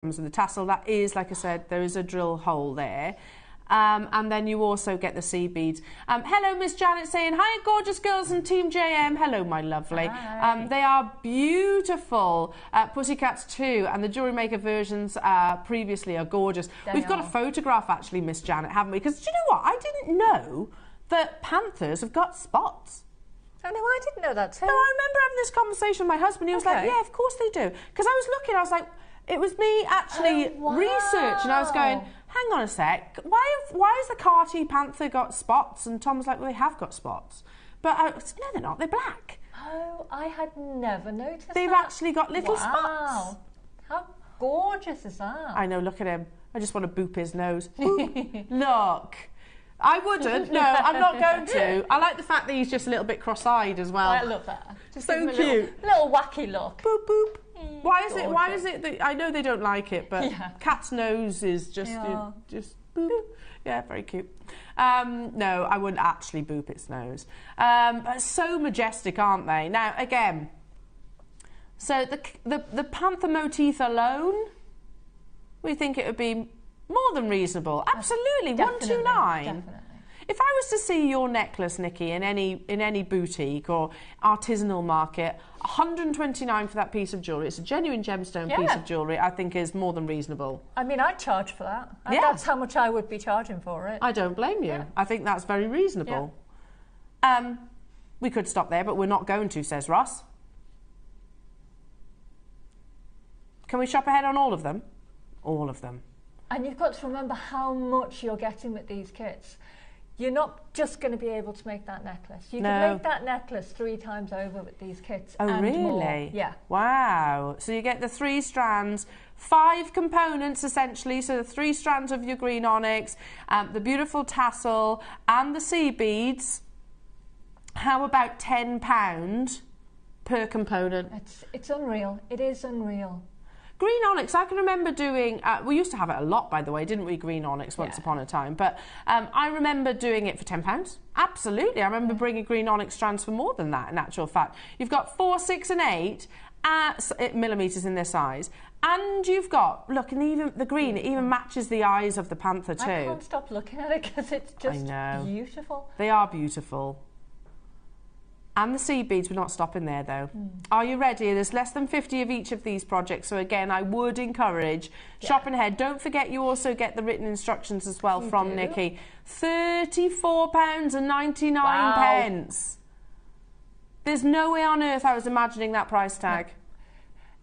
with the tassel. That is, like I said, there is a drill hole there. And then you also get the seed beads. Hello, Miss Janet saying, hi, gorgeous girls and Team JM. Hello, my lovely. They are beautiful pussycats too, and the JewelleryMaker versions previously are gorgeous. We've got a photograph, actually, Miss Janet, haven't we? Because do you know what? I didn't know that panthers have got spots. Oh, no, I didn't know that too. No, I remember having this conversation with my husband. He was like, yeah, of course they do. Because I was looking, I was like, it was me actually researching. I was going, hang on a sec, why has the Carty panther got spots? And Tom was like, well, they have got spots. But I was, no, they're not, they're black. Oh, I had never noticed They've actually got little spots. How gorgeous is that? I know, look at him. I just want to boop his nose. Boop. Look. I wouldn't, no, I'm not going to. I like the fact that he's just a little bit cross-eyed as well. I love that. Just so cute. Little wacky look. Boop, boop. Why is it that, I know they don't like it, but cat's nose is just boop. Yeah, very cute. No, I wouldn't actually boop its nose. But so majestic, aren't they? Now, again, so the panther motif alone, we think it would be more than reasonable. Absolutely, 129. Definitely. If I was to see your necklace, Nikki, in any boutique or artisanal market, 129 for that piece of jewellery. It's a genuine gemstone piece of jewellery. I think is more than reasonable. I mean, I'd charge for that. That's how much I would be charging for it. I don't blame you. I think that's very reasonable. We could stop there, but we're not going to, says Ross. Can we shop ahead on all of them? All of them. And you've got to remember how much you're getting with these kits. You're not just going to be able to make that necklace. You can make that necklace 3 times over with these kits. Oh, and really? More. Yeah. Wow. So you get the 3 strands, 5 components essentially. So the 3 strands of your green onyx, the beautiful tassel, and the seed beads. How about £10 per component? It's unreal. It is unreal. Green onyx, I can remember doing, we used to have it a lot, by the way, didn't we, green onyx, once upon a time, but I remember doing it for £10. Absolutely, I remember bringing green onyx strands for more than that, in actual fact. You've got 4, 6 and 8 millimetres in their size, and you've got, look, and even the green, it even matches the eyes of the panther too. I can't stop looking at it because it's just beautiful. They are beautiful. And the seed beads, we're not stopping there though. Are you ready? There's less than 50 of each of these projects. So again, I would encourage shopping ahead. Don't forget you also get the written instructions as well from Nikki. £34.99. Wow. There's no way on earth I was imagining that price tag.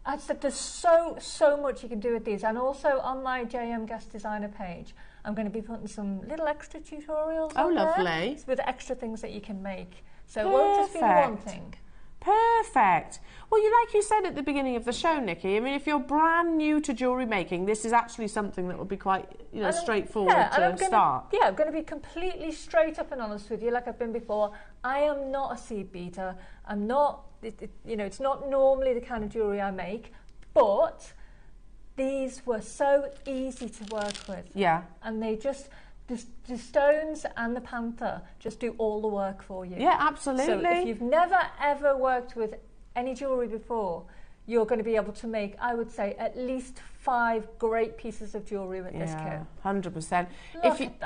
I said there's so much you can do with these. And also on my JM Guest Designer page, I'm going to be putting some little extra tutorials on there with extra things that you can make. So it won't just be the one thing. Perfect. Well, like you said at the beginning of the show, Nikki, I mean, if you're brand new to jewellery making, this is actually something that will be quite, straightforward to start. Yeah, I'm going to be completely straight up and honest with you, like I've been before. I am not a seed beater. I'm not, it's not normally the kind of jewellery I make, but these were so easy to work with. Yeah. And they just... The stones and the panther just do all the work for you. Yeah, absolutely. So if you've never ever worked with any jewellery before, you're going to be able to make, I would say, at least 5 great pieces of jewellery with this kit. 100%.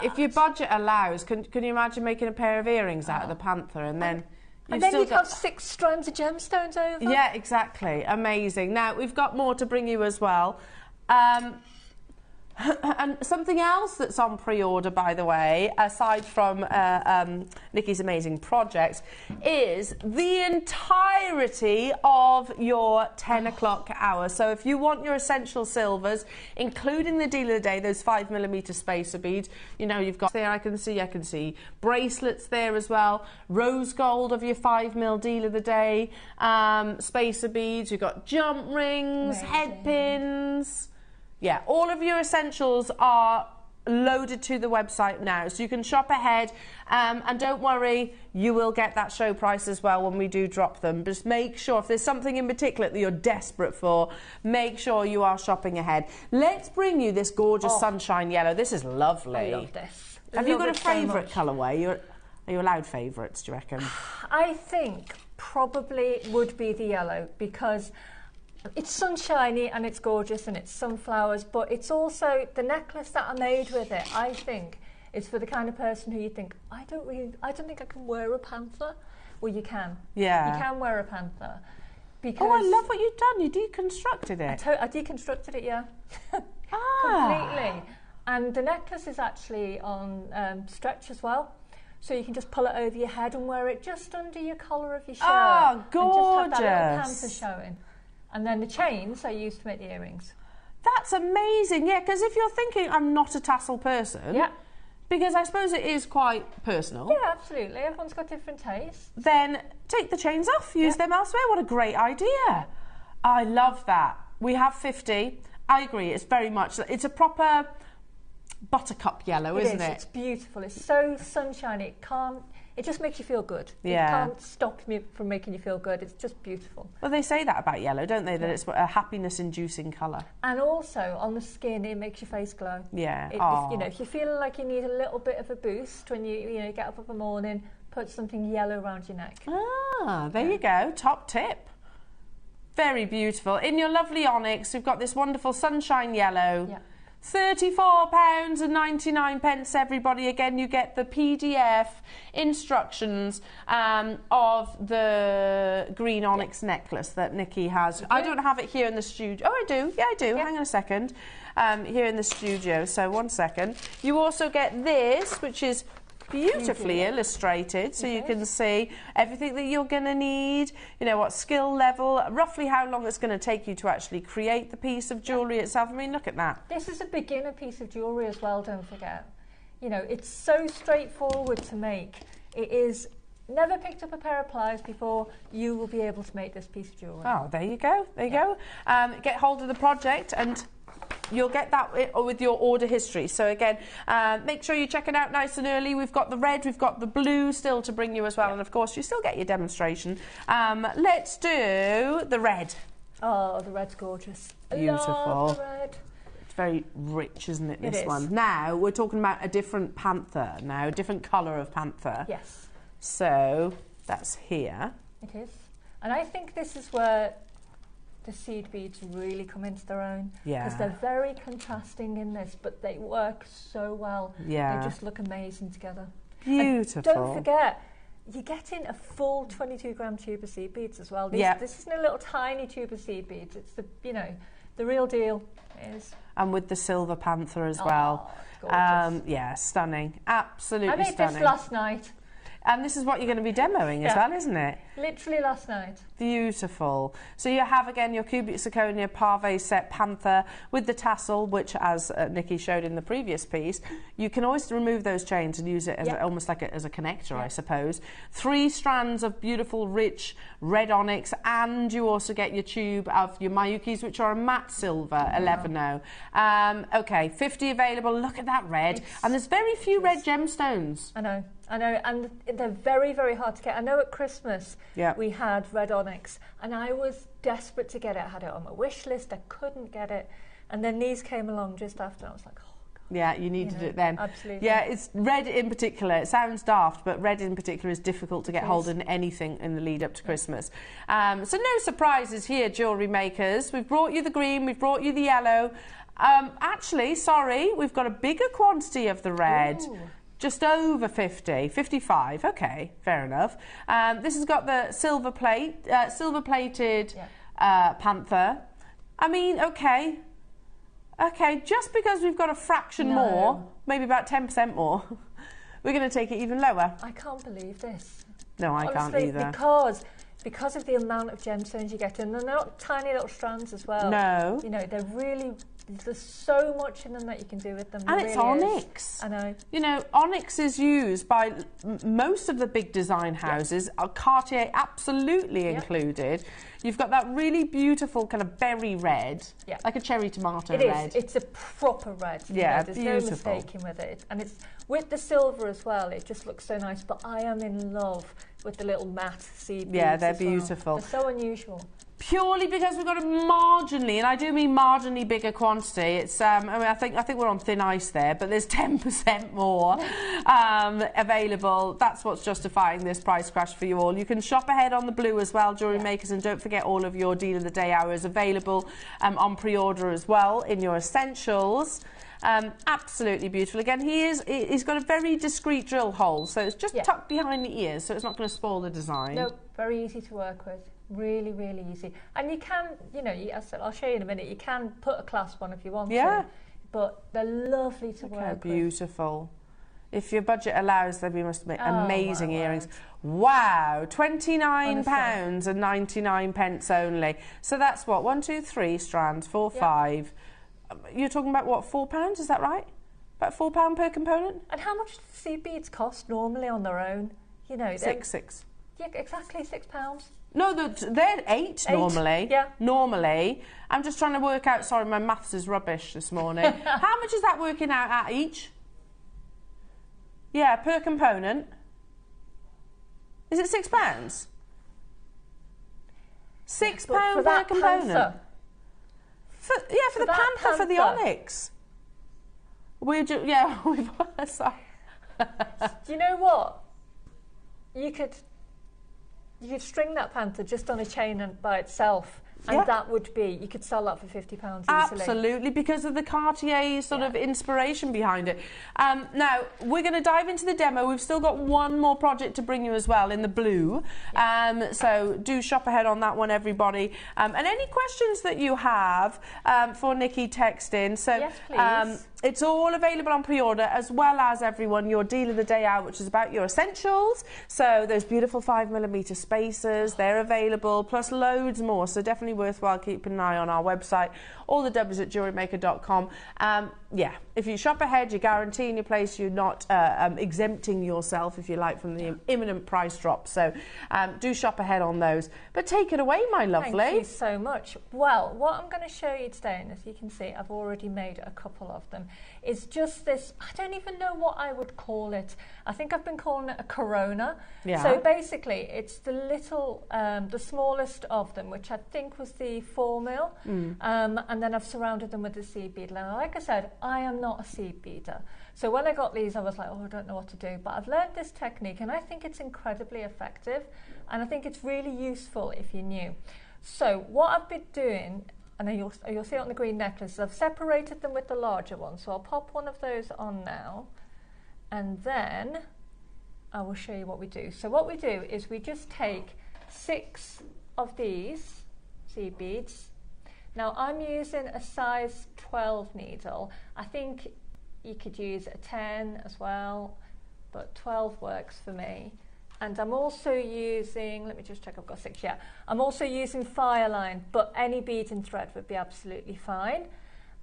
If your budget allows, can you imagine making a pair of earrings out of the panther and then... you'd have 6 strands of gemstones over. Yeah, exactly. Amazing. Now, we've got more to bring you as well. And something else that's on pre-order, by the way, aside from Nikki's amazing project, is the entirety of your 10 o'clock hour. So if you want your essential silvers, including the deal of the day, those 5mm spacer beads, you've got there, I can see bracelets there as well, rose gold of your 5mm deal of the day, spacer beads, you've got jump rings, head pins. Yeah, all of your essentials are loaded to the website now, so you can shop ahead, and don't worry, you will get that show price as well when we do drop them. Just make sure, if there's something in particular that you're desperate for, make sure you are shopping ahead. Let's bring you this gorgeous sunshine yellow. This is lovely. I love this. Have you got a favourite colourway? Are you allowed favourites, do you reckon? I think probably would be the yellow, because It's sunshiny and it's gorgeous and it's sunflowers, but it's also the necklace that I made with it, I think, is for the kind of person who you think, I don't think I can wear a panther. Well, you can. Yeah. You can wear a panther. Because oh, I love what you've done. You deconstructed it. I deconstructed it, yeah. Ah. Completely. And the necklace is actually on stretch as well. So you can just pull it over your head and wear it just under your collar of your shirt. Oh, gorgeous. And just have that little panther showing. And then the chains I used to make the earrings. That's amazing. Yeah, because if you're thinking, I'm not a tassel person. Yeah. Because I suppose it is quite personal. Yeah, absolutely. Everyone's got different tastes. Then take the chains off, use them elsewhere. What a great idea. I love that. We have 50. I agree. It's very much, it's a proper buttercup yellow, isn't it? It's beautiful. It's so sunshiny. It just makes you feel good. Yeah. It can't stop me from making you feel good. It's just beautiful. Well, they say that about yellow, don't they? That it's a happiness-inducing colour. And also, on the skin, it makes your face glow. Yeah. If you feel like you need a little bit of a boost when you get up in the morning, put something yellow around your neck. Ah, there you go. Top tip. Very beautiful. In your lovely onyx, we've got this wonderful sunshine yellow. Yeah. £34.99, everybody. Again, you get the PDF instructions of the green onyx necklace that Nikki has. I don't have it here in the studio. Oh, I do. Yeah, I do. Yeah. Hang on a second. Here in the studio. So 1 second. You also get this, which is beautifully illustrated, so you can see everything that you're going to need, you know, what skill level, roughly how long it's going to take you to actually create the piece of jewellery itself. I mean, look at that. This is a beginner piece of jewellery as well, don't forget. You know, it's so straightforward to make. It is, never picked up a pair of pliers before, you will be able to make this piece of jewellery. Oh, there you go. There you go. Get hold of the project and you'll get that with your order history. So again, make sure you check it out nice and early. We've got the red, we've got the blue still to bring you as well. And of course, you still get your demonstration. Let's do the red. Oh, the red's gorgeous. Beautiful. I love the red. It's very rich, isn't it, this It is. one? Now, we're talking about a different panther now, a different colour of panther. Yes. So, that's here. It is. And I think this is where the seed beads really come into their own. Yeah. Because they're very contrasting in this, but they work so well. Yeah. They just look amazing together. Beautiful. And don't forget, you're getting a full 22-gram tube of seed beads as well. This isn't a little tiny tube of seed beads. It's the, the real deal is. And with the silver panther as well. Gorgeous. Yeah, stunning. Absolutely stunning. I made this last night. And this is what you're going to be demoing as well, isn't it? Literally last night. Beautiful. So you have, again, your cubic zirconia pave set panther with the tassel, which, as Nikki showed in the previous piece, you can always remove those chains and use it as almost like as a connector, I suppose. 3 strands of beautiful, rich red onyx, and you also get your tube of your Mayukis, which are a matte silver, 11.0. Okay, 50 available. Look at that red. And there's very few red gemstones. I know, and they're very, very hard to get. I know at Christmas we had red onyx, and I was desperate to get it. I had it on my wish list. I couldn't get it, and then these came along just after. I was like, oh God. Yeah, you needed it then. Absolutely. Yeah, it's red in particular. It sounds daft, but red in particular is difficult to get hold of in anything in the lead up to Christmas. So no surprises here, jewellery makers. We've brought you the green. We've brought you the yellow. Actually, sorry, we've got a bigger quantity of the red. Ooh. Just over 50, 55, okay, fair enough. This has got the silver plated panther. I mean, okay, just because we've got a fraction more, maybe about 10% more, we're going to take it even lower. I can't believe this. No, I can't either. Because of the amount of gemstones you get, and they're not tiny little strands as well. No. You know, they're really, there's so much in them that you can do with them. And it's onyx. I know. You know, onyx is used by most of the big design houses, Cartier absolutely included. You've got that really beautiful kind of berry red, like a cherry tomato red. It is. It's a proper red. Yeah, there's beautiful. no mistaking with it. And it's with the silver as well. It just looks so nice. But I am in love with the little matte seed beads. Yeah, they're as well. beautiful. They're so unusual. Purely because we've got a marginally, and I do mean marginally bigger quantity. It's I mean, I think we're on thin ice there, but there's 10% more available. That's what's justifying this price crash for you all. You can shop ahead on the blue as well, Jewellery Makers, and don't forget all of your deal of the day hours available on pre-order as well in your essentials. Absolutely beautiful. Again, he's got a very discreet drill hole, so it's just tucked behind the ears, so it's not going to spoil the design. No, very easy to work with. Really, really easy. And you can, you know, I'll show you in a minute, you can put a clasp on if you want to, but they're lovely to work with. Beautiful. If your budget allows, then we must make amazing earrings. Wow, £29 and 99 pence only. So that's what, 1, 2, 3 strands, 4, 5. You're talking about what, £4? Is that right? About £4 per component? And how much do the seed beads cost normally on their own? You know, six. Yeah, exactly, £6. No, they're 8 normally. Yeah. Normally. I'm just trying to work out, sorry, my maths is rubbish this morning. How much is that working out at each? Yeah, per component. Is it £6? £6 per component. For the panther, for the onyx. We've sorry. Do you know what? You could string that panther just on a chain and by itself, and that would be, you could sell that for £50 easily. Absolutely, because of the Cartier sort of inspiration behind it. Now, we're going to dive into the demo. We've still got one more project to bring you as well in the blue. So do shop ahead on that one, everybody. And any questions that you have for Nikki, text in. So, yes, please. It's all available on pre-order, as well as, everyone, your deal of the day out, which is about your essentials. So those beautiful 5mm spacers, they're available, plus loads more. So definitely worthwhile keeping an eye on our website. All the W's at JewelleryMaker.com. Yeah, if you shop ahead, you're guaranteeing your place. You're not exempting yourself, if you like, from the imminent price drop. So do shop ahead on those. But take it away, my lovely. Thank you so much. Well, what I'm going to show you today, and as you can see, I've already made a couple of them, is just this, I don't even know what I would call it. I think I've been calling it a corona. Yeah. So basically, it's the little, the smallest of them, which I think was the 4mm. And then I've surrounded them with the seed bead. Now, like I said, I am not a seed beader. So when I got these, I was like, oh, I don't know what to do. But I've learned this technique, and I think it's incredibly effective. And I think it's really useful if you're new. So what I've been doing, and you'll see it on the green necklace, I've separated them with the larger one. So I'll pop one of those on now, and then I will show you what we do. So what we do is we just take 6 of these seed beads. Now I'm using a size 12 needle. I think you could use a 10 as well, but 12 works for me. And I'm also using, let me just check, I've got 6, yeah. I'm also using Fireline, but any bead and thread would be absolutely fine.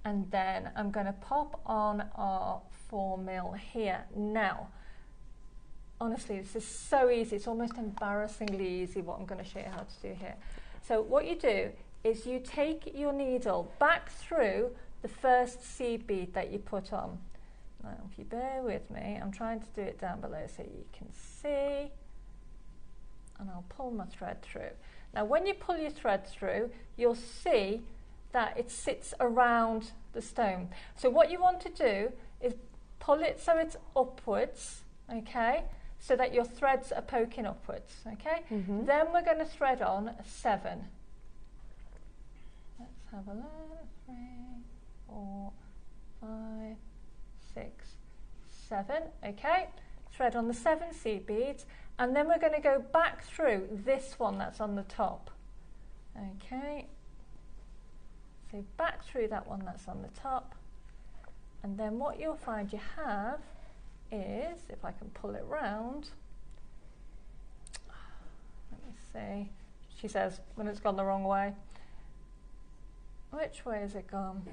And then I'm going to pop on our 4mm here. Now, honestly, this is so easy. It's almost embarrassingly easy what I'm going to show you how to do here. So what you do is you take your needle back through the first seed bead that you put on. Now, if you bear with me, I'm trying to do it down below so you can see. And I'll pull my thread through. Now when you pull your thread through, you'll see that it sits around the stone. So what you want to do is pull it so it's upwards, okay, so that your threads are poking upwards, okay? Then we're going to thread on 7. Let's have a look. 3, 4, 5, 6, 7, okay? Thread on the 7 seed beads. And then we're going to go back through this one that's on the top. Okay. So back through that one that's on the top. And then what you'll find you have is, if I can pull it round, let me see. She says, when it's gone the wrong way. Which way has it gone?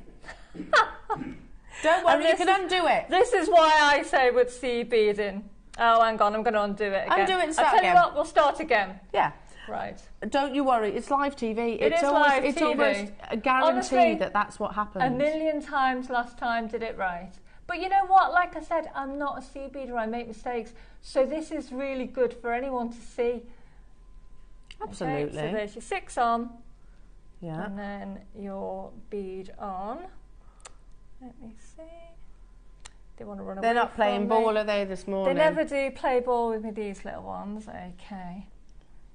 Don't worry, you can undo it. This is why I say with seed beading. Oh, hang on, I'm going to undo it again. Undo it and start I'll tell again. you what, we'll start again. Yeah. Right. Don't you worry, it's live TV. It's live TV. It's almost a guarantee. Honestly, that that's what happens. A million times last time did it right. But you know what, like I said, I'm not a seed beader, I make mistakes. So this is really good for anyone to see. Absolutely. Okay, so there's your 6 on. Yeah. And then your bead on. Let me see. They want to run away. They're not playing ball, are they, this morning? They never do play ball with me, these little ones. Okay.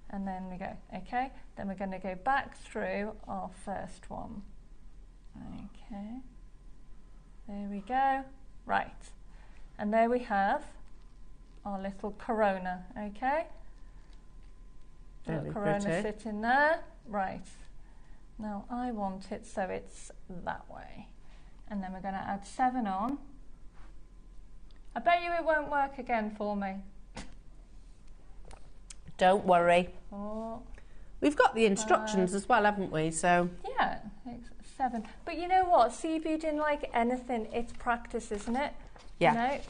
And then we go, okay. Then we're going to go back through our first one. Okay. There we go. Right. And there we have our little corona, okay? Little corona sitting there. Right. Now I want it so it's that way. And then we're going to add 7 on. I bet you it won't work again for me. Don't worry. 4, We've got the instructions as well, haven't we? So yeah, 7. But you know what? Seed beading, like anything, it's practice, isn't it? yeah. You know?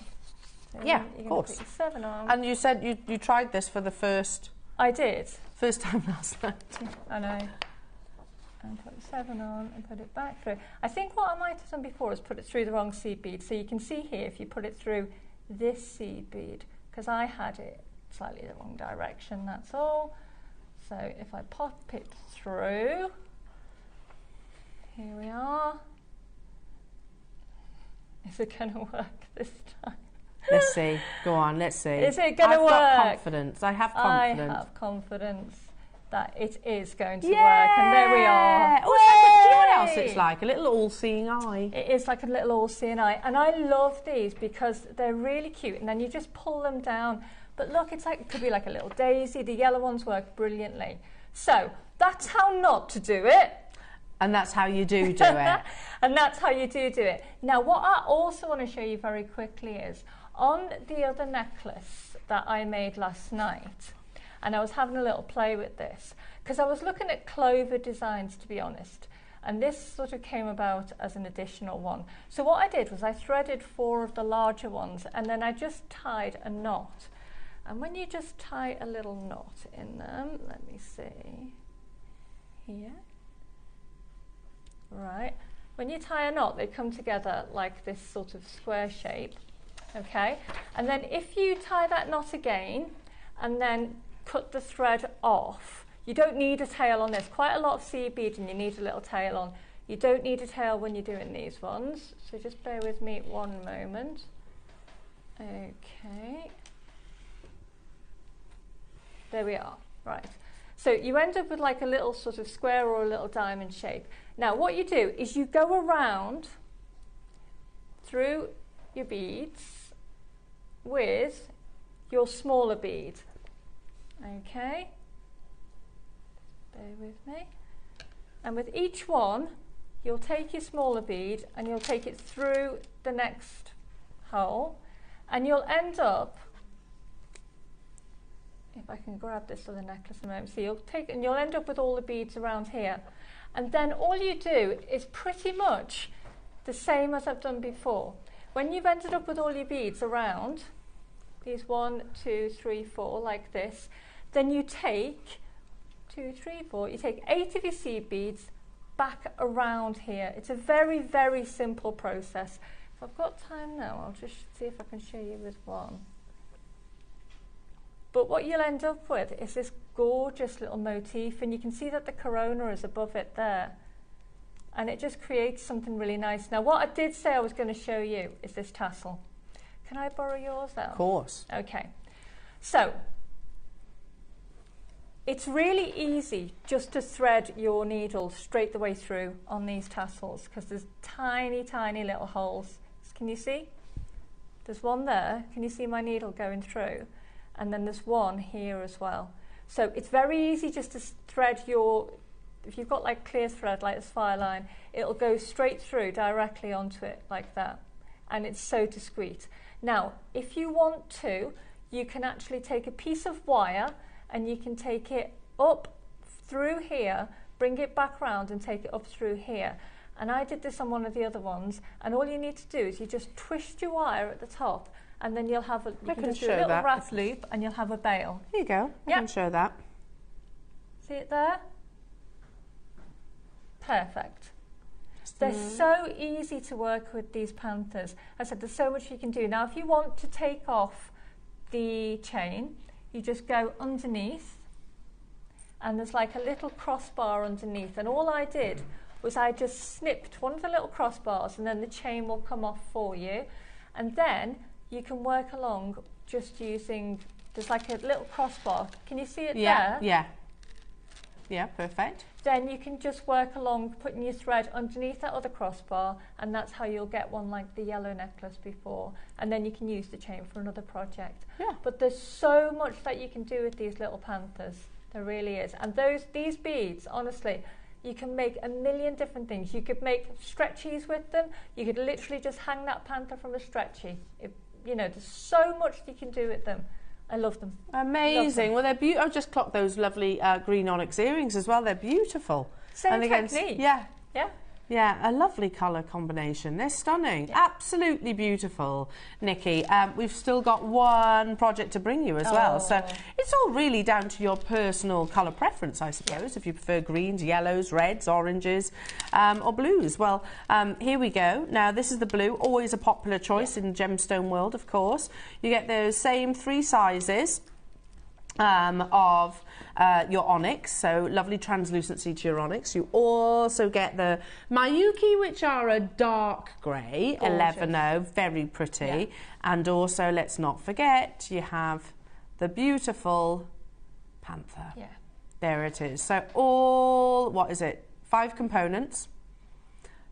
So Yeah, you're of gonna course. put your 7 on. And you said you tried this for the first I did. time last night. I know. And put 7 on and put it back through. I think what I might have done before is put it through the wrong seed bead. So you can see here if you put it through this seed bead, because I had it slightly the wrong direction, that's all. So if I pop it through, here we are. Is it going to work this time? Let's see. Go on, let's see. Is it going to work? I've got confidence. I have confidence. I have confidence that it is going to work. And there we are. Oh, it's like, do you know what else it's like? A little all-seeing eye. It is like a little all-seeing eye. And I love these because they're really cute. And then you just pull them down. But look, it's like, it could be like a little daisy. The yellow ones work brilliantly. So that's how not to do it. And that's how you do it. And that's how you do it. Now, what I also want to show you very quickly is on the other necklace that I made last night, and I was having a little play with this, because I was looking at clover designs, to be honest, and this sort of came about as an additional one. So what I did was I threaded 4 of the larger ones, and then I just tied a knot. And when you just tie a little knot in them, let me see, here, right, when you tie a knot, they come together like this sort of square shape, okay? And then if you tie that knot again, and then cut the thread off, you don't need a tail on this. Quite a lot of seed beading, you need a little tail on. You don't need a tail when you're doing these ones, so just bear with me one moment. Okay. There we are, right. So you end up with like a little sort of square or a little diamond shape. Now what you do is you go around through your beads with your smaller bead. Okay, bear with me. And with each one, you'll take your smaller bead and you'll take it through the next hole, and you'll end up, if I can grab this other necklace a moment, so you'll take, and you'll end up with all the beads around here. And then all you do is pretty much the same as I've done before. When you've ended up with all your beads around, these 1, 2, 3, 4, like this, then you take 2, 3, 4, you take 8 of your seed beads back around here. It's a very, very simple process. If I've got time now, I'll just see if I can show you with one. But what you'll end up with is this gorgeous little motif, and you can see that the corona is above it there. And it just creates something really nice. Now, what I did say I was going to show you is this tassel. Can I borrow yours now? Of course. Okay. So, it's really easy just to thread your needle straight the way through on these tassels, because there's tiny, tiny little holes. Can you see? There's one there. Can you see my needle going through? And then there's one here as well. So it's very easy just to thread your, if you've got like clear thread like this fire line, it'll go straight through directly onto it like that. And it's so discreet. Now, if you want to, you can actually take a piece of wire and you can take it up through here, bring it back round and take it up through here. And I did this on one of the other ones, and all you need to do is you just twist your wire at the top, and then you'll have a, you can just do a little wrap loop and you'll have a bail. There you go. I can show that. See it there? Perfect. They're so easy to work with, these panthers. I said there's so much you can do. Now, if you want to take off the chain, you just go underneath, and there's like a little crossbar underneath, and all I did was I just snipped one of the little crossbars, and then the chain will come off for you. And then you can work along just using, there's like a little crossbar. Can you see it there? Yeah, perfect. Then you can just work along putting your thread underneath that other crossbar, and that's how you'll get one like the yellow necklace before. And then you can use the chain for another project. Yeah. But there's so much that you can do with these little panthers. There really is. And these beads, honestly, you can make a million different things. You could make stretchies with them. You could literally just hang that panther from a stretchy. You know, there's so much you can do with them. I love them. Amazing. Love them. Well, they're beautiful. I've just clocked those lovely green onyx earrings as well. They're beautiful. Same technique. Yeah. Yeah. Yeah, a lovely colour combination. They're stunning. Yeah. Absolutely beautiful, Nikki. We've still got one project to bring you as well. So it's all really down to your personal colour preference, I suppose, if you prefer greens, yellows, reds, oranges, or blues. Well, here we go. Now, this is the blue, always a popular choice in the gemstone world, of course. You get those same 3 sizes of your onyx, so lovely translucency to your onyx. You also get the Mayuki, which are a dark grey, 11-0, very pretty. Yeah. And also, let's not forget, you have the beautiful panther. Yeah. There it is. So all, what is it, 5 components.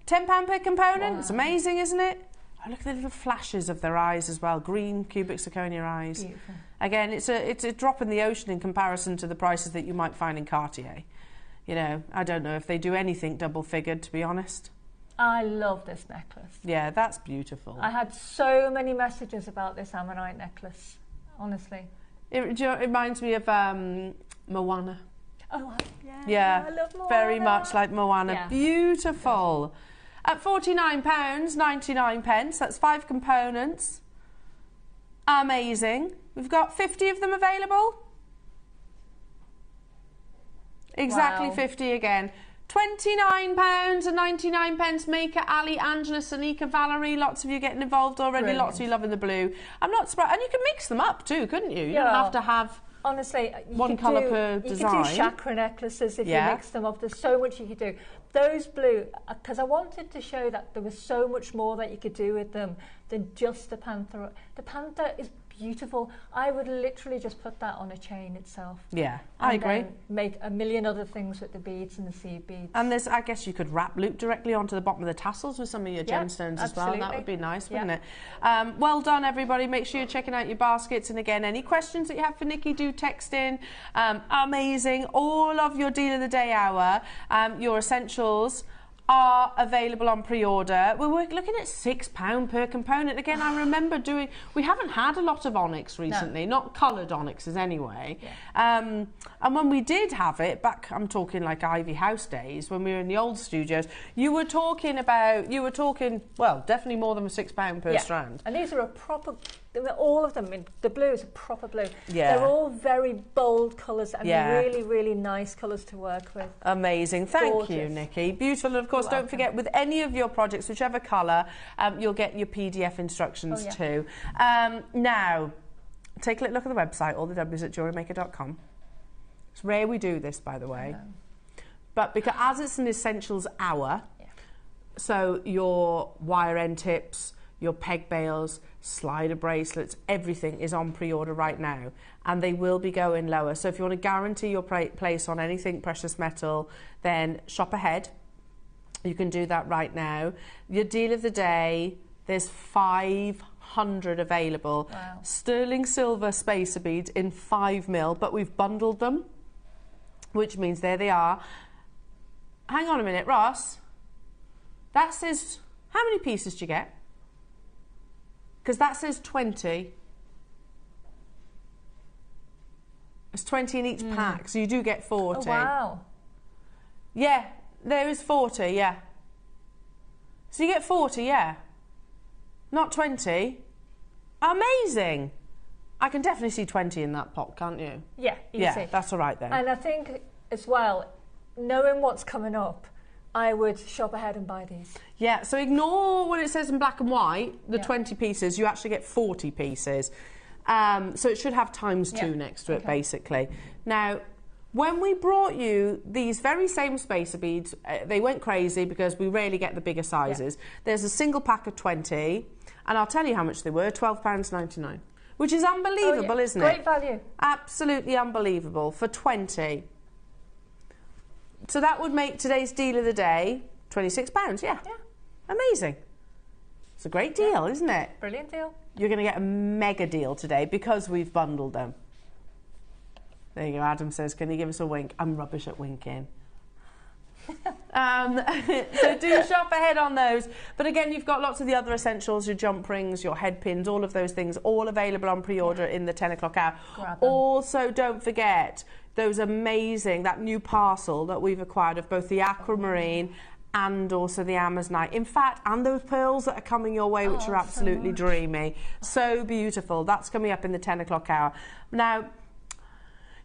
£10 per component. Wow. It's amazing, isn't it? Oh, look at the little flashes of their eyes as well. Green cubic zirconia eyes. Beautiful. Again, it's a drop in the ocean in comparison to the prices that you might find in Cartier. You know, I don't know if they do anything double-figured, to be honest. I love this necklace. Yeah, that's beautiful. I had so many messages about this ammonite necklace, honestly. It reminds me of Moana. Oh, yeah. I love Moana. Very much like Moana. Yeah. Beautiful. At £49.99, that's 5 components. Amazing. We've got 50 of them available. Exactly. Wow. 50 again. £29.99. Maker, Ali, Angela, Sanika, Valerie. Lots of you getting involved already. Brilliant. Lots of you loving the blue. I'm not surprised. And you can mix them up too, couldn't you? You don't have to have... Honestly, one colour per design. You could do chakra necklaces if you mix them up. There's so much you could do. Those blue, because I wanted to show that there was so much more that you could do with them than just the panther. The panther is beautiful. I would literally just put that on a chain itself. Yeah, I agree. Then make a million other things with the beads and the seed beads. And there's, I guess you could wrap loop directly onto the bottom of the tassels with some of your gemstones as well. That would be nice, wouldn't it? Well done, everybody. Make sure you're checking out your baskets. And again, any questions that you have for Nikki, do text in. Amazing. All of your deal of the day hour, your essentials are available on pre-order. We're looking at £6 per component. Again, I remember we haven't had a lot of onyx recently, not coloured onyxes anyway. Yeah. And when we did have it, back, I'm talking like Ivy House days, when we were in the old studios, you were talking, well, definitely more than £6 per strand. And these are a proper, all of them, the blue is a proper blue. Yeah. They're all very bold colours and really, really nice colours to work with. Amazing. Thank you, Nikki. Beautiful. And of course, don't forget, with any of your projects, whichever colour, you'll get your PDF instructions too. Now, take a little look at the website, all the W's at JewelleryMaker.com. It's rare we do this, by the way. But because as it's an essentials hour, so your wire end tips, your peg bails, slider bracelets, everything is on pre-order right now, and they will be going lower. So if you want to guarantee your place on anything precious metal, then shop ahead. You can do that right now. Your deal of the day, there's 500 available. Wow. Sterling silver spacer beads in 5mm, but we've bundled them, which means there they are. Hang on a minute, Ross. That says, how many pieces do you get? Because that says 20. It's 20 in each pack, so you do get 40. Oh, wow. Yeah, there is 40, yeah. So you get 40, yeah. Not 20. Amazing. I can definitely see 20 in that pot, can't you? Yeah, easy. Yeah, that's all right then. And I think, as well, knowing what's coming up, I would shop ahead and buy these. Yeah, so ignore what it says in black and white, the Yeah. 20 pieces, you actually get 40 pieces. So it should have times 2 next to it, basically. Now, when we brought you these very same spacer beads, they went crazy because we rarely get the bigger sizes. Yeah. There's a single pack of 20, and I'll tell you how much they were, £12.99, which is unbelievable, isn't it? Great value. Absolutely unbelievable for 20. So that would make today's deal of the day £26, yeah. Amazing. It's a great deal, isn't it? Brilliant deal. You're going to get a mega deal today because we've bundled them. There you go, Adam says, can you give us a wink? I'm rubbish at winking. So do shop ahead on those. But again, you've got lots of the other essentials, your jump rings, your head pins, all of those things, all available on pre-order in the 10 o'clock hour. Also, don't forget those amazing, that new parcel that we've acquired of both the aquamarine and also the Amazonite. In fact, and those pearls that are coming your way, which are absolutely dreamy. So beautiful. That's coming up in the 10 o'clock hour. Now,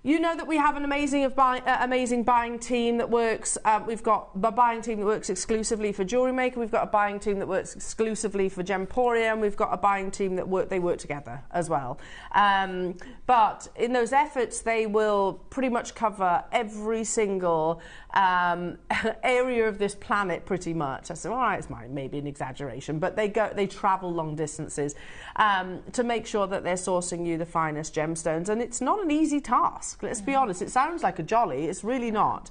you know that we have an amazing buying team that works. We've got a buying team that works exclusively for JewelleryMaker. We've got a buying team that works exclusively for Gemporia, and we've got a buying team that work together as well. But in those efforts, they will pretty much cover every single area of this planet, pretty much. I said, all right, it's maybe an exaggeration, but they travel long distances to make sure that they're sourcing you the finest gemstones, and it's not an easy task. Let's be honest, it sounds like a jolly, it's really not.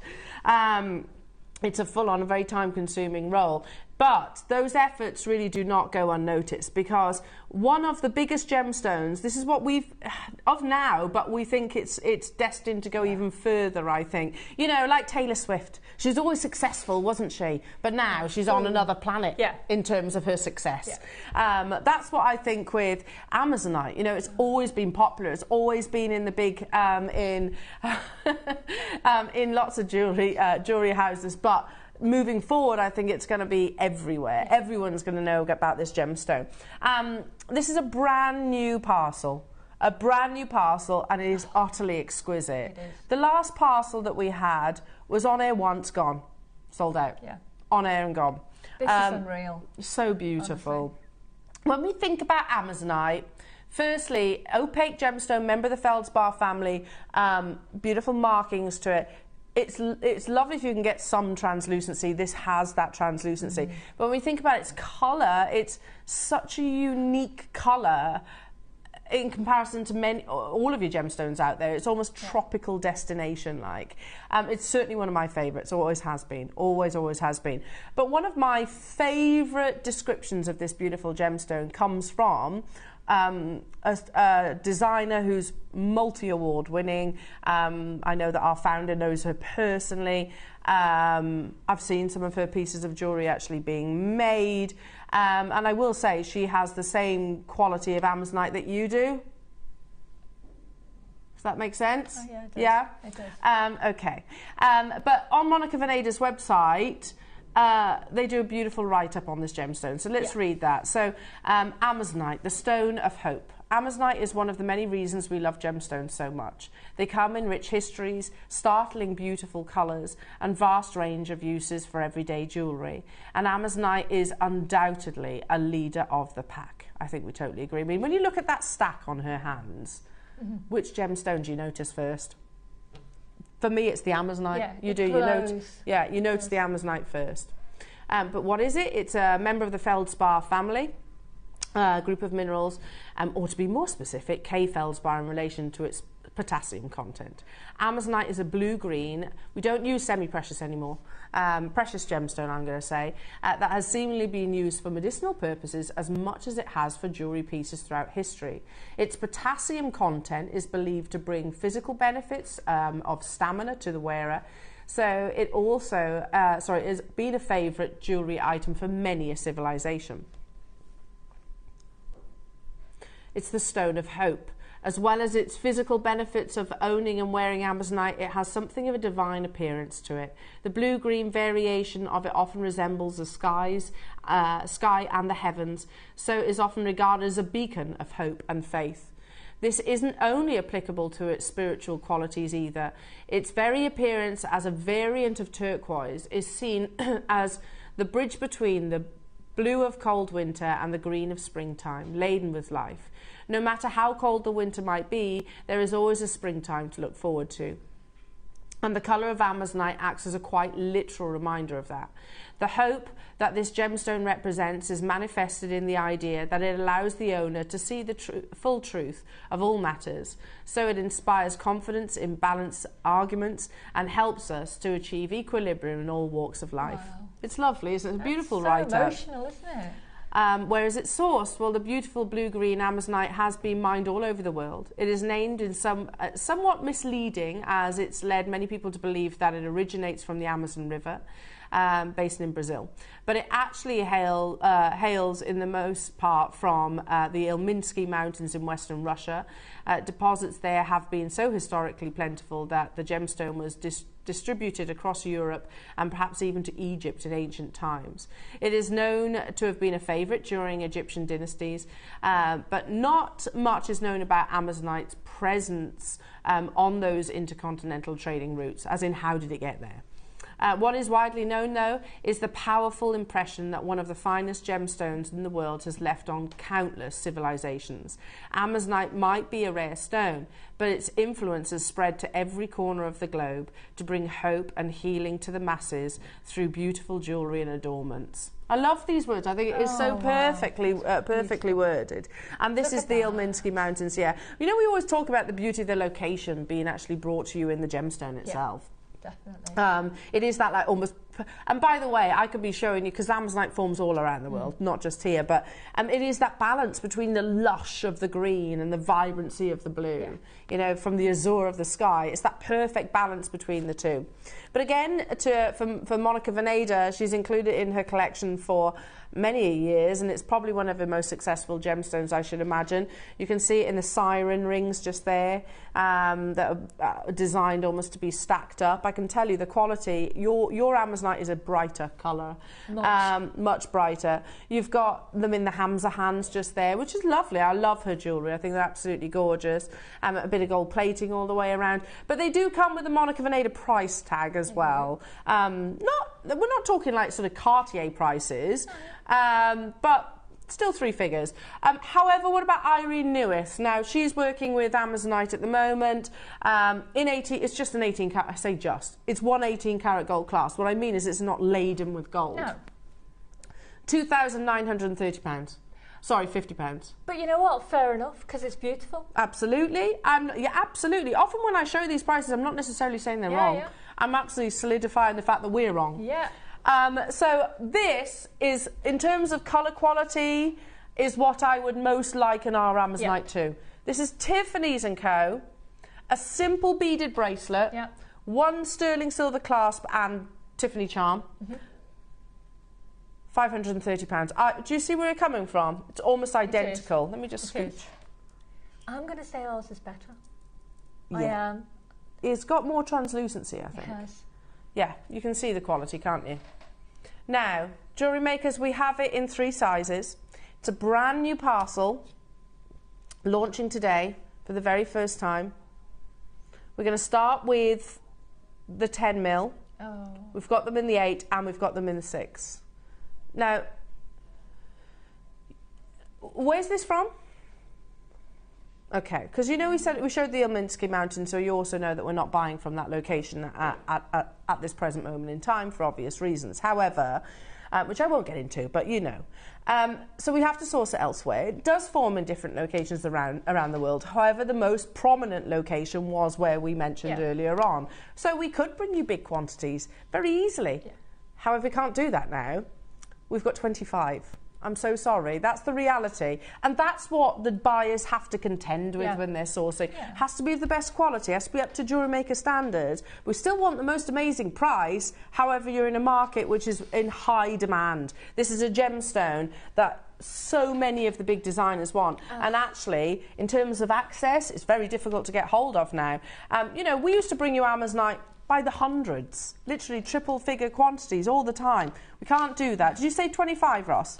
It's a full-on, very time-consuming role. But those efforts really do not go unnoticed, because one of the biggest gemstones, this is what we've of now, but we think it's destined to go even further, I think. You know, like Taylor Swift. She was always successful, wasn't she? But now she's on another planet in terms of her success. That's what I think with Amazonite. You know, it's always been popular. It's always been in the big, in lots of jewellery houses, but moving forward, I think it's going to be everywhere. Everyone's going to know about this gemstone. This is a brand new parcel. A brand new parcel, and it is utterly exquisite. It is. The last parcel that we had was on air once, gone. Sold out. Yeah. On air and gone. This is unreal. So beautiful. Honestly. When we think about Amazonite, firstly, opaque gemstone, member of the feldspar family, beautiful markings to it. It's lovely if you can get some translucency. This has that translucency. But when we think about its colour, it's such a unique colour in comparison to all of your gemstones out there. It's almost tropical destination-like. It's certainly one of my favourites, always has been, always has been. But one of my favourite descriptions of this beautiful gemstone comes from a designer who's multi-award winning. I know that our founder knows her personally. I've seen some of her pieces of jewellery actually being made. And I will say she has the same quality of Amazonite that you do. Does that make sense? Oh, yeah, it does. Yeah? It does. Okay. But on Monica Veneda's website, they do a beautiful write-up on this gemstone. So let's read that. So, Amazonite, the stone of hope. Amazonite is one of the many reasons we love gemstones so much. They come in rich histories, startling beautiful colours, and vast range of uses for everyday jewellery. And Amazonite is undoubtedly a leader of the pack. I think we totally agree. I mean, when you look at that stack on her hands, which gemstone do you notice first? For me, it's the Amazonite. Yeah, you do. You notice the Amazonite first. But what is it? It's a member of the feldspar family, group of minerals, or to be more specific, K feldspar in relation to its potassium content. Amazonite is a blue-green. We don't use semi-precious anymore. Precious gemstone, I'm going to say, that has seemingly been used for medicinal purposes as much as it has for jewellery pieces throughout history. Its potassium content is believed to bring physical benefits of stamina to the wearer. So it also, has been a favourite jewellery item for many a civilization. It's the stone of hope. As well as its physical benefits of owning and wearing Amazonite, it has something of a divine appearance to it. The blue-green variation of it often resembles the sky and the heavens, so it is often regarded as a beacon of hope and faith. This isn't only applicable to its spiritual qualities either. Its very appearance as a variant of turquoise is seen as the bridge between the blue of cold winter and the green of springtime, laden with life. No matter how cold the winter might be, there is always a springtime to look forward to. And the colour of Amazonite acts as a quite literal reminder of that. The hope that this gemstone represents is manifested in the idea that it allows the owner to see the full truth of all matters. So it inspires confidence in balanced arguments and helps us to achieve equilibrium in all walks of life. Wow. It's lovely, isn't it? It's a beautiful That's so write-up. emotional, isn't it? Whereas it's sourced, well, the beautiful blue-green Amazonite has been mined all over the world. It is named in somewhat misleading, as it's led many people to believe that it originates from the Amazon River, based in Brazil. But it actually hails in the most part from the Ilminsky Mountains in western Russia. Deposits there have been so historically plentiful that the gemstone was distributed across Europe and perhaps even to Egypt in ancient times. It is known to have been a favourite during Egyptian dynasties, but not much is known about Amazonite's presence on those intercontinental trading routes, as in how did it get there. What is widely known, though, is the powerful impression that one of the finest gemstones in the world has left on countless civilizations. Amazonite might be a rare stone, but its influence has spread to every corner of the globe to bring hope and healing to the masses through beautiful jewellery and adornments. I love these words. I think it is so perfectly worded. And this is the Ilminsky Mountains, yeah. You know, we always talk about the beauty of the location being actually brought to you in the gemstone itself. Yeah. Definitely. It is that like almost, and by the way, I could be showing you, because Amazonite forms all around the world, not just here, but it is that balance between the lush of the green and the vibrancy of the blue, you know, from the azure of the sky. It's that perfect balance between the two. But again, for Monica Veneda, she's included in her collection for many years, and it's probably one of her most successful gemstones, I should imagine. You can see it in the siren rings just there, that are designed almost to be stacked up. I can tell you the quality, your Amazonite is a brighter colour, much brighter. You've got them in the Hamza hands just there, which is lovely. I love her jewellery. I think they're absolutely gorgeous. A bit of gold plating all the way around. But they do come with a Monica Veneda price tag as well. We're not talking like sort of Cartier prices, but still three figures. However, what about Irene Newis? Now, she's working with Amazonite at the moment. It's just an 18 carat, I say just, it's one 18 carat gold class. What I mean is it's not laden with gold. No. £2,930. Sorry, £50. But you know what? Fair enough, because it's beautiful. Absolutely. Yeah, absolutely. Often when I show these prices, I'm not necessarily saying they're wrong. Yeah. I'm absolutely solidifying the fact that we're wrong. Yeah. So this is, in terms of colour quality, is what I would most like in our Amazonite too. This is Tiffany's & Co. A simple beaded bracelet, one sterling silver clasp and Tiffany charm. £530. Do you see where you're coming from? It's almost identical. Let me just scooch. I'm going to say ours is better. Yeah. I am. It's got more translucency, I think. It has. Yeah, you can see the quality, can't you? Now, jewellery makers, we have it in 3 sizes. It's a brand new parcel, launching today for the very first time. We're going to start with the 10 mil. Oh. We've got them in the 8 and we've got them in the 6. Now, where's this from? Okay, because you know we showed the Ilminsky Mountains, so you also know that we're not buying from that location at this present moment in time for obvious reasons. However, which I won't get into, but you know. So we have to source it elsewhere. It does form in different locations around the world. However, the most prominent location was where we mentioned earlier on. So we could bring you big quantities very easily. Yeah. However, we can't do that now. We've got 25. I'm so sorry. That's the reality. And that's what the buyers have to contend with when they're sourcing. Yeah. Has to be of the best quality, has to be up to jewellery maker standards. We still want the most amazing price. However, you're in a market which is in high demand. This is a gemstone that so many of the big designers want. And actually, in terms of access, it's very difficult to get hold of now. You know, we used to bring you Amazonite by the hundreds, literally triple figure quantities all the time. We can't do that. Did you say 25, Ross?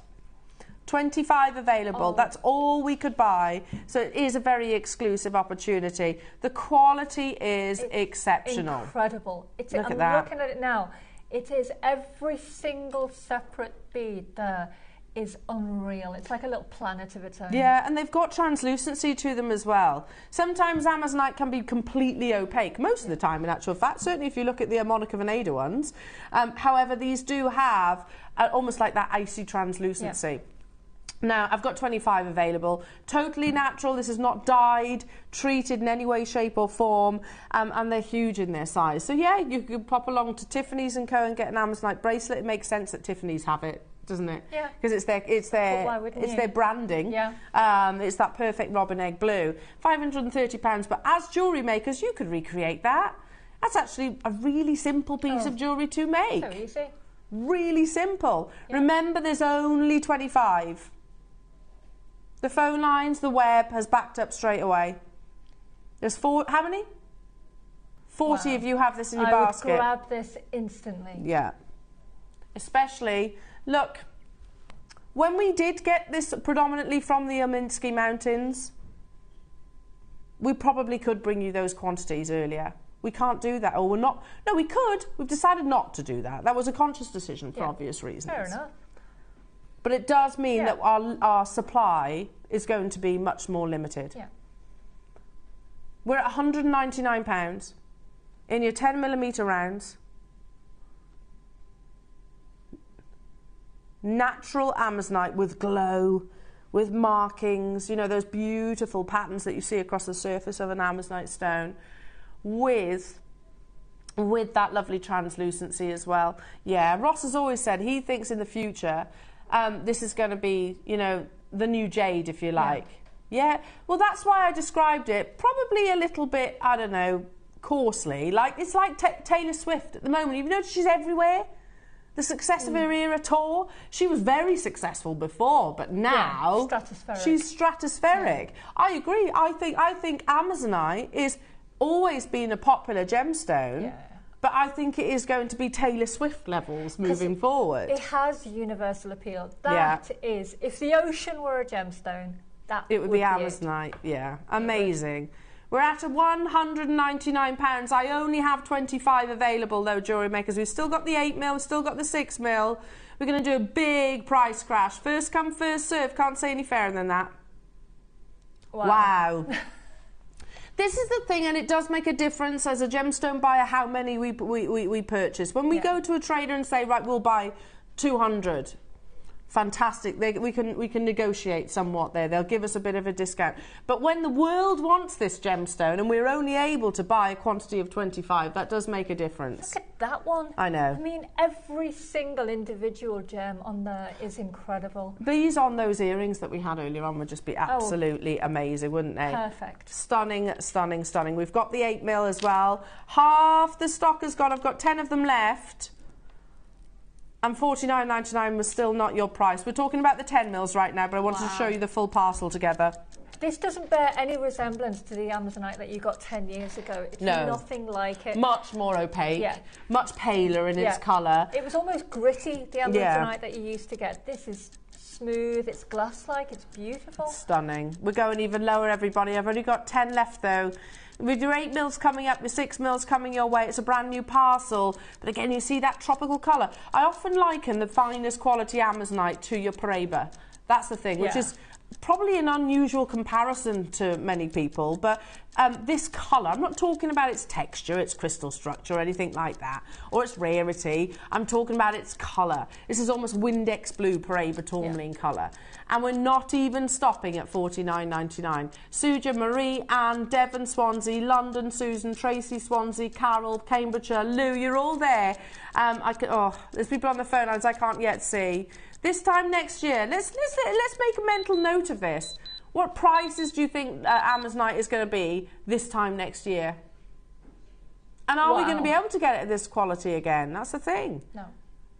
25 available. Oh. That's all we could buy. So it is a very exclusive opportunity. The quality is exceptional. Incredible. Look I'm at that. looking at it now. It is every single separate bead there is unreal. It's like a little planet of its own. Yeah, and they've got translucency to them as well. Sometimes Amazonite can be completely opaque, most of the time in actual fact, certainly if you look at the Monica Veneda ones. However, these do have almost like that icy translucency. Yeah. Now, I've got 25 available. Totally natural. This is not dyed, treated in any way, shape or form. And they're huge in their size. So, yeah, you could pop along to Tiffany's & Co. and get an Amazonite bracelet. It makes sense that Tiffany's have it, doesn't it? Yeah. Because it's their branding. Yeah. It's that perfect robin egg blue. £530. But as jewellery makers, you could recreate that. That's actually a really simple piece of jewellery to make. So easy. Really simple. Yeah. Remember, there's only 25. The phone lines, the web has backed up straight away. There's how many? 40 of you have this in your basket. I would grab this instantly. Yeah. Especially, look, when we did get this predominantly from the Uminsky Mountains, we probably could bring you those quantities earlier. We can't do that, or we're not. No, we could. We've decided not to do that. That was a conscious decision for obvious reasons. Fair enough. But it does mean that our supply is going to be much more limited. Yeah. We're at £199 in your 10mm rounds. Natural Amazonite with glow, with markings, you know, those beautiful patterns that you see across the surface of an Amazonite stone, with that lovely translucency as well. Yeah, Ross has always said he thinks in the future this is going to be, you know, the new jade, if you like. Yeah. Well, that's why I described it probably a little bit, I don't know, coarsely. Like, it's like Taylor Swift at the moment. You've noticed she's everywhere. The success of her era tour, she was very successful before, but now she's stratospheric. Yeah. I agree. I think Amazonite is always been a popular gemstone. Yeah. But I think it is going to be Taylor Swift levels moving forward. It has universal appeal. That is, if the ocean were a gemstone, it would be Amazonite. Yeah, amazing. We're at £199. I only have 25 available though, jewellery makers. We've still got the 8mm, we've still got the 6mm. We're going to do a big price crash. First come, first serve. Can't say any fairer than that. Wow. This is the thing, and it does make a difference as a gemstone buyer how many we purchase. When we go to a trader and say, right, we'll buy 200, fantastic. We can negotiate somewhat there. They'll give us a bit of a discount. But when the world wants this gemstone and we're only able to buy a quantity of 25, that does make a difference. Look at that one. I know. I mean, every single individual gem on there is incredible. These on those earrings that we had earlier on would just be absolutely amazing, wouldn't they? Perfect. Stunning, stunning, stunning. We've got the 8mm as well. Half the stock has gone. I've got 10 of them left. And $49.99 was still not your price. We're talking about the 10mm right now, but I wanted to show you the full parcel together. This doesn't bear any resemblance to the Amazonite that you got 10 years ago. It's nothing like it. Much more opaque, much paler in its colour. It was almost gritty, the Amazonite that you used to get. This is smooth, it's glass-like, it's beautiful. Stunning. We're going even lower, everybody. I've only got 10 left, though. With your 8mm coming up, your 6mm coming your way, it's a brand new parcel. But again, you see that tropical colour. I often liken the finest quality Amazonite to your Paraiba. That's the thing, which is probably an unusual comparison to many people, but this colour, I'm not talking about its texture, its crystal structure, or anything like that, or its rarity. I'm talking about its colour. This is almost Windex blue Paraiba tourmaline colour. And we're not even stopping at $49.99. Suja, Marie, Anne, Devon, Swansea, London, Susan, Tracy, Swansea, Carol, Cambridgeshire, Lou, you're all there. There's people on the phone lines I can't yet see. This time next year, let's make a mental note of this. What prices do you think Amazonite is going to be this time next year? And are we going to be able to get it at this quality again? That's the thing. No.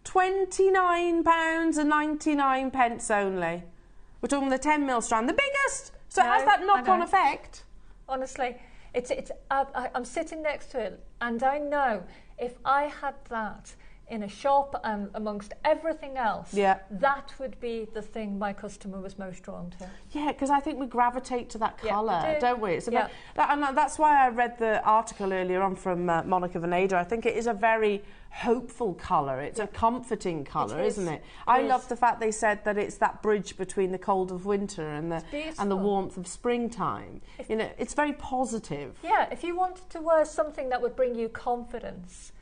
£29.99 only. We're talking the 10mm strand, the biggest. So it has that knock-on effect. Honestly, I'm sitting next to it, and I know if I had that in a shop and amongst everything else, Yeah. that would be the thing my customer was most drawn to. Yeah, because I think we gravitate to that colour, we do. don't we? It's Yeah. and that's why I read the article earlier on from Monica Veneda. I think it is a very hopeful colour. It's a comforting colour, isn't it? I love the fact they said that it's that bridge between the cold of winter and the warmth of springtime. You know, it's very positive. Yeah, if you wanted to wear something that would bring you confidence,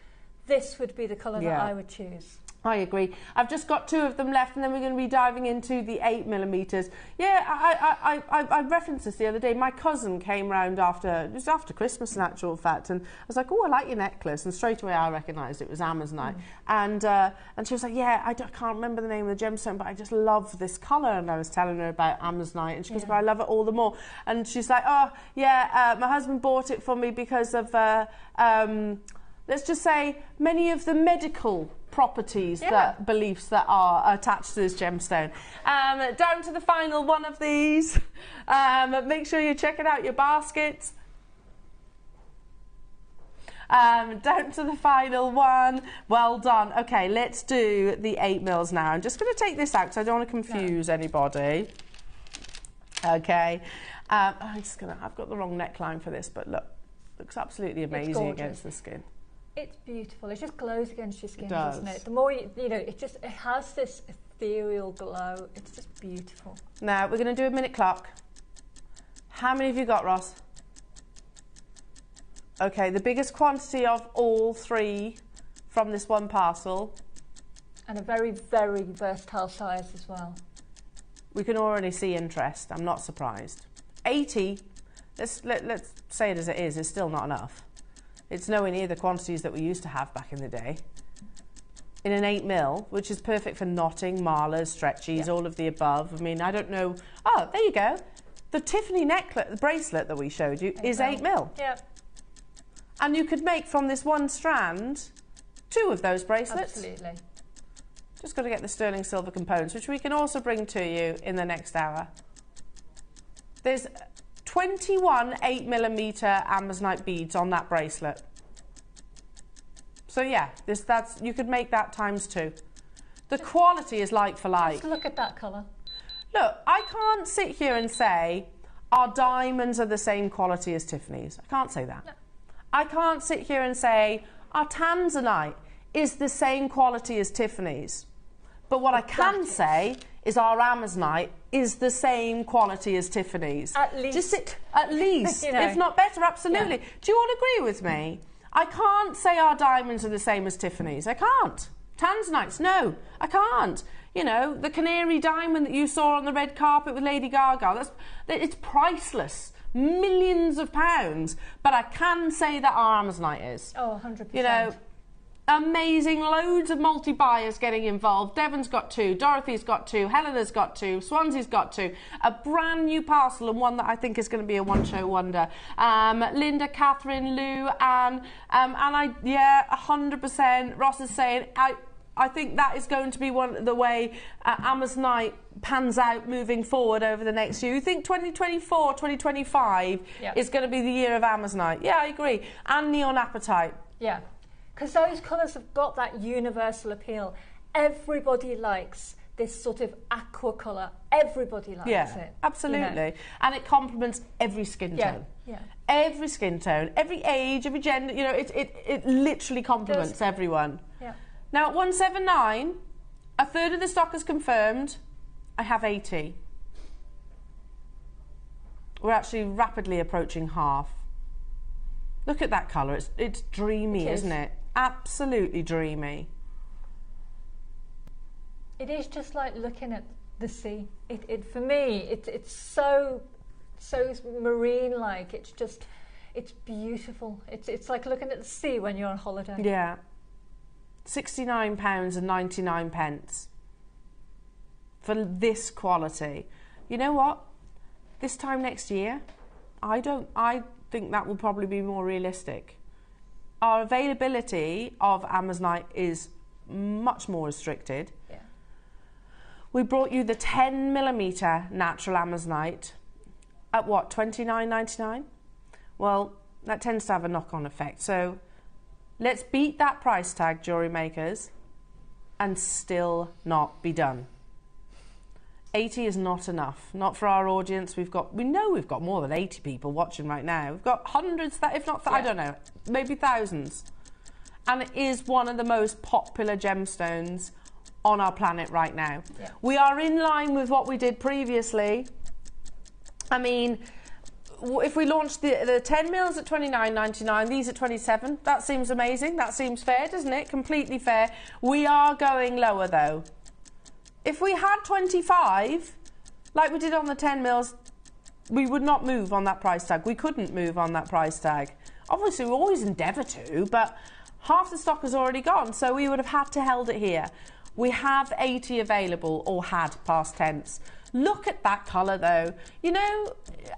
this would be the colour that I would choose. I agree. I've just got 2 of them left, and then we're going to be diving into the 8mm. Yeah, I referenced this the other day. My cousin came round it was after Christmas in actual fact, and I was like, oh, I like your necklace, and straight away I recognised it was Amazonite. And she was like, yeah, I can't remember the name of the gemstone, but I just love this colour. And I was telling her about Amazonite, and she goes, but I love it all the more. And she's like, oh, yeah, my husband bought it for me because of, let's just say, many of the medical properties, beliefs that are attached to this gemstone. Down to the final one of these. Make sure you're checking out your baskets. Down to the final one. Well done. Okay, let's do the 8mm now. I'm just going to take this out because I don't want to confuse anybody. Okay. I've got the wrong neckline for this, but look, looks absolutely amazing against the skin. It's beautiful. It just glows against your skin, doesn't it? The more you know, it has this ethereal glow. It's just beautiful. Now we're going to do a minute clock. How many have you got, Ross? Okay, the biggest quantity of all 3 from this one parcel. And a very, very versatile size as well. We can already see interest. I'm not surprised. 80. Let's say it as it is. It's still not enough. It's nowhere near the quantities that we used to have back in the day. In an 8mm, which is perfect for knotting, marlers, stretchies, all of the above. I mean, I don't know. Oh, there you go. The Tiffany bracelet that we showed you is 8mm. Yeah. And you could make from this one strand 2 of those bracelets. Absolutely. Just got to get the sterling silver components, which we can also bring to you in the next hour. There's 21 8mm Amazonite beads on that bracelet. So yeah, you could make that times 2. The quality is like for like. Just look at that colour. Look, I can't sit here and say our diamonds are the same quality as Tiffany's. I can't say that. No. I can't sit here and say our tanzanite is the same quality as Tiffany's. But what I can say is our Amazonite is the same quality as Tiffany's. At least. At least, you know. If not better, absolutely. Yeah. Do you all agree with me? I can't say our diamonds are the same as Tiffany's. I can't. Tanzanites, no, I can't. You know, the canary diamond that you saw on the red carpet with Lady Gaga, it's priceless. Millions of pounds. But I can say that our Amazonite is. Oh, 100%. You know, amazing, loads of multi-buyers getting involved. Devon's got 2, Dorothy's got 2, Helena's got 2, Swansea's got 2. A brand new parcel, and one that I think is going to be a one-show wonder. Linda, Catherine, Lou, Anne, and 100%. Ross is saying, I think that is going to be the way Amazonite pans out moving forward over the next year. You think 2024, 2025 is going to be the year of Amazonite? Yeah, I agree. And neon apatite. Yeah. Because those colours have got that universal appeal. Everybody likes this sort of aqua colour. Everybody likes it. Absolutely. You know? And it complements every skin tone. Yeah. Every skin tone, every age, every gender. You know, it literally complements everyone. Yeah. Now at 179, a third of the stock is confirmed. I have 80. We're actually rapidly approaching half. Look at that colour. It's dreamy, isn't it? Absolutely dreamy. It is just like looking at the sea. For me, it's so marine-like. It's beautiful. It's like looking at the sea when you're on holiday. Yeah. £69.99 for this quality. You know what? This time next year, I think that will probably be more realistic. Our availability of Amazonite is much more restricted. Yeah. We brought you the 10mm natural Amazonite at what, $29.99? Well, that tends to have a knock-on effect. So Let's beat that price tag, jewellery makers, and still not be done. 80 is not enough, not for our audience. We know we've got more than 80 people watching right now. We've got hundreds, if not, I don't know, maybe thousands. And it is one of the most popular gemstones on our planet right now. Yeah. We are in line with what we did previously. I mean, if we launched the 10 mils at $29.99, these at $27, that seems amazing. That seems fair, doesn't it? Completely fair. We are going lower though. If we had 25, like we did on the 10 mils, we would not move on that price tag. We couldn't move on that price tag. Obviously, we always endeavour to, but half the stock has already gone, so we would have had to held it here. We have 80 available, or had, past tense. Look at that colour though. You know,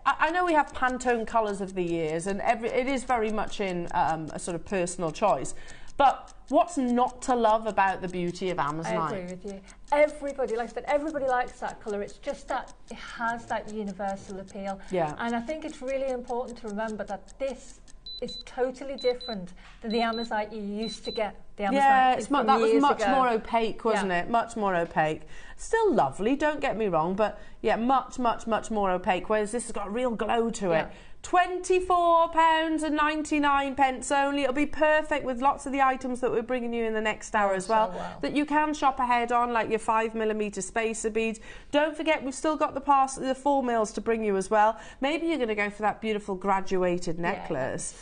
I know we have Pantone colours of the years, and it is very much in a sort of personal choice. But what's not to love about the beauty of Amazonite? I agree with you. Everybody, like I said, everybody likes that colour. It's just that it has that universal appeal. Yeah. And I think it's really important to remember that this is totally different than the Amazonite you used to get. The Amazonite that was much ago. more opaque, wasn't it? Much more opaque. Still lovely, don't get me wrong, but yeah, much more opaque, whereas this has got a real glow to it. £24.99 only. It'll be perfect with lots of the items that we're bringing you in the next hour as well, that you can shop ahead on, like your 5mm spacer beads. Don't forget, we've still got the 4 mils to bring you as well. Maybe you're going to go for that beautiful graduated necklace.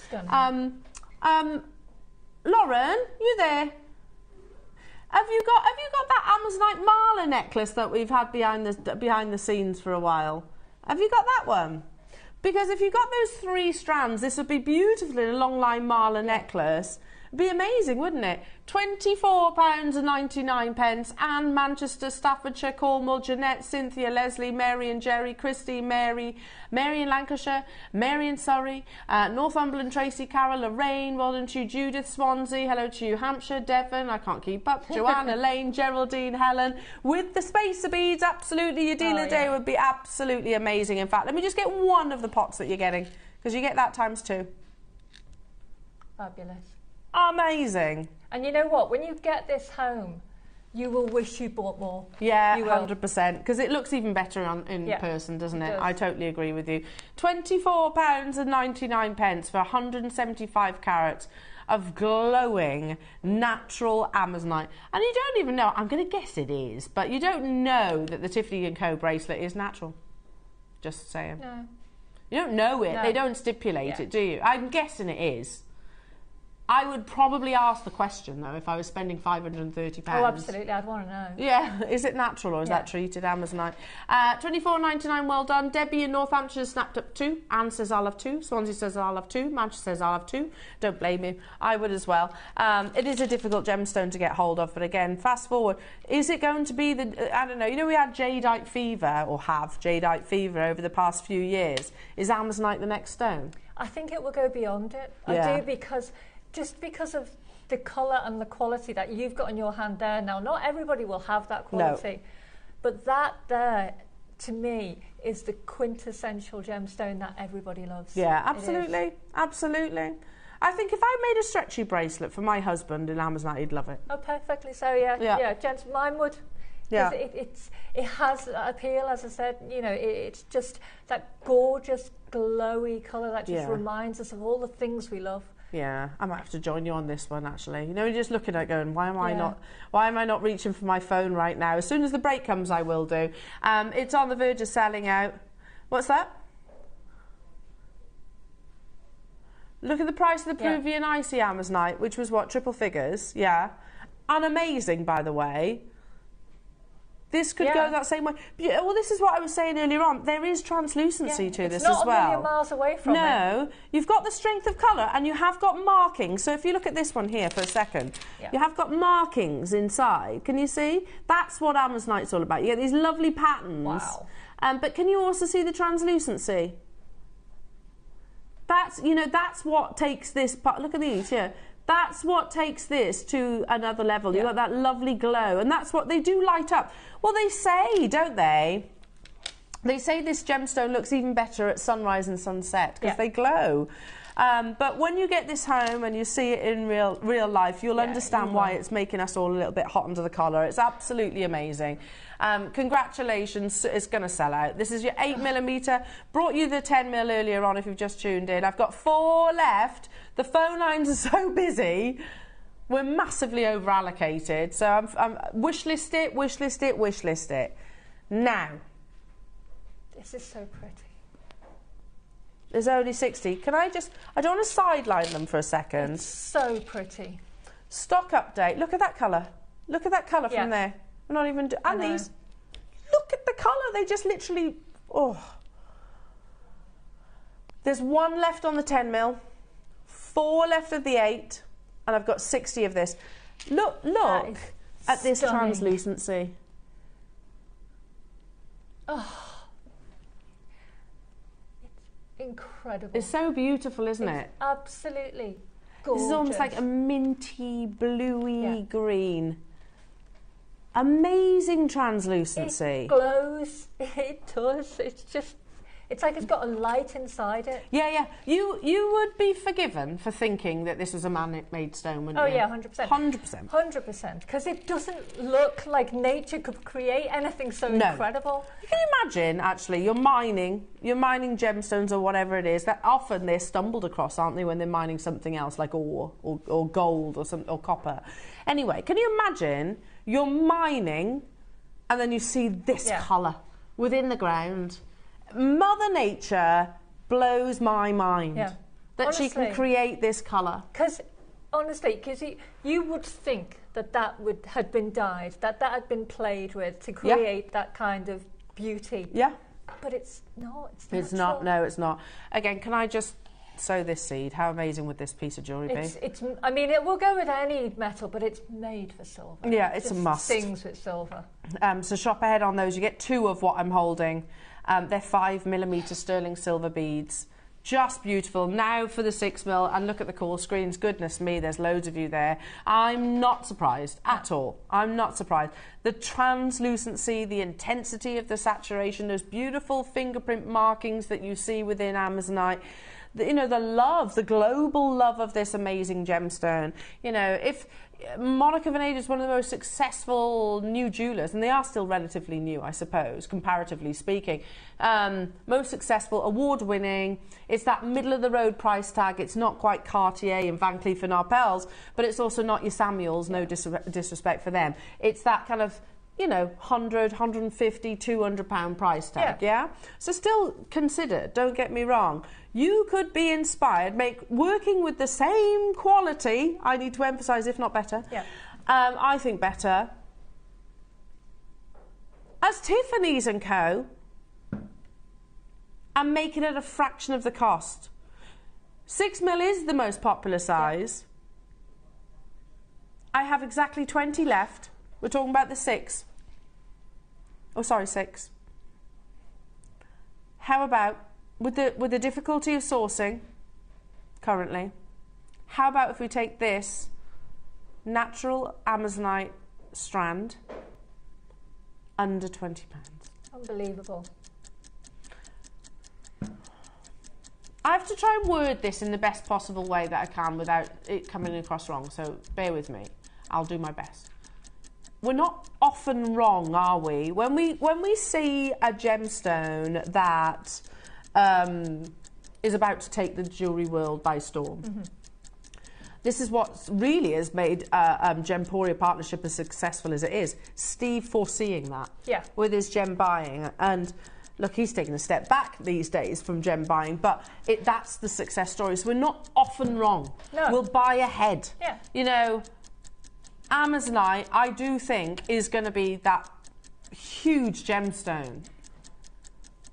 Lauren, you there? Have you got that Amazonite Marla necklace that we've had behind the scenes for a while? Have you got that one? Because if you got those 3 strands, this would be beautiful in a long line Marla necklace. It'd be amazing, wouldn't it? £24.99. Anne, Manchester, Staffordshire, Cornwall, Jeanette, Cynthia, Leslie, Mary and Jerry, Christy, Mary in Lancashire, Mary in Surrey, Northumberland, Tracy, Carol, Lorraine, well done to you, Judith, Swansea, hello to you, Hampshire, Devon, I can't keep up, Joanna, Elaine, Geraldine, Helen. With the spacer beads, absolutely, your deal of the day would be absolutely amazing. In fact, let me just get one of the pots that you're getting, because you get that times 2. Fabulous. Amazing. And you know what? When you get this home, you will wish you bought more. Yeah, 100%. Because it looks even better in person, doesn't it? I totally agree with you. £24.99 for 175 carats of glowing natural Amazonite. And you don't even know, I'm going to guess it is, but you don't know that the Tiffany & Co bracelet is natural. Just saying. No. You don't know it. No. They don't stipulate it, do you? I'm guessing it is. I would probably ask the question, though, if I was spending £530. Oh, absolutely. I'd want to know. Yeah. Is it natural or is that treated Amazonite? £24.99, well done. Debbie in Northamptonshire snapped up 2. Anne says I'll have 2. Swansea says I'll have 2. Manchester says I'll have 2. Don't blame you. I would as well. It is a difficult gemstone to get hold of, but again, fast forward. Is it going to be the... I don't know. You know, we had jadeite fever, or have jadeite fever over the past few years. Is Amazonite the next stone? I think it will go beyond it. I do, because... Just because of the colour and the quality that you've got in your hand there now, not everybody will have that quality. No. But that there, to me, is the quintessential gemstone that everybody loves. Yeah, absolutely. Absolutely. I think if I made a stretchy bracelet for my husband in Amazonite, he'd love it. Oh, perfectly so, yeah, gents, mine would. Yeah. It has appeal, as I said, you know, it's just that gorgeous, glowy colour that just reminds us of all the things we love. Yeah, I might have to join you on this one, actually. You know, you're just looking at it going, why am I not reaching for my phone right now? As soon as the break comes, I will do. It's on the verge of selling out. What's that? Look at the price of the Peruvian Icy Amazonite, which was what, triple figures? Yeah. And amazing, by the way. This could go that same way. Well, this is what I was saying earlier on. There is translucency to this as well. It's not a million miles away from it. No. You've got the strength of colour and you have got markings. So if you look at this one here for a second, you have got markings inside. Can you see? That's what Amazonite's all about. You get these lovely patterns. Wow. But can you also see the translucency? That's what takes this part. Look at these here. That's what takes this to another level. You've got that lovely glow, and that's what they do light up. Well, they say, don't they, They say this gemstone looks even better at sunrise and sunset because they glow. But when you get this home and you see it in real life, you'll understand why it's making us all a little bit hot under the collar. It's absolutely amazing. Congratulations, it's going to sell out. This is your 8mm. Brought you the 10mm earlier on if you've just tuned in. I've got 4 left. The phone lines are so busy. We're massively over allocated. So I'm wish list it, wish list it, wish list it. Now. This is so pretty. There's only 60. Can I don't want to sideline them for a second. It's so pretty. Stock update. Look at that colour. Look at that colour from there. I'm not even... And these. Look at the colour. They just literally... Oh. There's 1 left on the 10mm. 4 left of the 8. And I've got 60 of this. Look at this translucency. Oh. Incredible. It's so beautiful, isn't it? Absolutely gorgeous. This is almost like a minty, bluey green. Amazing translucency. It glows. It does. It's like it's got a light inside it. Yeah. You would be forgiven for thinking that this was a man-made stone, wouldn't you? Oh yeah, 100%. 100%. 100%. Because it doesn't look like nature could create anything so incredible. Can you imagine, actually, you're mining gemstones or whatever it is, that often they're stumbled across, aren't they, when they're mining something else, like ore or gold or copper. Anyway, can you imagine you're mining and then you see this colour within the ground? Mother Nature blows my mind that honestly, she can create this colour. Because, honestly, you would think that had been dyed, that had been played with to create that kind of beauty. Yeah. But it's not. It's not. No, it's not. Again, can I just sow this seed? How amazing would this piece of jewellery be? I mean, it will go with any metal, but it's made for silver. Yeah, it's a must. Sings with silver. So shop ahead on those. You get 2 of what I'm holding. They're 5mm sterling silver beads. Just beautiful. Now for the 6mm, and look at the call screens. Goodness me, there's loads of you there. I'm not surprised at all. I'm not surprised. The translucency, the intensity of the saturation, those beautiful fingerprint markings that you see within Amazonite. The love, the global love of this amazing gemstone. If Monica Veneda is one of the most successful new jewellers, and they are still relatively new, I suppose, comparatively speaking. Most successful, award-winning. It's that middle-of-the-road price tag. It's not quite Cartier and Van Cleef & Arpels, but it's also not your Samuels, no disrespect for them. It's that kind of, 100, 150, 200 pound price tag, yeah? So still consider, don't get me wrong, you could be inspired, working with the same quality, I need to emphasise, if not better, I think better, as Tiffany's & Co, and making it a fraction of the cost. 6mm is the most popular size. I have exactly 20 left. We're talking about the 6. Oh, sorry, 6. How about, with the difficulty of sourcing currently, how about if we take this natural Amazonite strand under £20? Unbelievable. I have to try and word this in the best possible way that I can without it coming across wrong, so bear with me. I'll do my best. We're not often wrong, are we? When we see a gemstone that is about to take the jewellery world by storm. Mm-hmm. This is what really has made Gemporia partnership as successful as it is. Steve foreseeing that with his gem buying. And look, he's taken a step back these days from gem buying, but that's the success story. So we're not often wrong. No. We'll buy ahead. Yeah. Amazonite, I do think, is going to be that huge gemstone.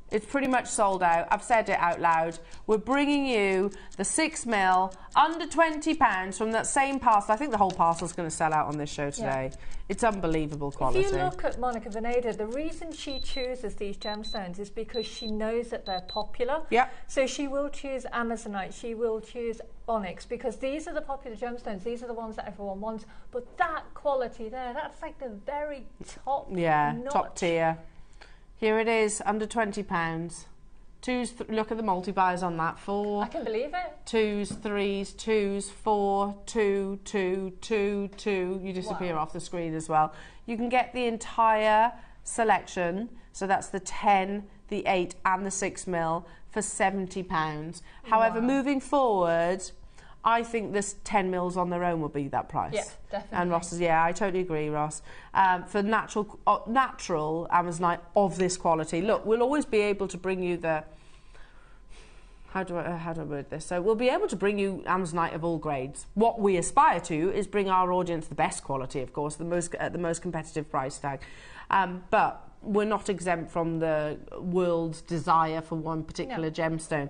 It's pretty much sold out. I've said it out loud. We're bringing you the 6mm under £20 from that same parcel. I think the whole parcel's going to sell out on this show today. Yeah. It's unbelievable quality. If you look at Monica Veneda, the reason she chooses these gemstones is because she knows that they're popular. Yeah. So she will choose Amazonite, she will choose onyx, because these are the popular gemstones. These are the ones that everyone wants. But that quality there, that's like the very top notch. Top tier. Here it is, under £20. Look at the multipliers on that. 4. I can believe it. 2s, 3s, 2s, 4, 2, 2, 2, 2. You disappear off the screen as well. You can get the entire selection. So that's the 10, the 8 and the 6mm for £70. However, moving forward, I think this 10mm on their own will be that price. Yeah, definitely. And Ross says, yeah, I totally agree, Ross. For natural Amazonite of this quality, look, we'll always be able to bring you the... How do I word this? So we'll be able to bring you Amazonite of all grades. What we aspire to is bring our audience the best quality, of course, at the most competitive price tag. But we're not exempt from the world's desire for one particular gemstone.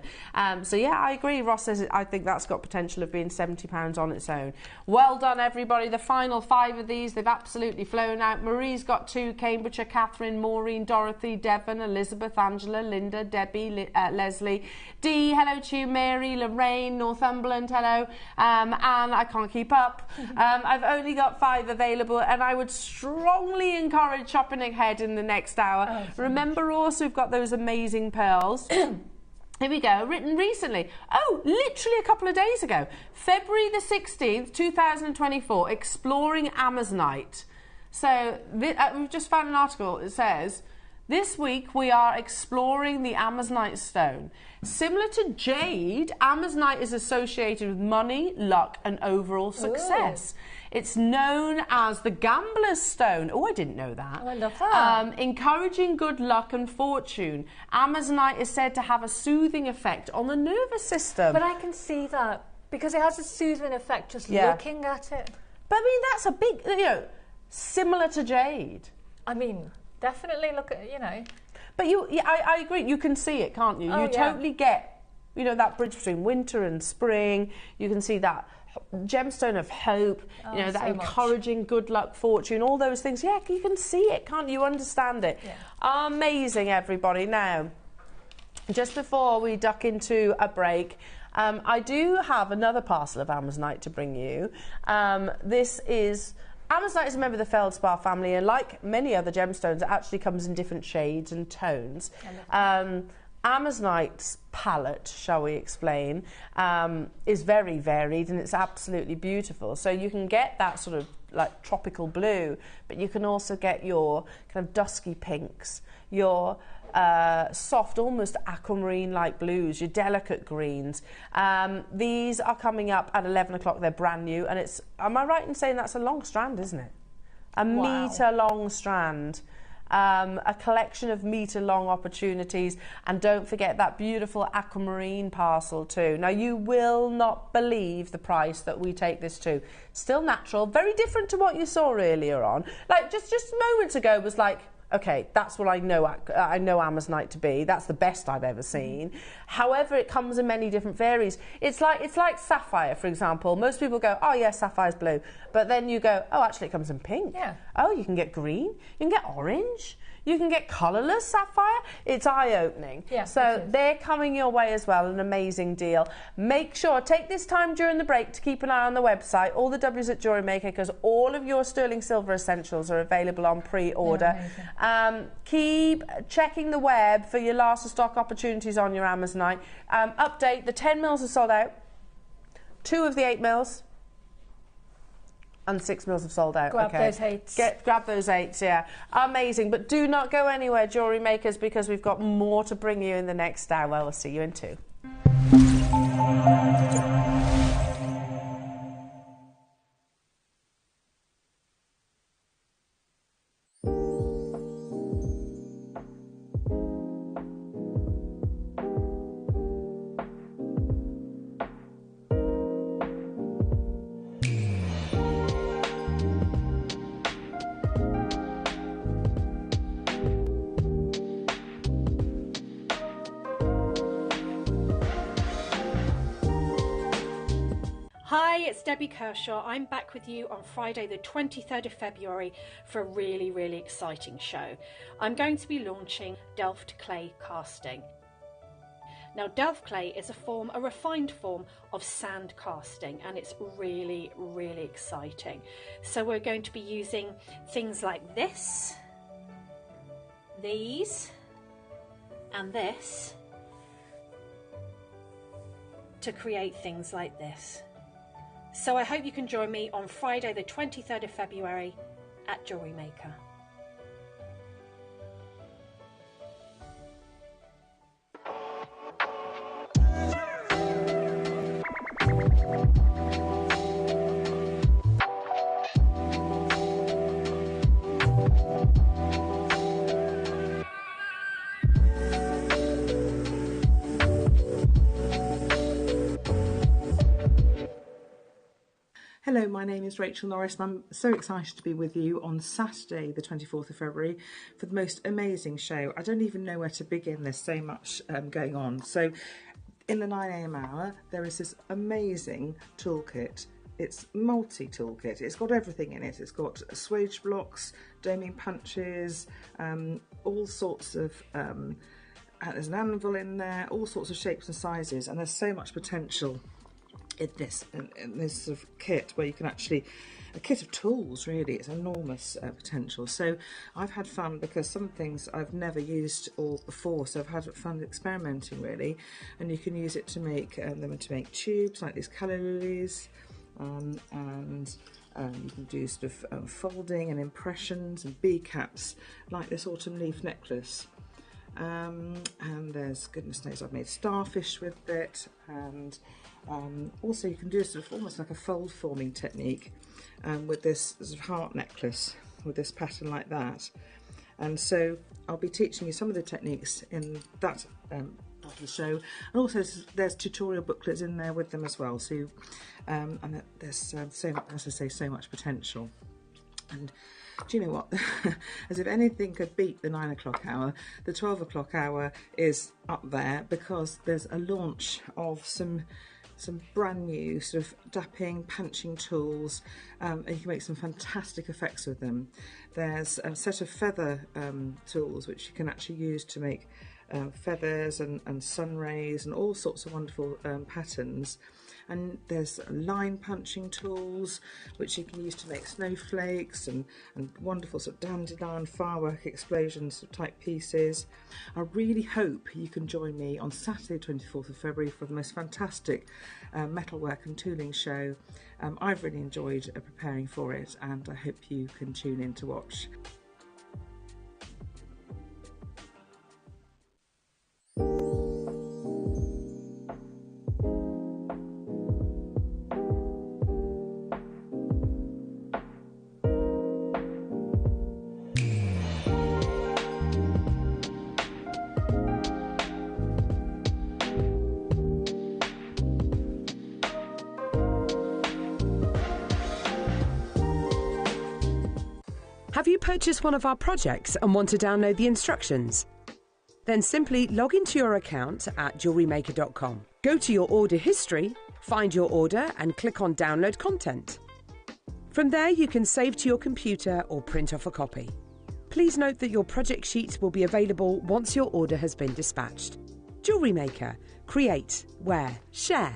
So yeah, I agree. Ross says I think that's got potential of being £70 on its own. Well done, everybody. The final 5 of these, they've absolutely flown out. Marie's got 2, Cambridgeshire, Catherine, Maureen, Dorothy, Devon, Elizabeth, Angela, Linda, Debbie, Leslie, Dee, hello to you, Mary, Lorraine, Northumberland, hello, Anne, I can't keep up. I've only got 5 available, and I would strongly encourage shopping ahead in the next hour. Oh, remember also we've got those amazing pearls. Here we go, written recently. Oh, literally a couple of days ago. February the 16th, 2024, Exploring Amazonite. So we've just found an article that says, this week we are exploring the Amazonite stone. Similar to jade, Amazonite is associated with money, luck and overall success. Ooh. It's known as the gambler's stone. Oh, I didn't know that. Oh, I love that. Encouraging good luck and fortune. Amazonite is said to have a soothing effect on the nervous system. But I can see that because it has a soothing effect just looking at it. But I mean, that's a big, similar to jade. I mean, definitely look at, But I agree. You can see it, can't you? You totally get, that bridge between winter and spring. You can see that gemstone of hope, that so encouraging good luck, fortune, all those things. Yeah, you can see it, can't you? Understand it. Yeah. Amazing, everybody. Now, just before we duck into a break, I do have another parcel of Amazonite to bring you. This is... Amazonite is a member of the feldspar family, and like many other gemstones, it actually comes in different shades and tones. Amazonite's palette, shall we explain, is very varied and it's absolutely beautiful. So you can get that sort of like tropical blue, but you can also get your kind of dusky pinks, your soft, almost aquamarine-like blues, your delicate greens. These are coming up at 11 o'clock. They're brand new, and it's, am I right in saying that's a long strand, isn't it? A metre-long strand. A collection of metre-long opportunities, and don't forget that beautiful aquamarine parcel too. Now, you will not believe the price that we take this to. Still natural, very different to what you saw earlier on. Like just moments ago was like, okay, that's what I know Amazonite to be. That's the best I've ever seen. However, it comes in many different varies. It's like sapphire, for example. Most people go, oh yeah, sapphire's blue. But then you go, oh, actually it comes in pink. Yeah. Oh, you can get green. You can get orange. You can get colourless sapphire. It's eye-opening. Yeah, so they're coming your way as well, an amazing deal. Make sure, take this time during the break to keep an eye on the website, all the W's at JewelleryMaker, because all of your sterling silver essentials are available on pre-order. Keep checking the web for your last of stock opportunities on your Amazonite. Update, the 10mm are sold out. 2 of the 8mm. And 6mm have sold out. Grab those 8s. Grab those 8s, yeah. Amazing. But do not go anywhere, Jewellery Makers, because we've got more to bring you in the next hour. We'll see you in 2. Hi, it's Debbie Kershaw. I'm back with you on Friday the 23rd of February for a really, really exciting show. I'm going to be launching Delft clay casting. Now, Delft clay is a refined form of sand casting, and it's really, really exciting. So we're going to be using things like this, these, and this to create things like this. So I hope you can join me on Friday the 23rd of February at JewelleryMaker. Hello, my name is Rachel Norris and I'm so excited to be with you on Saturday the 24th of February for the most amazing show. I don't even know where to begin, there's so much going on. So in the 9 AM hour there is this amazing toolkit. It's multi-toolkit, it's got everything in it. It's got swage blocks, doming punches, all sorts of there's an anvil in there, all sorts of shapes and sizes, and there's so much potential in this sort of kit, where you can actually, a kit of tools really, it's enormous potential. So I've had fun because some things I've never used all before, so I've had fun experimenting really, and you can use it to make them to make tubes like these colour lilies, and you can do sort of folding and impressions and bee caps like this autumn leaf necklace. And there's, goodness knows, I've made starfish with it, and also you can do sort of almost like a fold forming technique with this sort of heart necklace with this pattern like that. And so I'll be teaching you some of the techniques in that part of the show, and also there's tutorial booklets in there with them as well. So and there's so much, as I say, so much potential. And do you know what? As if anything could beat the 9 o'clock hour, the 12 o'clock hour is up there, because there's a launch of some brand new sort of dapping, punching tools, and you can make some fantastic effects with them. There's a set of feather tools which you can actually use to make feathers and sun rays and all sorts of wonderful patterns. And there's line punching tools which you can use to make snowflakes and wonderful sort of dandelion firework explosions type pieces. I really hope you can join me on Saturday 24th of February for the most fantastic metalwork and tooling show. I've really enjoyed preparing for it, and I hope you can tune in to watch. Have you purchased one of our projects and want to download the instructions? Then simply log into your account at JewelleryMaker.com. Go to your order history, find your order and click on Download Content. From there you can save to your computer or print off a copy. Please note that your project sheet will be available once your order has been dispatched. Jewellery Maker. Create, wear, share.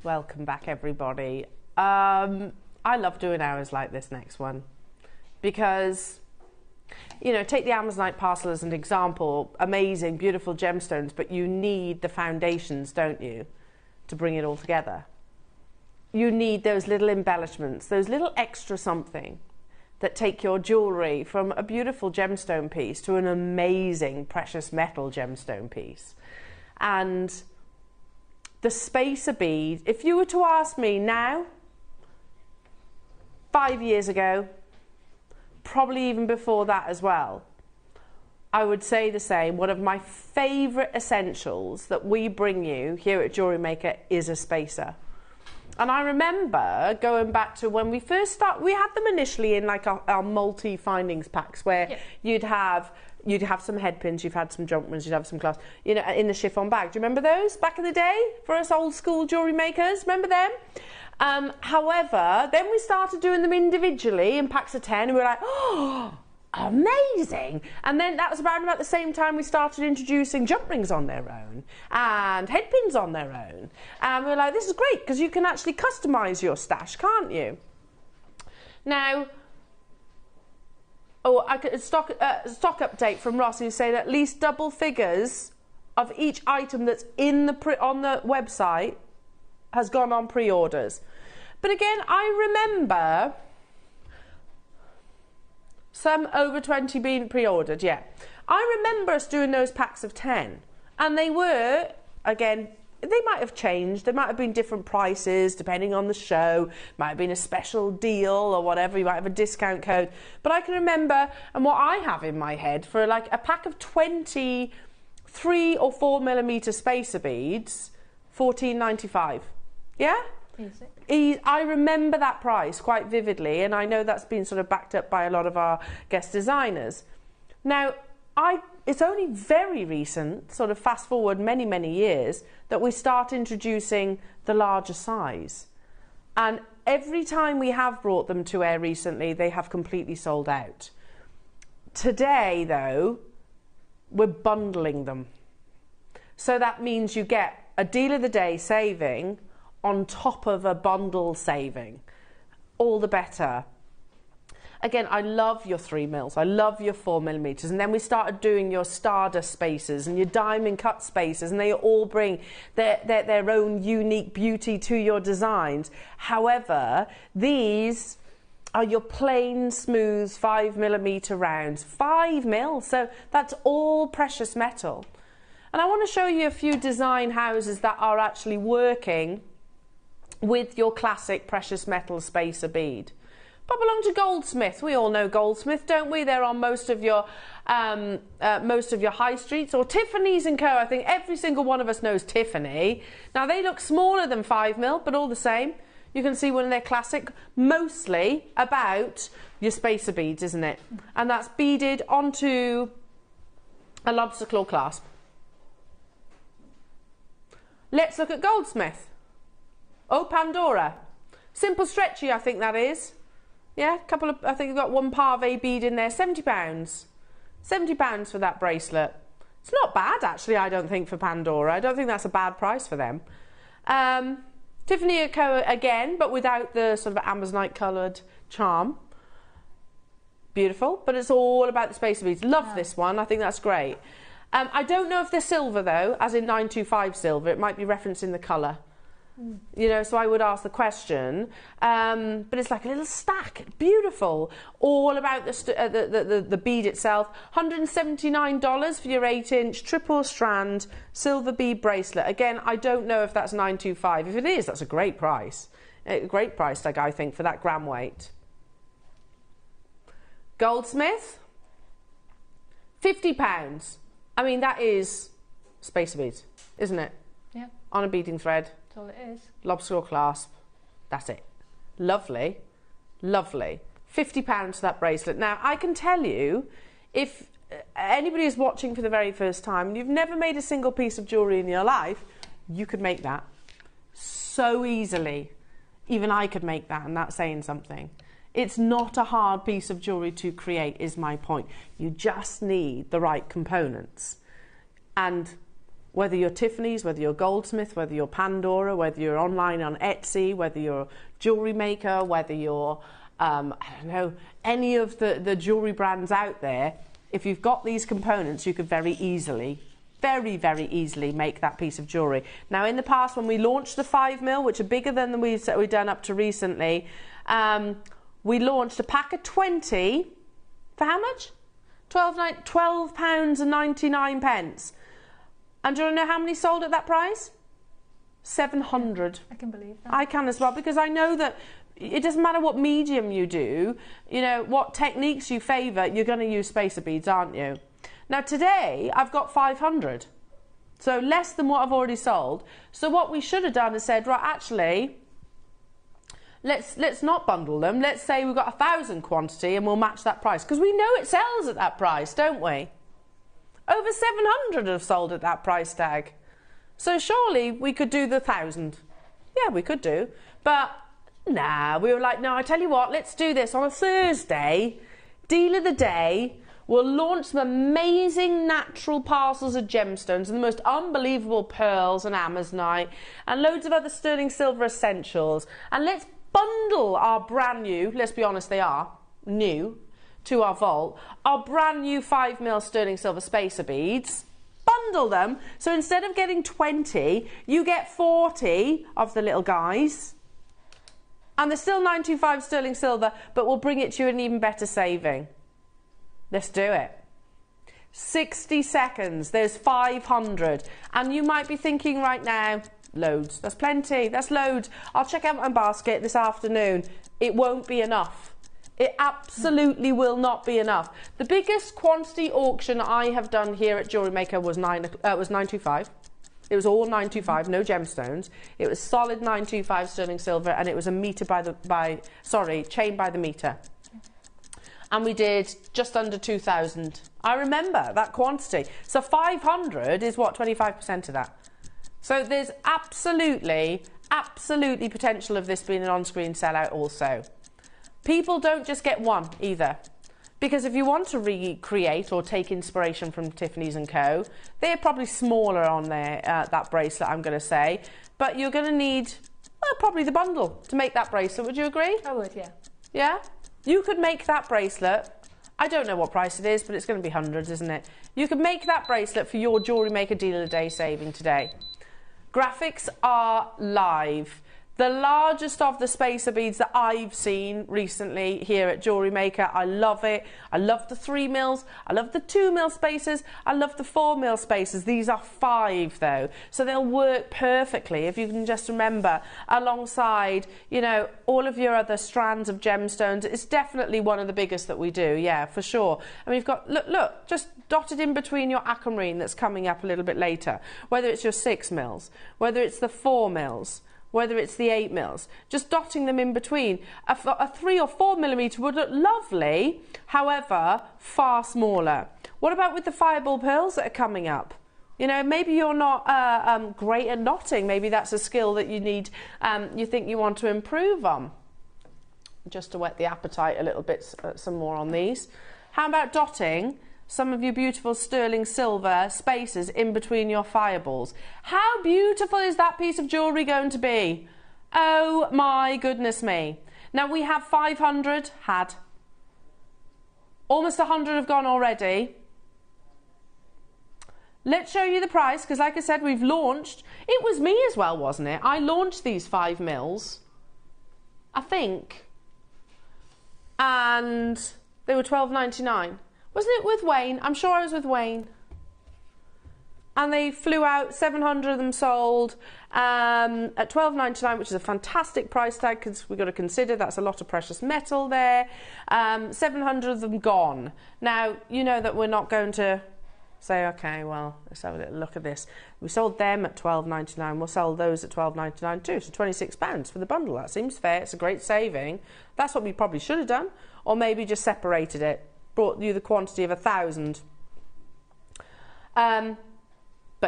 Welcome back, everybody. I love doing hours like this next one because, you know, take the Amazonite parcel as an example. Amazing, beautiful gemstones, but you need the foundations, don't you, to bring it all together. You need those little embellishments, those little extra something that take your jewellery from a beautiful gemstone piece to an amazing precious metal gemstone piece. And the spacer bead, if you were to ask me now, 5 years ago, probably even before that as well, I would say the same. One of my favourite essentials that we bring you here at Jewellery Maker is a spacer. And I remember going back to when we first started, we had them initially in like our multi-findings packs where you'd have some head pins, you've had some jump ones, you'd have some clasps, you know, in the chiffon bag. Do you remember those back in the day for us old school jewellery makers? Remember them? However, then we started doing them individually in packs of 10 and we were like, oh, amazing. And then that was around about the same time we started introducing jump rings on their own and head pins on their own. And we were like, this is great because you can actually customise your stash, can't you? Now, stock update from Ross, who say that at least double figures of each item that's in on the website has gone on pre-orders. But again, I remember some over 20 being pre-ordered, yeah. I remember us doing those packs of 10. And they were, again, they might have changed. There might have been different prices depending on the show. Might have been a special deal or whatever. You might have a discount code. But I can remember, and what I have in my head, for like a pack of 20 3 or 4 millimeter spacer beads, $14.95. Yeah? Easy. I remember that price quite vividly, and I know that's been sort of backed up by a lot of our guest designers. Now, it's only very recent, sort of fast forward many, many years, that we start introducing the larger size. And every time we have brought them to air recently, they have completely sold out. Today, though, we're bundling them. So that means you get a deal of the day saving on top of a bundle saving. All the better. Again, I love your 3 mils, I love your 4 millimeters, and then we started doing your Stardust spacers and your diamond cut spacers, and they all bring their own unique beauty to your designs. However, these are your plain, smooth 5 millimeter rounds. 5 mil, so that's all precious metal. And I want to show you a few design houses that are actually working with your classic precious metal spacer bead. Pop along to Goldsmith. We all know Goldsmith, don't we? They're on most of your high streets, or Tiffany's & Co. I think every single one of us knows Tiffany. Now they look smaller than 5 mil, but all the same, you can see one of their classic, mostly about your spacer beads, isn't it? And that's beaded onto a lobster claw clasp. Let's look at Goldsmith. Oh, Pandora. Simple stretchy, I think that is. Yeah, I think you've got one pave bead in there, £70. £70 for that bracelet. It's not bad, actually, I don't think, for Pandora. I don't think that's a bad price for them. Tiffany & Co. again, but without the sort of Amazonite coloured charm. Beautiful, but it's all about the spacer beads. Love this one, I think that's great. I don't know if they're silver, though, as in 925 silver. It might be referencing the colour. You know, so I would ask the question, but it's like a little stack, beautiful, all about the bead itself. $179 for your 8-inch triple strand silver bead bracelet. Again, I don't know if that's 925. If it is, that's a great price. A great price tag, I think, for that gram weight. Goldsmith, £50. I mean, that is spacer beads, isn't it? Yeah. On a beading thread. That's all it is. Lobster claw clasp. That's it. Lovely. Lovely. £50 for that bracelet. Now, I can tell you, if anybody is watching for the very first time and you've never made a single piece of jewellery in your life, you could make that so easily. Even I could make that, and that's saying something. It's not a hard piece of jewellery to create, is my point. You just need the right components. And whether you're Tiffany's, whether you're Goldsmith, whether you're Pandora, whether you're online on Etsy, whether you're Jewellery Maker, whether you're, I don't know, any of the jewellery brands out there, if you've got these components, you could very easily, very, very easily make that piece of jewellery. Now, in the past, when we launched the 5 mil, which are bigger than we've done up to recently, we launched a pack of 20 for how much? £12.99. And do you want to know how many sold at that price? 700. I can believe that. I can as well, because I know that it doesn't matter what medium you do, you know, what techniques you favour, you're going to use spacer beads, aren't you? Now today I've got 500, so less than what I've already sold. So what we should have done is said, right, actually, let's not bundle them. Let's say we've got 1,000 quantity and we'll match that price, because we know it sells at that price, don't we? Over 700 have sold at that price tag. So surely we could do the 1,000. Yeah, we could do. But nah, we were like, no, I tell you what, let's do this on a Thursday. Deal of the day. We'll launch some amazing natural parcels of gemstones and the most unbelievable pearls and amazonite and loads of other sterling silver essentials. And let's bundle our brand new, let's be honest, they are new to our vault, our brand new 5mm sterling silver spacer beads. Bundle them, so instead of getting 20, you get 40 of the little guys. And they're still 925 sterling silver, but we'll bring it to you an even better saving. Let's do it. 60 seconds, there's 500. And you might be thinking right now, loads, that's plenty, that's loads. I'll check out my basket this afternoon. It won't be enough. It absolutely will not be enough. The biggest quantity auction I have done here at JewelleryMaker was 925. It was all 925, no gemstones. It was solid 925 sterling silver, and it was a meter chain by the meter. And we did just under 2,000. I remember that quantity. So 500 is what, 25% of that. So there's absolutely potential of this being an on-screen sellout also. People don't just get one either, because if you want to recreate or take inspiration from Tiffany's & Co, they're probably smaller on there, that bracelet, I'm going to say, but you're going to need probably the bundle to make that bracelet. Would you agree? I would, yeah. Yeah? You could make that bracelet. I don't know what price it is, but it's going to be hundreds, isn't it? You could make that bracelet for your JewelleryMaker Deal of the Day saving today. Graphics are live. The largest of the spacer beads that I've seen recently here at JewelleryMaker. I love it. I love the 3mm. I love the 2mm spacers. I love the 4mm spacers. These are 5 though, so they'll work perfectly if you can just remember alongside, you know, all of your other strands of gemstones. It's definitely one of the biggest that we do, yeah, for sure. And we've got, look, just dotted in between your aquamarine that's coming up a little bit later, whether it's your 6mm, whether it's the 4mm, whether it's the 8mm, just dotting them in between. A 3 or 4mm would look lovely, however, far smaller. What about with the fireball pearls that are coming up? You know, maybe you're not great at knotting. Maybe that's a skill that you need, you think you want to improve on. Just to whet the appetite a little bit, some more on these. How about dotting some of your beautiful sterling silver spacers in between your fireballs? How beautiful is that piece of jewellery going to be? Oh my goodness me. Now we have 500 had. Almost 100 have gone already. Let's show you the price, because like I said, we've launched. It was me as well, wasn't it? I launched these 5mm, I think. And they were $12.99. Wasn't it with Wayne? I'm sure I was with Wayne. And they flew out, 700 of them sold at $12.99, which is a fantastic price tag, because we've got to consider that's a lot of precious metal there. 700 of them gone. Now, you know that we're not going to say, okay, well, let's have a little look at this. We sold them at $12.99. We'll sell those at $12.99 too, so £26 for the bundle. That seems fair. It's a great saving. That's what we probably should have done, or maybe just separated it. Brought you the quantity of 1,000. But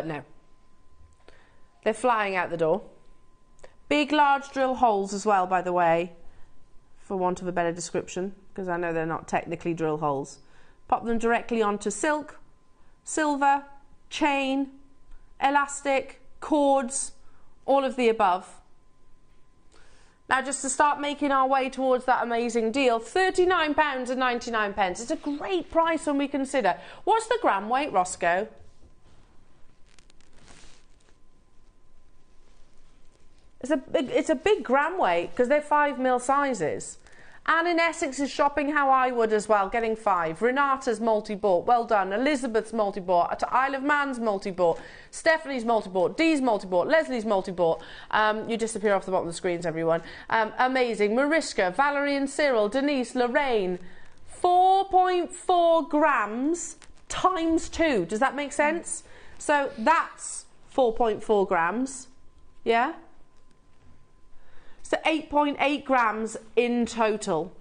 no. They're flying out the door. Big, large drill holes as well, by the way, for want of a better description, because I know they're not technically drill holes. Pop them directly onto silk, silver, chain, elastic, cords, all of the above. Now, just to start making our way towards that amazing deal, £39.99. It's a great price when we consider. What's the gram weight, Roscoe? It's a big gram weight, because they're 5mm sizes. Anne in Essex is shopping how I would as well, getting 5. Renata's multi-bought, well done. Elizabeth's multi-bought. Isle of Man's multi-bought. Stephanie's multi-bought. Dee's multi-bought. Leslie's multi-bought. You disappear off the bottom of the screens, everyone. Amazing. Mariska, Valerie and Cyril, Denise, Lorraine. 4.4 grams times 2. Does that make sense? So that's 4.4 grams. Yeah? So 8.8 grams in total.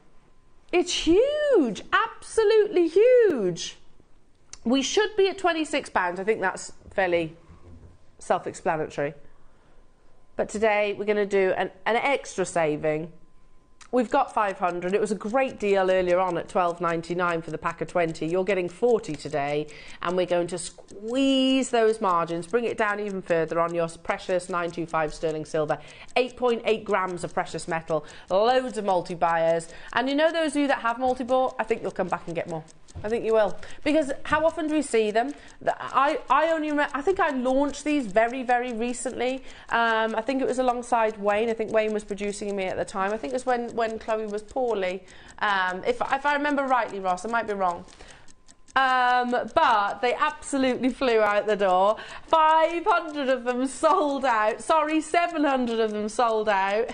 It's huge, absolutely huge. We should be at £26. I think that's fairly self-explanatory. But today we're going to do an extra saving. We've got 500. It was a great deal earlier on at £12.99 for the pack of 20. You're getting 40 today, and we're going to squeeze those margins, bring it down even further on your precious 925 sterling silver. 8.8 grams of precious metal, loads of multi-buyers. And you know those of you that have multi-bought, I think you'll come back and get more. I think you will. Because how often do we see them? I think I launched these very, very recently. I think it was alongside Wayne. I think Wayne was producing me at the time. I think it was when Chloe was poorly. If I remember rightly, Ross, I might be wrong. But they absolutely flew out the door. 500 of them sold out. Sorry, 700 of them sold out.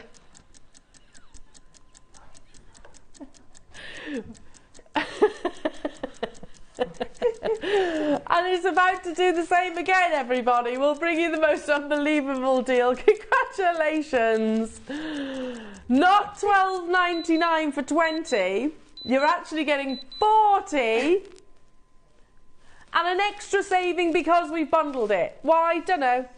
And it's about to do the same again, everybody. We'll bring you the most unbelievable deal. Congratulations. Not £12.99 for 20. You're actually getting 40. And an extra saving because we've bundled it. Why? Don't know.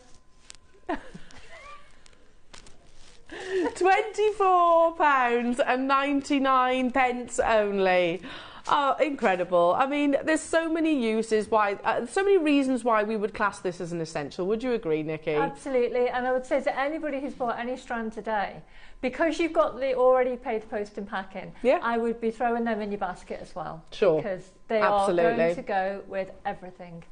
£24.99 only. Oh, incredible. I mean, there's so many uses why, so many reasons why we would class this as an essential. Would you agree, Nikki? Absolutely. And I would say to anybody who's bought any strand today, because you've got the already paid post and packing, yeah, I would be throwing them in your basket as well. Sure. Because they are going to go with everything.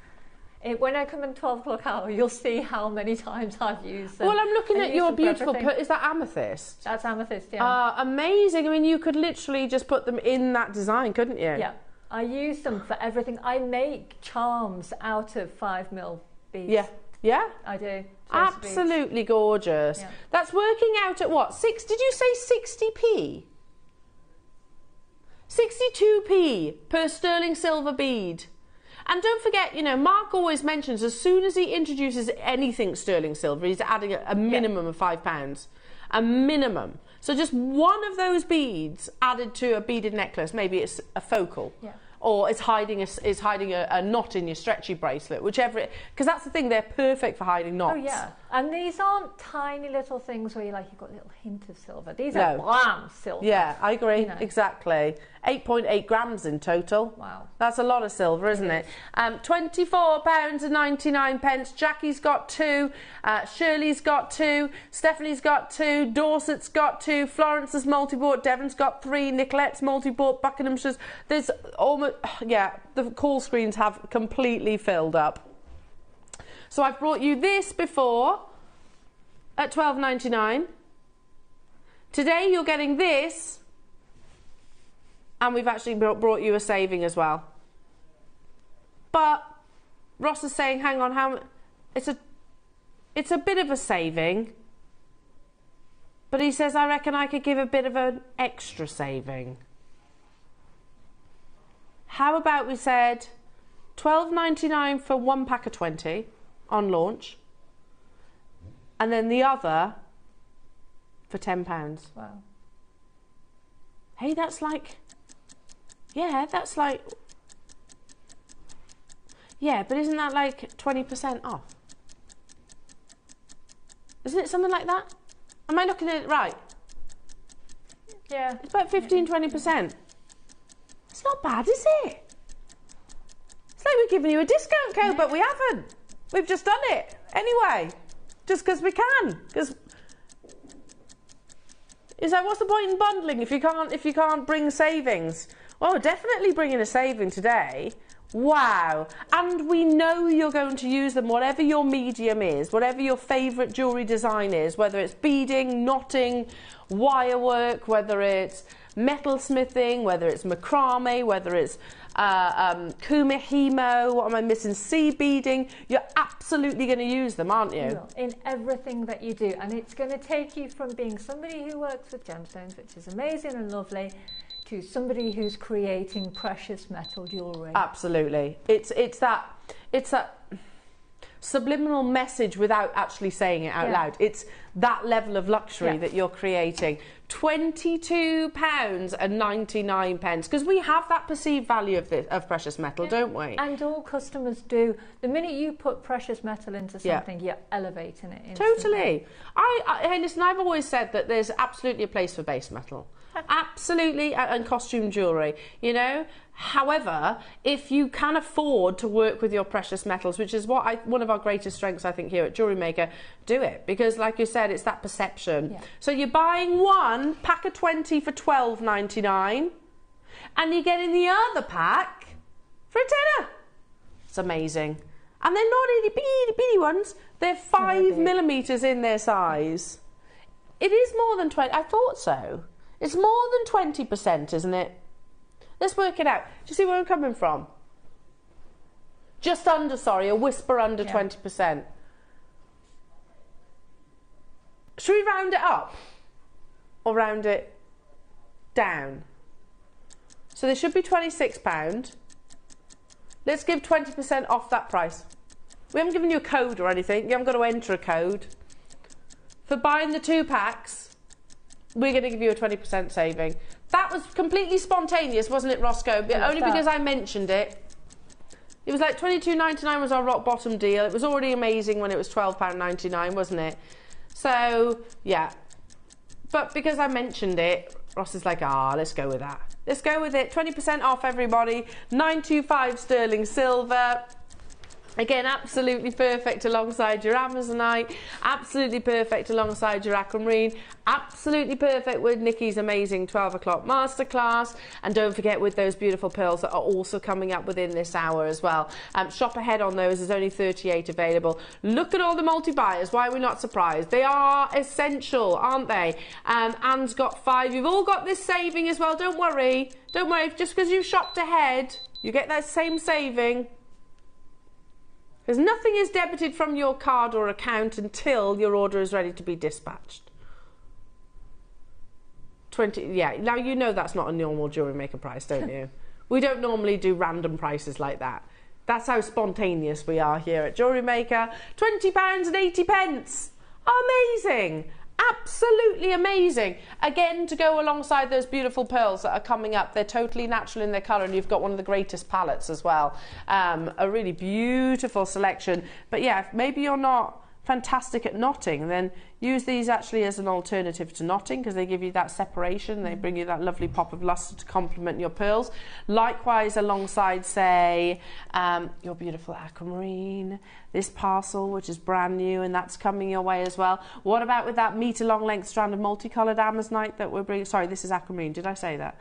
When I come in 12 o'clock hour, you'll see how many times I've used them. Well, I'm looking at your beautiful... Is that amethyst? That's amethyst, yeah. Amazing. I mean, you could literally just put them in that design, couldn't you? Yeah. I use them for everything. I make charms out of 5mm beads. Yeah. Yeah? I do. Absolutely gorgeous. Yeah. That's working out at what? Did you say 60p? 62p per sterling silver bead. And don't forget, you know, Mark always mentions as soon as he introduces anything sterling silver, he's adding a minimum of £5. A minimum. So just one of those beads added to a beaded necklace, maybe it's a focal. Yeah. Or it's hiding a knot in your stretchy bracelet, whichever. Because that's the thing, they're perfect for hiding knots. Oh yeah, and these aren't tiny little things where you've got a little hint of silver. These are blam silver. Yeah, I agree, exactly. 8.8 grams in total. Wow. That's a lot of silver, isn't it? £24.99. Jackie's got 2, Shirley's got 2, Stephanie's got 2, Dorset's got 2, Florence's multi-bought, Devon's got 3, Nicolette's multi-bought, Buckinghamshire's. There's almost, yeah, the call screens have completely filled up. So I've brought you this before at £12.99. Today you're getting this. And we've actually brought you a saving as well. But Ross is saying, hang on, it's a bit of a saving. But he says, I reckon I could give a bit of an extra saving. How about we said £12.99 for one pack of 20 on launch. And then the other for £10. Wow. Hey, that's like... Yeah, that's like... Yeah, but isn't that like 20% off? Isn't it something like that? Am I looking at it right? Yeah. It's about 15-20%. It's not bad, is it? It's like we're giving you a discount code, but we haven't. We've just done it. Anyway, just because we can. Because... Is that, what's the point in bundling if you can't bring savings? Oh, definitely bringing a saving today. Wow. And we know you're going to use them, whatever your medium is, whatever your favourite jewellery design is, whether it's beading, knotting, wire work, whether it's metal smithing, whether it's macrame, whether it's kumihimo, what am I missing, sea beading. You're absolutely going to use them, aren't you? In everything that you do. And it's going to take you from being somebody who works with gemstones, which is amazing and lovely, to somebody who's creating precious metal jewellery. Absolutely. It's that subliminal message without actually saying it out loud. It's that level of luxury that you're creating. £22.99, because we have that perceived value of precious metal, don't we? And all customers do. The minute you put precious metal into something, you're elevating it instantly. Totally. Hey, listen, I've always said that there's absolutely a place for base metal. Absolutely, and costume jewellery, you know. However, if you can afford to work with your precious metals, which is one of our greatest strengths, I think, here at JewelleryMaker, do it. Because, like you said, it's that perception. Yeah. So you're buying one pack of 20 for £12.99, and you're getting the other pack for £10. It's amazing. And they're not itty bitty ones. They're 5 millimetres in their size. It is more than 20. I thought so. It's more than 20%, isn't it? Let's work it out. Do you see where I'm coming from? Just under, sorry, a whisper under 20%. Should we round it up or round it down? So there should be £26. Let's give 20% off that price. We haven't given you a code or anything. You haven't got to enter a code. For buying the 2 packs, we're going to give you a 20% saving. That was completely spontaneous, wasn't it, Roscoe? Only because I mentioned it. It was like £22.99 was our rock bottom deal. It was already amazing when it was £12.99, wasn't it? So, yeah. But because I mentioned it, Ross is like, let's go with that. Let's go with it. 20% off, everybody. 925 sterling silver. Again, absolutely perfect alongside your Amazonite, absolutely perfect alongside your aquamarine, absolutely perfect with Nikki's amazing 12 o'clock masterclass, and don't forget with those beautiful pearls that are also coming up within this hour as well. Shop ahead on those, there's only 38 available. Look at all the multi-buyers, why are we not surprised? They are essential, aren't they? Anne's got 5, you've all got this saving as well, don't worry, just because you've shopped ahead, you get that same saving. Because nothing is debited from your card or account until your order is ready to be dispatched. Now you know that's not a normal JewelleryMaker price, don't you? We don't normally do random prices like that. That's how spontaneous we are here at JewelleryMaker. £20.80. Amazing. Absolutely amazing. Again, to go alongside those beautiful pearls that are coming up. They're totally natural in their colour, and you've got one of the greatest palettes as well. A really beautiful selection. But yeah, if maybe you're not fantastic at knotting, then use these actually as an alternative to knotting, because they give you that separation. They bring you that lovely pop of lustre to complement your pearls. Likewise, alongside, say, your beautiful aquamarine, this parcel, which is brand new, and that's coming your way as well. What about with that metre-long length strand of multicoloured Amazonite that we're bringing? Sorry, this is aquamarine. Did I say that?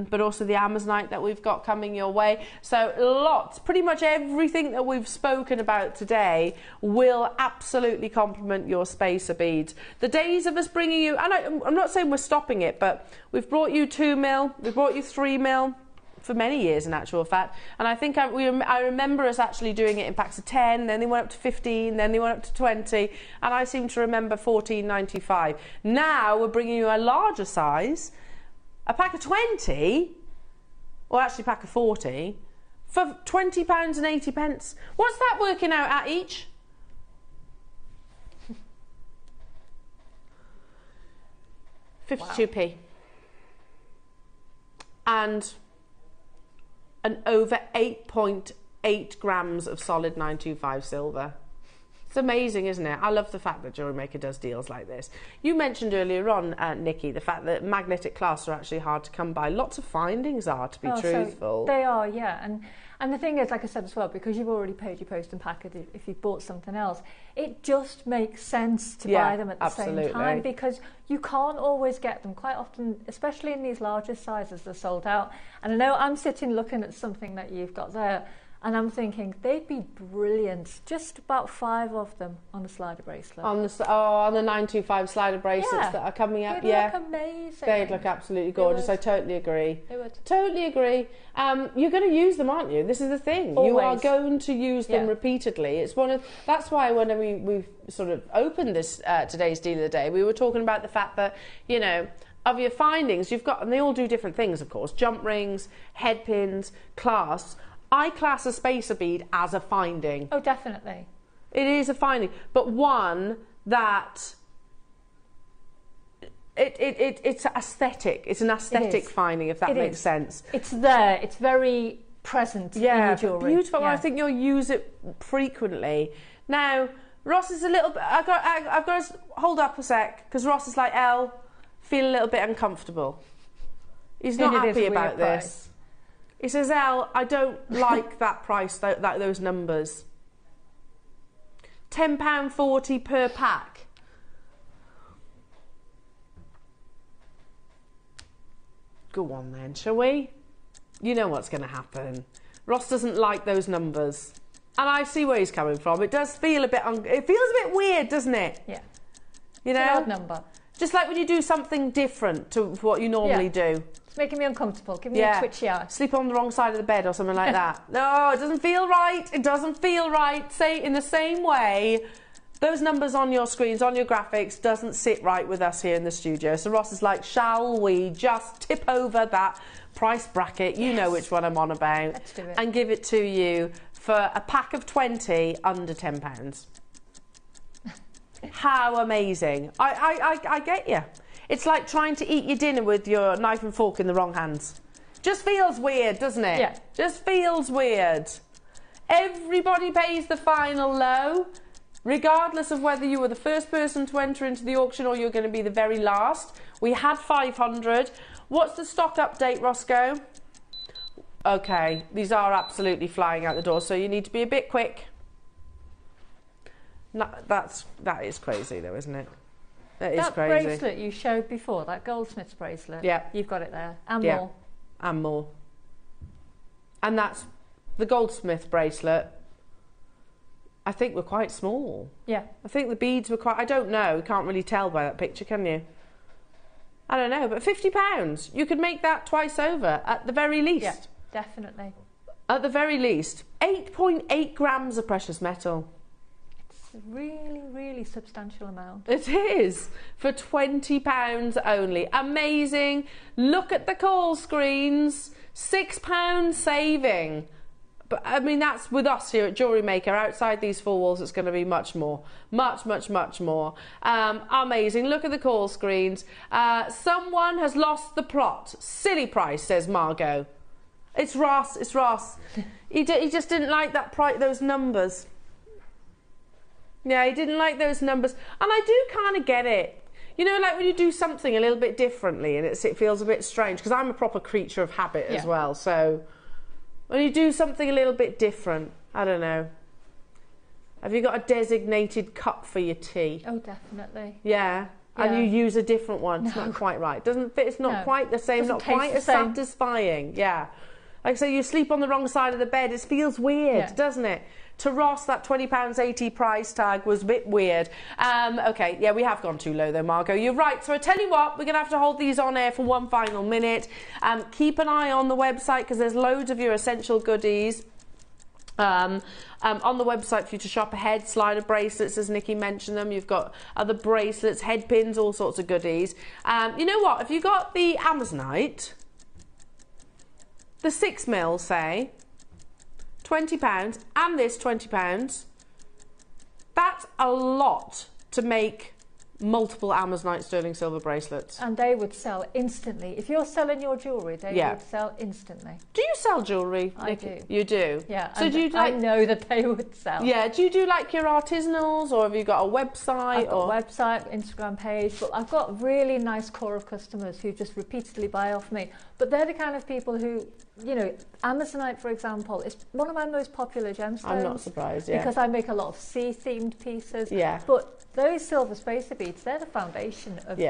But also the Amazonite that we've got coming your way. So lots, pretty much everything that we've spoken about today will absolutely complement your spacer beads. The days of us bringing you, and I'm not saying we're stopping it, but we've brought you 2 mil, we've brought you 3 mil, for many years in actual fact, and I think I remember us actually doing it in packs of 10, then they went up to 15, then they went up to 20, and I seem to remember £14.95. Now we're bringing you a larger size, a pack of 20, or actually a pack of 40, for £20.80. What's that working out at each? 52p. Wow. And an over 8.8 grams of solid 925 silver. It's amazing, isn't it? I love the fact that JewelleryMaker does deals like this. You mentioned earlier on, Nikki, the fact that magnetic clasps are actually hard to come by. Lots of findings are, to be truthful. So they are, yeah. And the thing is, like I said as well, because you've already paid your post and packet if you've bought something else, it just makes sense to buy them at the same time, because you can't always get them. Quite often, especially in these larger sizes, they're sold out. And I know I'm sitting looking at something that you've got there, and I'm thinking they'd be brilliant. Just about 5 of them on the slider bracelet. On the 925 slider bracelets that are coming up. They'd look amazing. They'd look absolutely gorgeous. I totally agree. They would. Totally agree. You're going to use them, aren't you? This is the thing. Always. You are going to use them repeatedly. It's that's why when we sort of opened this today's deal of the day, we were talking about the fact that, you know, of your findings, you've got, and they all do different things, of course, jump rings, head pins, clasps. I class a spacer bead as a finding. Oh, definitely. It is a finding, but one that it's aesthetic. It's an aesthetic finding, if that makes sense. It's there. It's very present in your jewellery. Beautiful. Yeah. I think you'll use it frequently. Now, Ross is a little bit... I've got to hold up a sec, because Ross is like, Elle, feel a little bit uncomfortable. He's not happy about this. He says, Elle, I don't like that price, those numbers. £10.40 per pack. Go on then, shall we? You know what's going to happen. Ross doesn't like those numbers. And I see where he's coming from. It does feel a bit... it feels a bit weird, doesn't it? Yeah. You know? It's an odd number. Just like when you do something different to what you normally do. It's making me uncomfortable. Give me a twitchy eye. Sleep on the wrong side of the bed or something like that. No, it doesn't feel right. It doesn't feel right. Say in the same way, those numbers on your screens, on your graphics, doesn't sit right with us here in the studio. So Ross is like, shall we just tip over that price bracket? You know which one I'm on about. Let's do it. And give it to you for a pack of 20 under £10. How amazing. I get you. It's like trying to eat your dinner with your knife and fork in the wrong hands. Just feels weird, doesn't it? Yeah. Just feels weird. Everybody pays the final low, regardless of whether you were the first person to enter into the auction or you're going to be the very last. We had 500. What's the stock update, Roscoe? Okay, these are absolutely flying out the door, so you need to be a bit quick. No, that is crazy though, isn't it? That is crazy. That bracelet you showed before, that goldsmith's bracelet. Yeah. You've got it there. And Yeah. more. And more. And that's the goldsmith bracelet. I think were quite small. Yeah. I think the beads were quite... I don't know. You can't really tell by that picture, can you? I don't know, but £50. You could make that twice over at the very least. Yeah, definitely. At the very least. 8.8 grams of precious metal. It's a really, really substantial amount. It is, for £20 only. Amazing. Look at the call screens. £6 saving. But I mean, that's with us here at JewelleryMaker. Outside these four walls, it's going to be much more. Much, much, much more. Amazing. Look at the call screens. Someone has lost the plot. Silly price, says Margot. It's Ross. It's Ross. He just didn't like that those numbers. Yeah, he didn't like those numbers. And I do kind of get it. You know, like when you do something a little bit differently and it feels a bit strange, because I'm a proper creature of habit as well. So when you do something a little bit different, I don't know. Have you got a designated cup for your tea? Oh, definitely. Yeah. And you use a different one. It's not quite right. Doesn't fit. It's not quite the same. Not quite as satisfying. Yeah. Like I say, you sleep on the wrong side of the bed. It feels weird, doesn't it? To Ross, that £20.80 price tag was a bit weird. Okay, yeah, we have gone too low though, Margot. You're right. So I tell you what, we're going to have to hold these on air for one final minute. Keep an eye on the website because there's loads of your essential goodies. On the website for you to shop ahead. Slider bracelets, as Nikki mentioned them. You've got other bracelets, head pins, all sorts of goodies. You know what? If you got the Amazonite, the 6mm, say, £20, and this £20, that's a lot to make multiple Amazonite sterling silver bracelets. And they would sell instantly. If you're selling your jewellery, they would sell instantly. Do you sell jewellery, Nikki? I do. You do? Yeah. So do you like... I know that they would sell. Yeah. Do you do like your artisanals, or have you got a website? I've got a website, Instagram page, but I've got a really nice core of customers who just repeatedly buy off me. But they're the kind of people who, you know, Amazonite, for example, is one of my most popular gemstones. I'm not surprised, yeah. Because I make a lot of sea-themed pieces. Yeah. But those silver spacer beads, they're the foundation of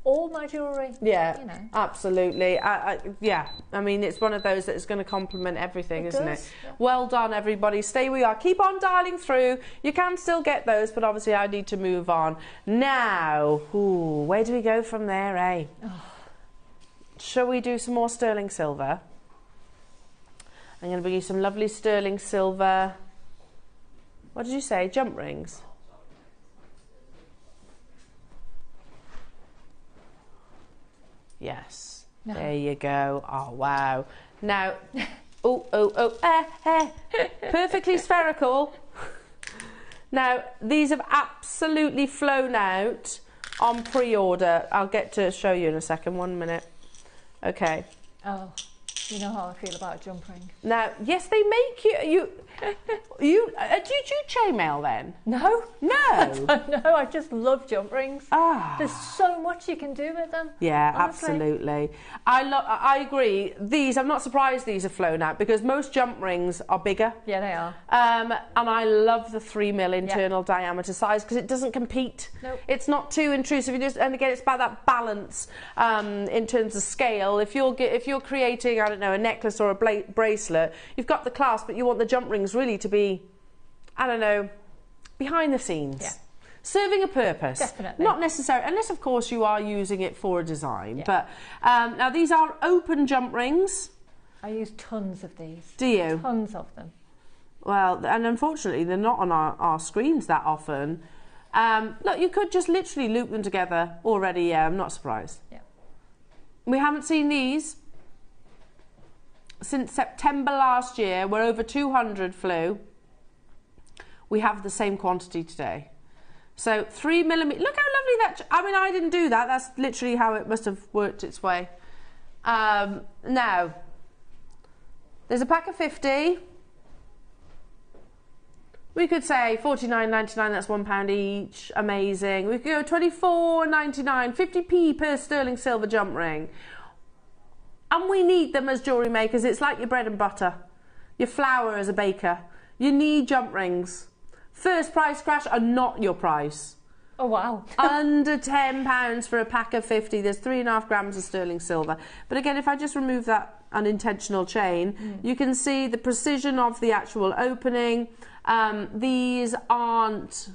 all my jewellery. Yeah, you know. Absolutely. Yeah, I mean, it's one of those that's going to complement everything, isn't it? Yeah. Well done, everybody. Stay where you are. Keep on dialing through. You can still get those, but obviously I need to move on. Now, where do we go from there, eh? Oh. Shall we do some more sterling silver? I'm going to bring you some lovely sterling silver. What did you say? Jump rings? Yes. No. There you go. Oh, wow. Now, perfectly spherical. Now, these have absolutely flown out on pre-order. I'll get to show you in a second. 1 minute. Okay. Oh, you know how I feel about a jump ring. Now, yes, they make you. Do you chainmail then? No. No. No, I just love jump rings. Ah. There's so much you can do with them. Yeah, honestly. absolutely. I agree. These, I'm not surprised these have flown out because most jump rings are bigger. Yeah, they are. And I love the 3mm internal diameter size because it doesn't compete. Nope. It's not too intrusive. And again, it's about that balance in terms of scale. If you're creating, I don't know, a necklace or a bracelet, you've got the clasp, but you want the jump rings really to be, I don't know, behind the scenes. Yeah. Serving a purpose. Definitely. Not necessarily, unless of course you are using it for a design. Yeah. But now these are open jump rings. I use tons of these. Do you? Tons of them. Well, and unfortunately they're not on our screens that often. Look, you could just literally loop them together already. Yeah, I'm not surprised. Yeah. We haven't seen these since September last year, where over 200 flew. We have the same quantity today. So 3mm, look how lovely that, I mean, I didn't do that. That's literally how it must have worked its way. Now, there's a pack of 50. We could say $49.99, that's £1 each, amazing. We could go $24.99, 50p per sterling silver jump ring. And we need them as jewellery makers. It's like your bread and butter, your flour as a baker. You need jump rings. First price crash are not your price. Oh, wow. Under £10 for a pack of 50. There's 3.5 grams of sterling silver. But again, if I just remove that unintentional chain, you can see the precision of the actual opening. These aren't...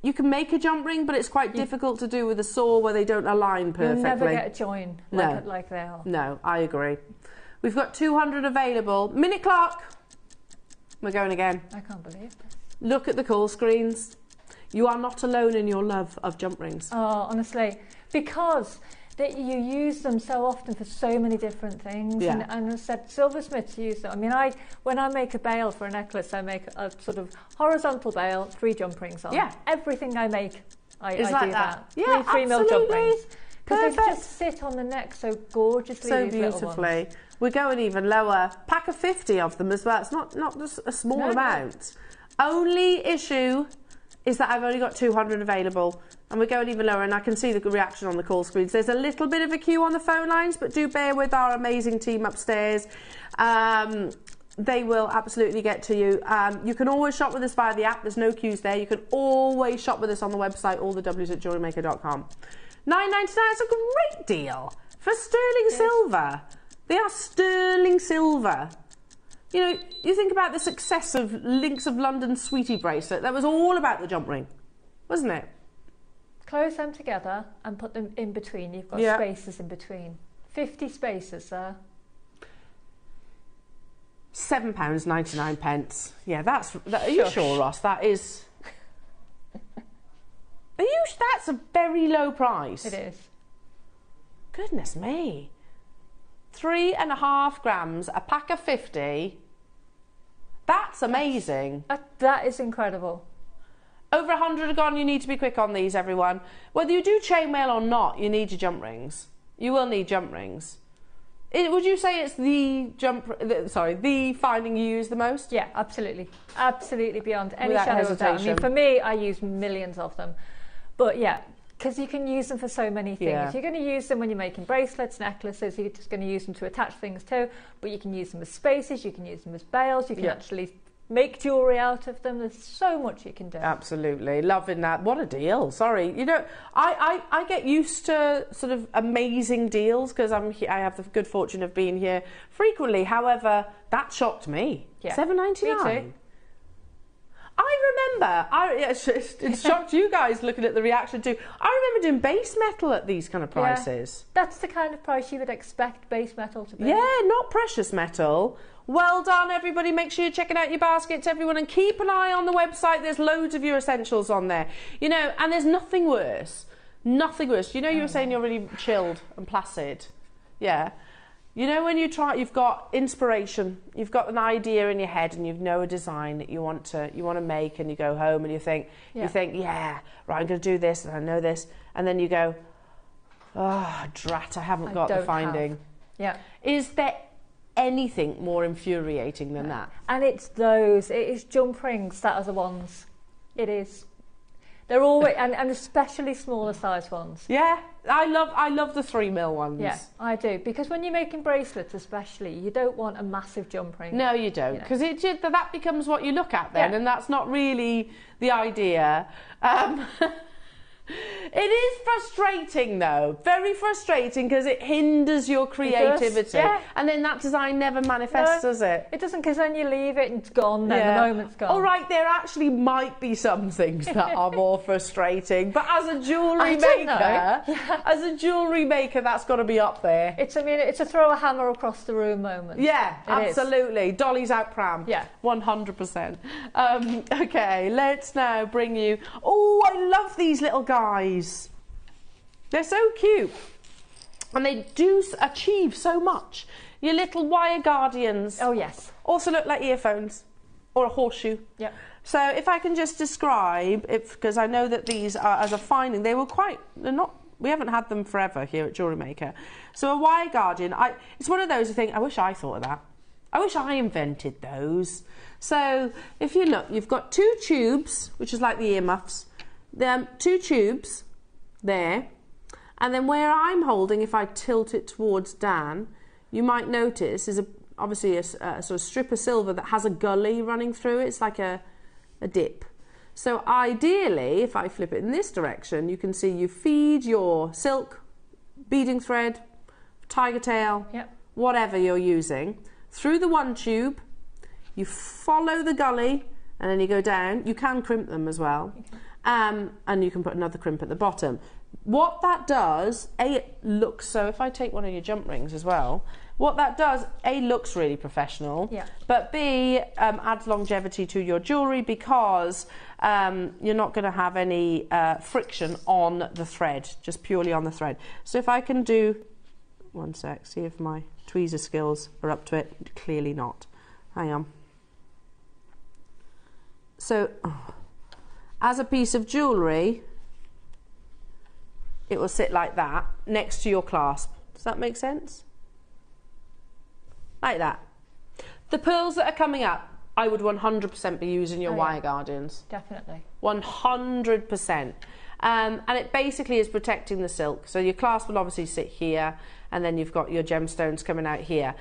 You can make a jump ring, but it's quite difficult to do with a saw where they don't align perfectly. You'll never get a join like they are. No, I agree. We've got 200 available. Minute clock. We're going again. I can't believe this. Look at the call screens. You are not alone in your love of jump rings. Oh, honestly, because you use them so often for so many different things. Yeah. And I said silversmiths use them. I mean, when I make a bail for a necklace, I make a sort of horizontal bail, 3 jump rings on. Yeah. Everything I make, I It's do like that. Yeah, 3 mil jump absolutely. rings. Because they Perfect. just sit on the neck so gorgeously. So these little beautifully. ones. We're going even lower. Pack of 50 of them as well. It's not just a small No. amount. Only issue is that I've only got 200 available, and we're going even lower, and I can see the reaction on the call screens. There's a little bit of a queue on the phone lines, but do bear with our amazing team upstairs. They will absolutely get to you. You can always shop with us via the app. There's no queues there. You can always shop with us on the website, all the W's at JewelleryMaker.com. $9.99 is a great deal for sterling silver. They are sterling silver. You know, you think about the success of Links of London Sweetie bracelet. That was all about the jump ring, wasn't it? Close them together and put them in between. You've got spaces in between. 50 spaces there. £7.99. Yeah, are you sure, Ross? That is... That's a very low price. It is. Goodness me. 3.5 grams, a pack of 50. That's amazing. That is incredible. Over 100 are gone. You need to be quick on these, everyone. Whether you do chainmail or not, you need your jump rings. You will need jump rings. Would you say it's the finding you use the most? Yeah, absolutely. Absolutely, beyond any Without shadow of doubt. I hesitation. mean, for me, I use millions of them. But yeah, because you can use them for so many things. Yeah. You're going to use them when you're making bracelets, necklaces, you're just going to use them to attach things to, but you can use them as spaces, you can use them as bails, you can actually make jewellery out of them. There's so much you can do. Absolutely. Loving that. What a deal. Sorry. You know, I get used to sort of amazing deals because I have the good fortune of being here frequently. However, that shocked me. Yeah. $7.99. Me too. I remember, it shocked you guys looking at the reaction too. I remember doing base metal at these kind of prices. Yeah, that's the kind of price you would expect base metal to be. Yeah, not precious metal. Well done, everybody. Make sure you're checking out your baskets, everyone, and keep an eye on the website. There's loads of your essentials on there. You know, and there's nothing worse. Nothing worse. You know, you were saying you're really chilled and placid. Yeah. You know when you've got inspiration, you've got an idea in your head, and you know a design that you want to make, and you go home and you think, yeah, right, I'm going to do this, and I know this, and then you go, oh, drat, I haven't got the finding. Yeah. Is there anything more infuriating than that? And it is jump rings that are the ones. It is. They're always, and especially smaller size ones. Yeah, I love the 3mm ones. Yeah, I do, because when you're making bracelets especially, you don't want a massive jump ring. No, you don't, because that becomes what you look at then, and that's not really the idea. It is frustrating though, very frustrating, because it hinders your creativity. And then that design never manifests, does it? It doesn't, because then you leave it and it's gone, then the moment's gone. All right, there actually might be some things that are more frustrating, but as a jewellery maker, that's got to be up there. It's a throw a hammer across the room moment. Yeah, absolutely. Dolly's out pram. Yeah. 100%. Okay, let's now bring you... Oh, I love these little guys. They're so cute, and they do achieve so much. Your little wire guardians. Oh yes. Also look like earphones or a horseshoe. Yeah. So if I can just describe it, because I know that these are, as a finding, we haven't had them forever here at JewelleryMaker. So a wire guardian, it's one of those I think, I wish I thought of that. I wish I invented those. So if you look, you've got 2 tubes, which is like the earmuffs. 2 tubes there, and then where I'm holding, if I tilt it towards Dan, you might notice is obviously a sort of strip of silver that has a gully running through it. It's like a dip. So ideally, if I flip it in this direction, you can see you feed your silk, beading thread, tiger tail, whatever you're using, through the one tube. You follow the gully, and then you go down. You can crimp them as well. And you can put another crimp at the bottom. What that does, it looks, so if I take one of your jump rings as well, what that does, looks really professional, but B, adds longevity to your jewellery, because you're not going to have any friction on the thread, just purely on the thread. So if I can do, one sec, see if my tweezer skills are up to it. Clearly not. Hang on. So... as a piece of jewellery, it will sit like that next to your clasp. Does that make sense? Like that. The pearls that are coming up, I would 100% be using your wire guardians. Definitely. 100%. And it basically is protecting the silk. So your clasp will obviously sit here, and then you've got your gemstones coming out here.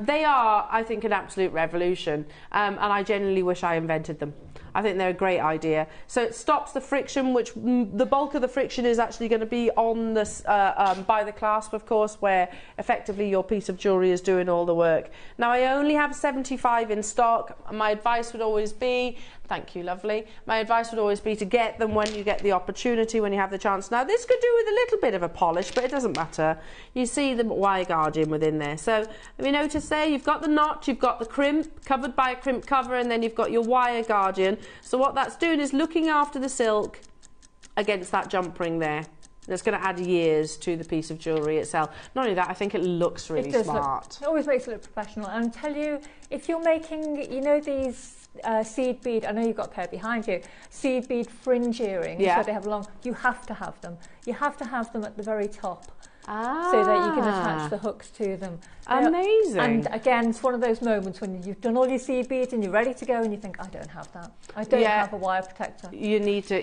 They are, I think, an absolute revolution, and I genuinely wish I invented them. I think they're a great idea. So it stops the friction, which the bulk of the friction is actually going to be on this by the clasp, of course, where effectively your piece of jewellery is doing all the work. Now, I only have 75 in stock. My advice would always be, thank you, lovely. My advice would always be to get them when you get the opportunity, when you have the chance. Now, this could do with a little bit of a polish, but it doesn't matter. You see the wire guardian within there. So, have you noticed there? You've got the notch, you've got the crimp, covered by a crimp cover, and then you've got your wire guardian. So what that's doing is looking after the silk against that jump ring there. That's going to add years to the piece of jewellery itself. Not only that, I think it looks really smart. It always makes it look professional. And I'll tell you, if you're making, you know, these seed bead, I know you've got a pair behind you, seed bead fringe earrings, so they have long, you have to have them. You have to have them at the very top. So that you can attach the hooks to them. Amazing. And again, it's one of those moments when you've done all your seed beads and you're ready to go and you think, I don't have that. I don't have a wire protector. You need to,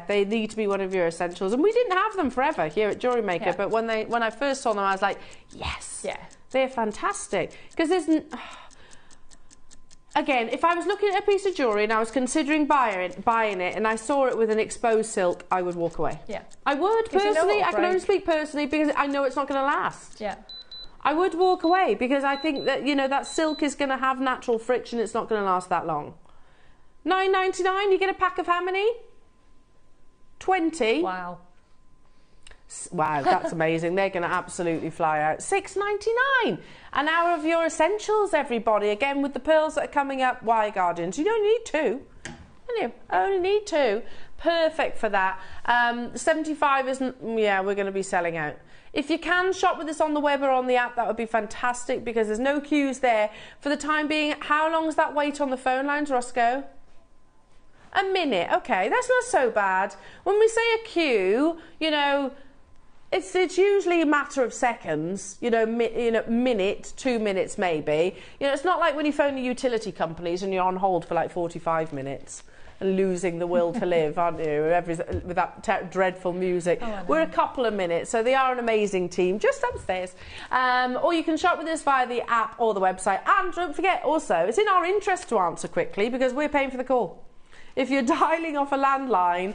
they need to be one of your essentials. And we didn't have them forever here at JewelleryMaker, but when I first saw them, I was like, yes, they're fantastic. Because there's... Again, if I was looking at a piece of jewellery and I was considering buying it and I saw it with an exposed silk, I would walk away. Yeah. I would, personally. I can only speak personally because I know it's not going to last. Yeah. I would walk away because I think that, you know, that silk is going to have natural friction. It's not going to last that long. $9.99, you get a pack of how many? 20. Wow. Wow, that's amazing. They're going to absolutely fly out. $6.99. An hour of your essentials, everybody. Again, with the pearls that are coming up, wire guardians. You don't need 2. You only need 2. Perfect for that. 75 isn't... Yeah, we're going to be selling out. If you can shop with us on the web or on the app, that would be fantastic because there's no queues there. For the time being, how long is that wait on the phone lines, Roscoe? A minute, okay, that's not so bad. When we say a queue, you know, it's usually a matter of seconds, minute, 2 minutes maybe. You know, it's not like when you phone the utility companies and you're on hold for like 45 minutes and losing the will to live, aren't you? With that dreadful music. Oh, we're a couple of minutes, so they are an amazing team just upstairs. Or you can shop with us via the app or the website. And don't forget also, it's in our interest to answer quickly because we're paying for the call. If you're dialing off a landline,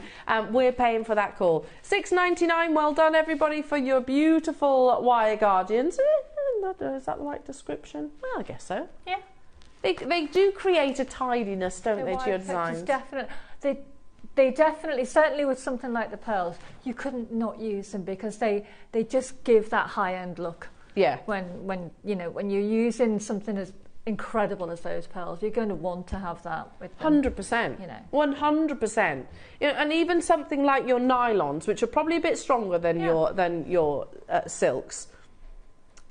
we're paying for that call. $6.99, well done everybody for your beautiful wire guardians. Is that the right description? Well, I guess so. Yeah. They do create a tidiness, don't they, to your designs? Definitely. They definitely, certainly with something like the pearls, you couldn't not use them because they just give that high-end look. Yeah. When you're using something as incredible as those pearls, you're going to want to have that with them. 100%. 100%. And even something like your nylons, which are probably a bit stronger than your silks.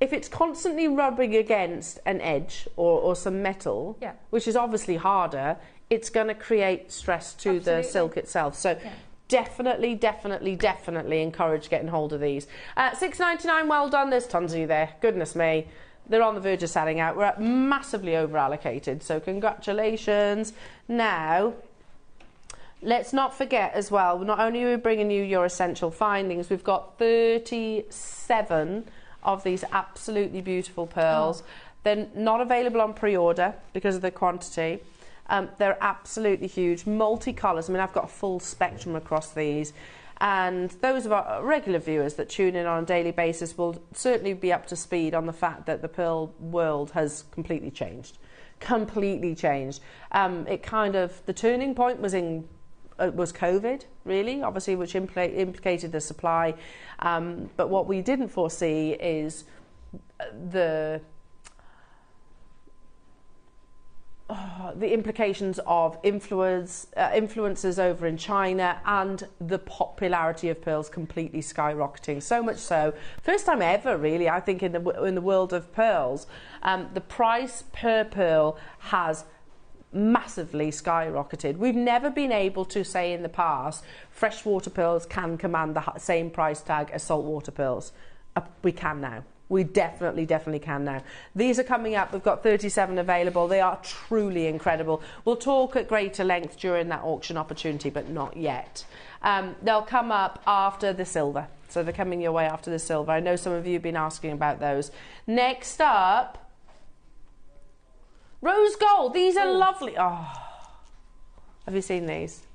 If it's constantly rubbing against an edge or some metal, which is obviously harder, it's going to create stress to the silk itself. So definitely encourage getting hold of these. $6.99, well done. There's tons of you there. Goodness me. They're on the verge of selling out. We're massively over allocated, so congratulations. Now, let's not forget as well, not only are we bringing you your essential findings, we've got 37 of these absolutely beautiful pearls. They're not available on pre-order because of the quantity. They're absolutely huge, multicolours. I mean, I've got a full spectrum across these. And those of our regular viewers that tune in on a daily basis will certainly be up to speed on the fact that the pearl world has completely changed. The turning point was COVID, really, obviously, which implicated the supply. But what we didn't foresee is the implications of influencers over in China and the popularity of pearls completely skyrocketing. So much so, first time ever, really, I think, in the world of pearls, the price per pearl has massively skyrocketed. We've never been able to say in the past freshwater pearls can command the same price tag as saltwater pearls. We can now. We definitely can now. These are coming up. We've got 37 available. They are truly incredible. We'll talk at greater length during that auction opportunity, but not yet. They'll come up after the silver. So they're coming your way after the silver. I know some of you have been asking about those. Next up, rose gold. These are lovely. Oh, have you seen these?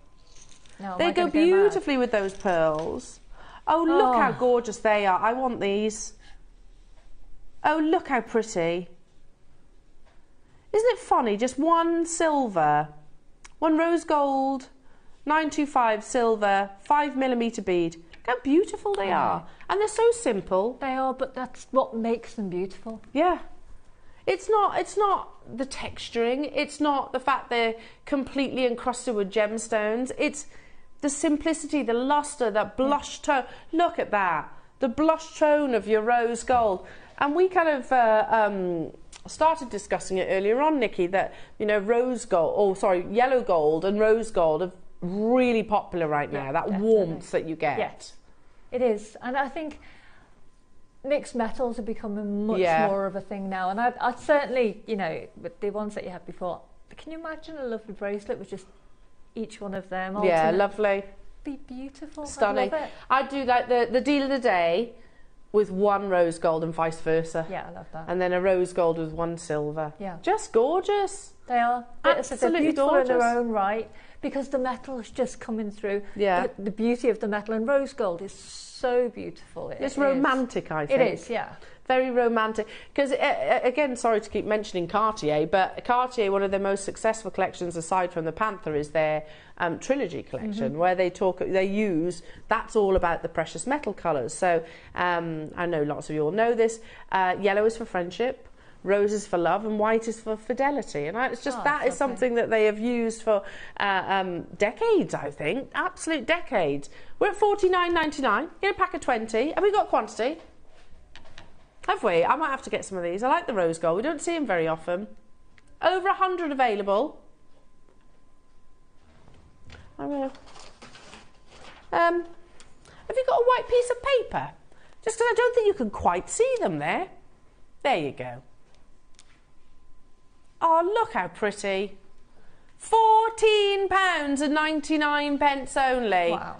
No, they go beautifully with those pearls. Oh, look how gorgeous they are. I want these. Oh, look how pretty. Isn't it funny? Just one silver, one rose gold, 925 silver, 5mm bead. Look how beautiful they are. And they're so simple. They are, but that's what makes them beautiful. Yeah. It's not the texturing. It's not the fact they're completely encrusted with gemstones. It's the simplicity, the luster, that blush tone. Look at that. The blush tone of your rose gold. And we kind of started discussing it earlier on, Nikki, that, yellow gold and rose gold are really popular right now, that definitely. Warmth that you get. Yes, it is. And I think mixed metals are becoming much more of a thing now. And I'd certainly, with the ones that you had before, can you imagine a lovely bracelet with just each one of them? Yeah, lovely. Be beautiful. Stunning. I'd do like the deal of the day with one rose gold and vice versa. Yeah, I love that. And then a rose gold with one silver. Yeah. Just gorgeous. They are. Absolutely they're beautiful gorgeous. in their own right because the metal is just coming through. Yeah. The beauty of the metal, and rose gold is so beautiful. It's romantic, I think. It is, yeah. Very romantic. Because, again, sorry to keep mentioning Cartier, but Cartier, one of their most successful collections aside from the Panther is their trilogy collection, where they use, that's all about the precious metal colours. So I know lots of you all know this. Yellow is for friendship, rose is for love, and white is for fidelity. And it's just that is something that they have used for decades, I think. Absolute decades. We're at $49.99. Get a pack of 20. Have we got quantity? Have we? I might have to get some of these. I like the rose gold. We don't see them very often. Over 100 available. I will. Have you got a white piece of paper? Just because I don't think you can quite see them there. There you go. Oh, look how pretty. £14.99 only. Wow.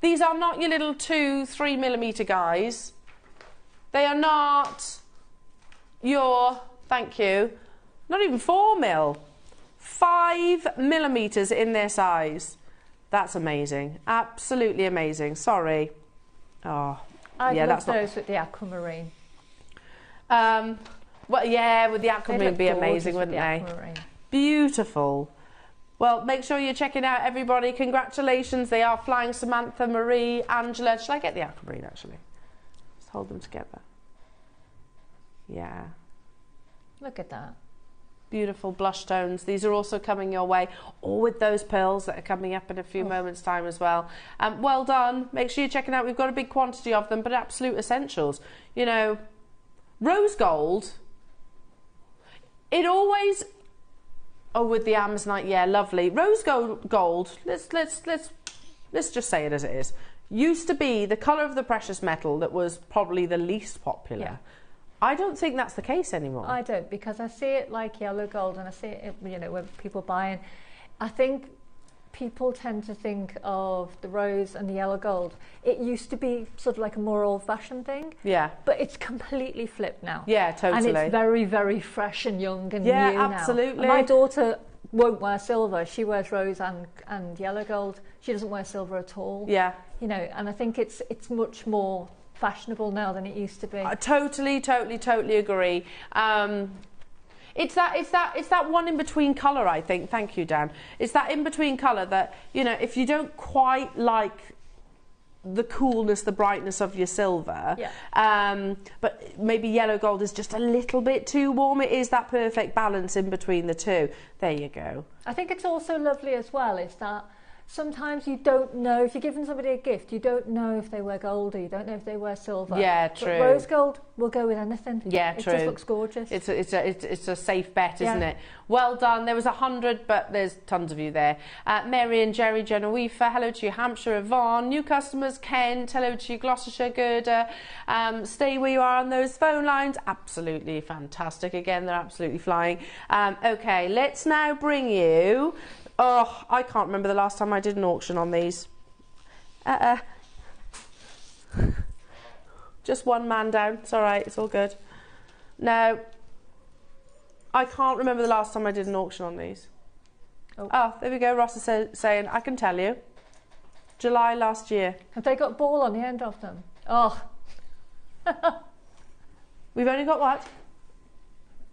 These are not your little 2-3 millimetre guys. They are not your, thank you, not even 4 mil. 5 millimetres in their size. That's amazing. Absolutely amazing. Sorry. Oh, I'd yeah, love that's those with the aquamarine. Well, yeah, with the aquamarine would be They'd look amazing, gorgeous with wouldn't the they? aquamarine. Beautiful. Well, make sure you're checking out, everybody. Congratulations. They are flying Samantha, Marie, Angela. Shall I get the aquamarine, actually? Just hold them together. Yeah. Look at that. Beautiful blush tones. These are also coming your way, or with those pearls that are coming up in a few moments' time as well. Well done. Make sure you're checking out. We've got a big quantity of them, but absolute essentials. You know, rose gold. It always. Oh, with the Amazonite, yeah, lovely. Rose gold. Let's just say it as it is. Used to be the colour of the precious metal that was probably the least popular. Yeah. I don't think that's the case anymore. I don't, because I see it like yellow gold, and I see it, you know, when people buying. I think people tend to think of the rose and the yellow gold. It used to be sort of like a more old-fashioned thing. Yeah. But it's completely flipped now. Yeah, totally. And it's very, very fresh and young and Yeah, new now. absolutely. And my daughter won't wear silver. She wears rose and yellow gold. She doesn't wear silver at all. Yeah. You know, and I think it's much more fashionable now than it used to be. I totally agree. It's that one in between colour, I think. Thank you, Dan. It's that in between colour that, you know, if you don't quite like the coolness, the brightness of your silver, but maybe yellow gold is just a little bit too warm. It is that perfect balance in between the two. There you go. I think it's also lovely as well is that sometimes you don't know, if you're giving somebody a gift, you don't know if they wear gold or you don't know if they wear silver. Yeah, true. But rose gold will go with anything. Yeah, it true. It just looks gorgeous. It's a safe bet, isn't it? Well done. There was 100, but there's tons of you there. Mary and Jerry Genevieve, hello to you. Hampshire, Yvonne, new customers, Kent, hello to you. Gloucestershire, Gerda. Stay where you are on those phone lines. Absolutely fantastic. Again, they're absolutely flying. Okay, let's now bring you... Oh, I can't remember the last time I did an auction on these. Just one man down. It's all right. It's all good. No, I can't remember the last time I did an auction on these. Oh, there we go. Ross is saying, I can tell you. July last year. Have they got ball on the end of them? Oh. We've only got what?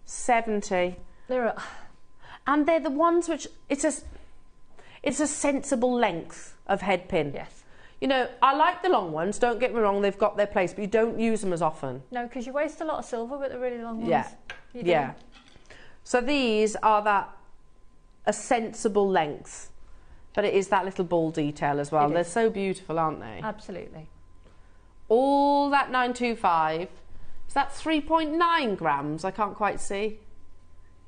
70. And they're the ones which it's a sensible length of head pin. Yes. You know, I like the long ones, don't get me wrong, they've got their place, but you don't use them as often. No, because you waste a lot of silver with the really long ones. Yeah. Yeah. So these are a sensible length, but it is that little ball detail as well. They're so beautiful, aren't they? Absolutely. All that 925, is that 3.9 grams? I can't quite see.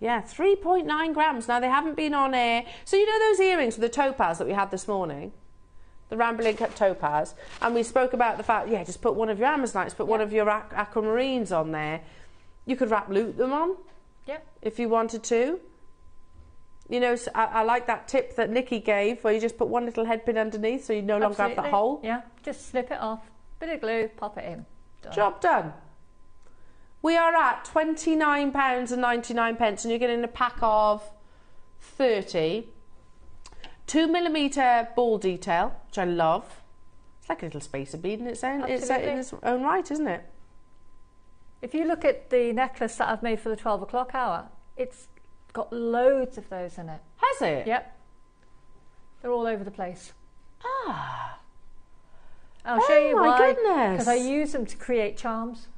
Yeah, 3.9 grams. Now, they haven't been on air. So, you know those earrings with the topaz that we had this morning? The Rambling Cut topaz. And we spoke about the fact, just put one of your Amazonites, put one of your aquamarines on there. You could wrap loop them on. Yep. If you wanted to. You know, so I like that tip that Nikki gave, where you just put one little head pin underneath so you no longer have the hole. Yeah, just slip it off. Bit of glue, pop it in. Done. Job done. We are at £29.99 and you're getting a pack of 30. 2mm ball detail, which I love. It's like a little spacer bead in its own right, isn't it? If you look at the necklace that I've made for the 12 o'clock hour, it's got loads of those in it. Has it? Yep. They're all over the place. Ah. I'll show you why. Oh my goodness. Because I use them to create charms.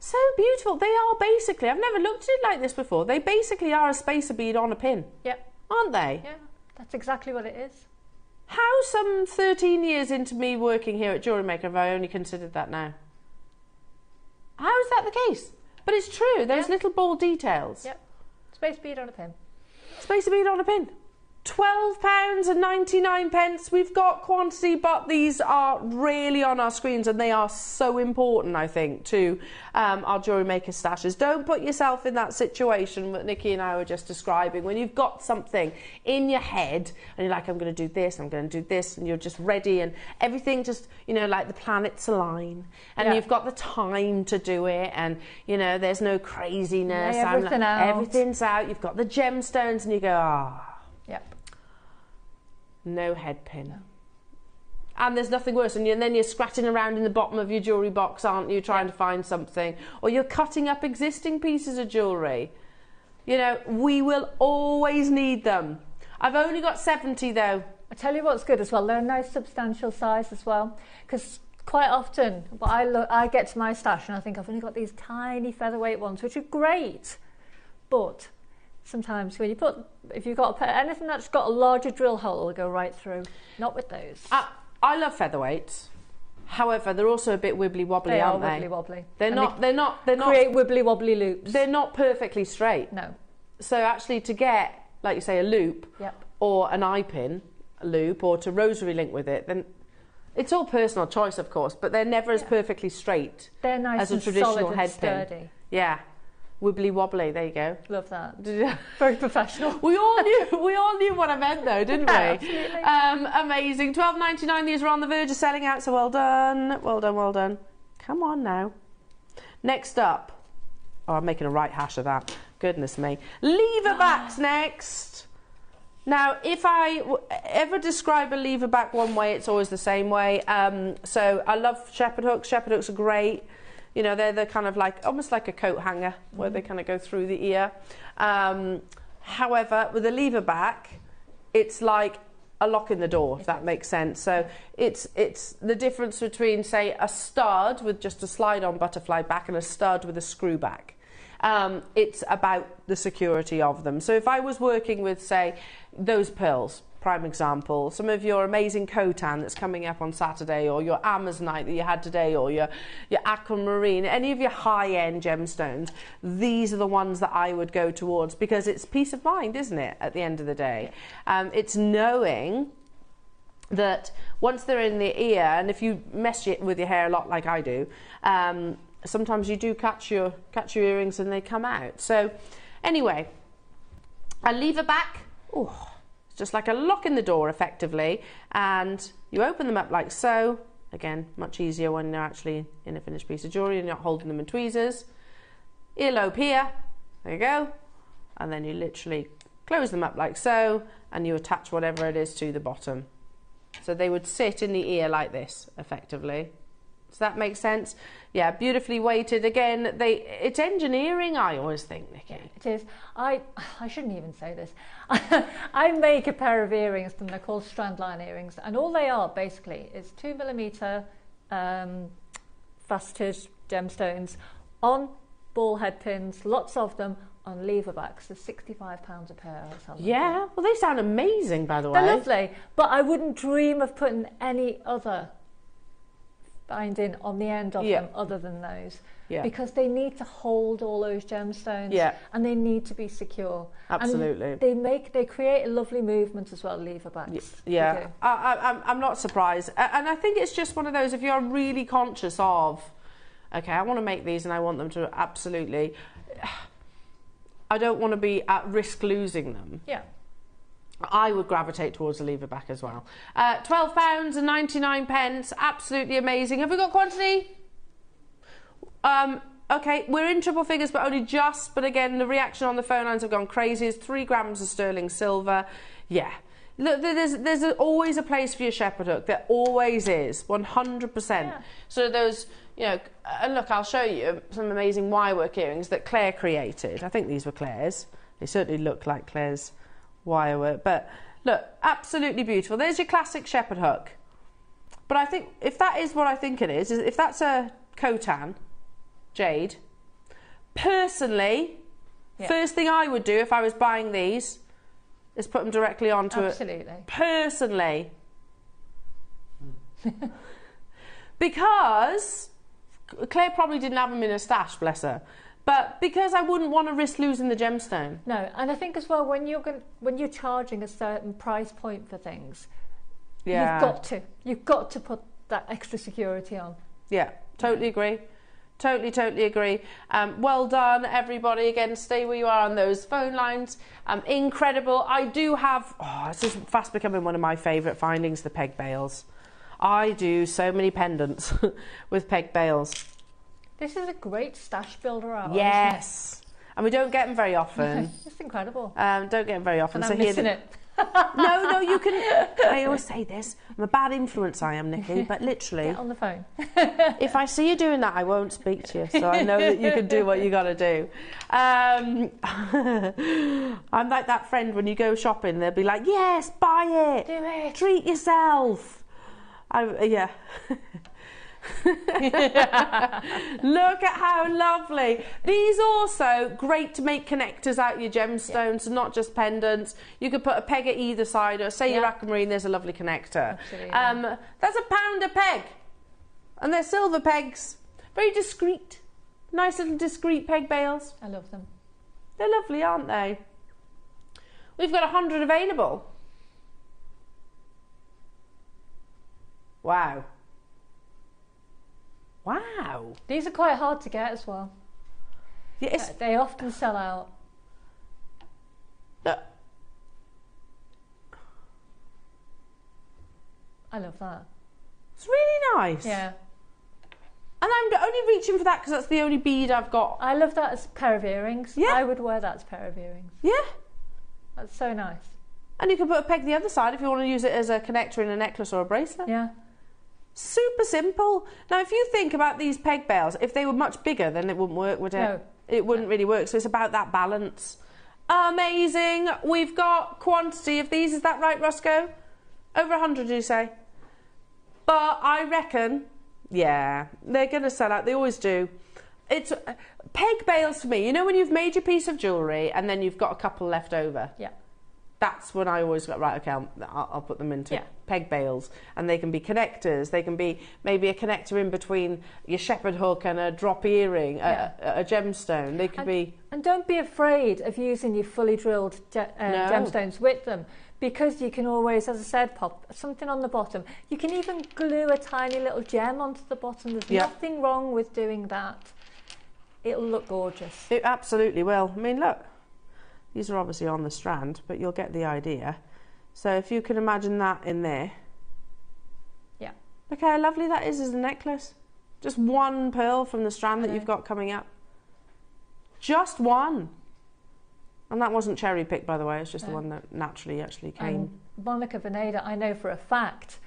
So beautiful. They are basically, I've never looked at it like this before, they basically are a spacer bead on a pin. Yep. Aren't they? Yeah, that's exactly what it is. How some 13 years into me working here at JewelleryMaker have I only considered that now? How is that the case? But it's true, those little ball details. Yep. Space bead on a pin. Space bead on a pin. £12.99. We've got quantity, but these are really on our screens and they are so important, I think, to our Jewellery Maker stashes. Don't put yourself in that situation that Nikki and I were just describing, when you've got something in your head and you're like, I'm going to do this, I'm going to do this, and you're just ready and everything just, you know, like the planets align and you've got the time to do it and, you know, there's no craziness. Everything's out. You've got the gemstones and you go, ah. Yep. No head pin. No. And there's nothing worse, and then you're scratching around in the bottom of your jewellery box, aren't you, trying to find something, or you're cutting up existing pieces of jewellery. You know, we will always need them. I've only got 70 though. I tell you what's good as well, they're a nice substantial size as well, because quite often I get to my stash and I think I've only got these tiny featherweight ones, which are great, but sometimes when if you've got anything that's got a larger drill hole, it'll go right through. Not with those. I love featherweights. However, they're also a bit wibbly wobbly, aren't they? Wibbly wobbly. They're not create wibbly wobbly loops. They're not perfectly straight. No. So actually, to get, like you say, a loop or an eye pin loop, or to rosary link with it, then it's all personal choice, of course. But they're never as perfectly straight. They're nice as a and traditional solid head and sturdy. pin. Yeah. Wibbly wobbly, there you go. Love that. Very professional. We all knew what I meant though, didn't we? Absolutely. Amazing. £12.99. These are on the verge of selling out, so well done. Well done, well done. Come on now. Next up. Oh, I'm making a right hash of that. Goodness me. Lever backs next. Now, if I ever describe a lever back one way, it's always the same way. So I love shepherd hooks. Shepherd hooks are great. You know, they're kind of like, almost like a coat hanger, where they kind of go through the ear. However, with a lever back, it's like a lock in the door, if that makes sense. So it's the difference between, say, a stud with just a slide-on butterfly back and a stud with a screw back. It's about the security of them. So if I was working with, say, those pearls, prime example, some of your amazing Khotan that's coming up on Saturday, or your Amazonite that you had today, or your aquamarine, any of your high-end gemstones, these are the ones that I would go towards, because it's peace of mind, isn't it, at the end of the day? It's knowing that once they're in the ear, and if you mess it with your hair a lot like I do, sometimes you do catch your earrings and they come out. So anyway, a lever back, just like a lock in the door effectively, and you open them up like so. Again, much easier when they're actually in a finished piece of jewellery and you're not holding them in tweezers. Earlobe here, there you go, and then you literally close them up like so, and you attach whatever it is to the bottom. So they would sit in the ear like this effectively. Does that make sense? Yeah, beautifully weighted. Again, it's engineering, I always think, Nikki. Yeah, it is. I shouldn't even say this. I make a pair of earrings, and they're called strandline earrings, and all they are basically is 2mm faceted gemstones on ball head pins, lots of them, on lever backs. They're £65 a pair. Yeah, well, they sound amazing, by the way. They're lovely, but I wouldn't dream of putting any other binding on the end of them other than those, because they need to hold all those gemstones, and they need to be secure. Absolutely. And they create a lovely movement as well, lever backs. Yeah, I'm not surprised, and I think it's just one of those, if you're really conscious of, okay, I want to make these and I want them to absolutely, I don't want to be at risk losing them. Yeah. I would gravitate towards the lever back as well. £12.99, absolutely amazing. Have we got quantity? Okay, we're in triple figures, but only just. But again, the reaction on the phone lines have gone crazy. It's 3 grams of sterling silver. Yeah. Look, there's always a place for your shepherd hook. There always is, 100%. Yeah. So those, you know, and look, I'll show you some amazing wirework earrings that Claire created. I think these were Claire's. They certainly look like Claire's wirework, but look, absolutely beautiful. There's your classic shepherd hook. But I think if that is what I think it is if that's a Khotan jade, personally, first thing I would do if I was buying these is put them directly onto it. Personally. Because Claire probably didn't have them in her stash, bless her. But because I wouldn't want to risk losing the gemstone. No, and I think as well, when you're charging a certain price point for things, yeah, you've got to put that extra security on. Yeah, totally agree. Totally agree. Well done, everybody. Again, stay where you are on those phone lines. Incredible. I do have, this is fast becoming one of my favourite findings, the peg bales. I do so many pendants with peg bales. This is a great stash builder hour. Yes. And we don't get them very often. It's incredible. Don't get them very often. And I'm missing it. No, you can. I always say this. I'm a bad influence, I am, Nikki, but literally. Get on the phone. If I see you doing that, I won't speak to you, so I know that you can do what you got to do. I'm like that friend when you go shopping, they'll be like, yes, buy it. Do it. Treat yourself. Yeah. Look at how lovely. These also great to make connectors out of your gemstones, so not just pendants. You could put a peg at either side, or say your aquamarine, there's a lovely connector. That's £1 a peg, and they're silver pegs, very discreet, nice little discreet peg bales. I love them. They're lovely, aren't they? We've got 100 available. Wow. Wow. These are quite hard to get as well. Yes. They often sell out. I love that. It's really nice. Yeah. And I'm only reaching for that because that's the only bead I've got. I love that as a pair of earrings. Yeah. I would wear that as a pair of earrings. Yeah. That's so nice. And you can put a peg the other side if you want to use it as a connector in a necklace or a bracelet. Yeah. Super simple. Now, if you think about these peg bales, if they were much bigger, then it wouldn't work, would it? No. It wouldn't really work. So it's about that balance. Amazing. We've got quantity of these. Is that right, Roscoe? Over 100, did you say? But I reckon, yeah, they're going to sell out. They always do. It's peg bales for me. You know when you've made your piece of jewellery and then you've got a couple left over? Yeah. That's when I always got, right, okay, I'll put them into peg bales. And they can be connectors. They can be maybe a connector in between your shepherd hook and a drop earring, a gemstone. They could be... And don't be afraid of using your fully drilled gemstones with them, because you can always, as I said, pop something on the bottom. You can even glue a tiny little gem onto the bottom. There's nothing wrong with doing that. It'll look gorgeous. It absolutely will. I mean, look. These are obviously on the strand, but you'll get the idea. So if you can imagine that in there. Yeah. Look how lovely that is as a necklace. Just one pearl from the strand that you've got coming up. Just one. And that wasn't cherry picked, by the way. It's just the one that naturally actually came. And Monica Veneda, I know for a fact,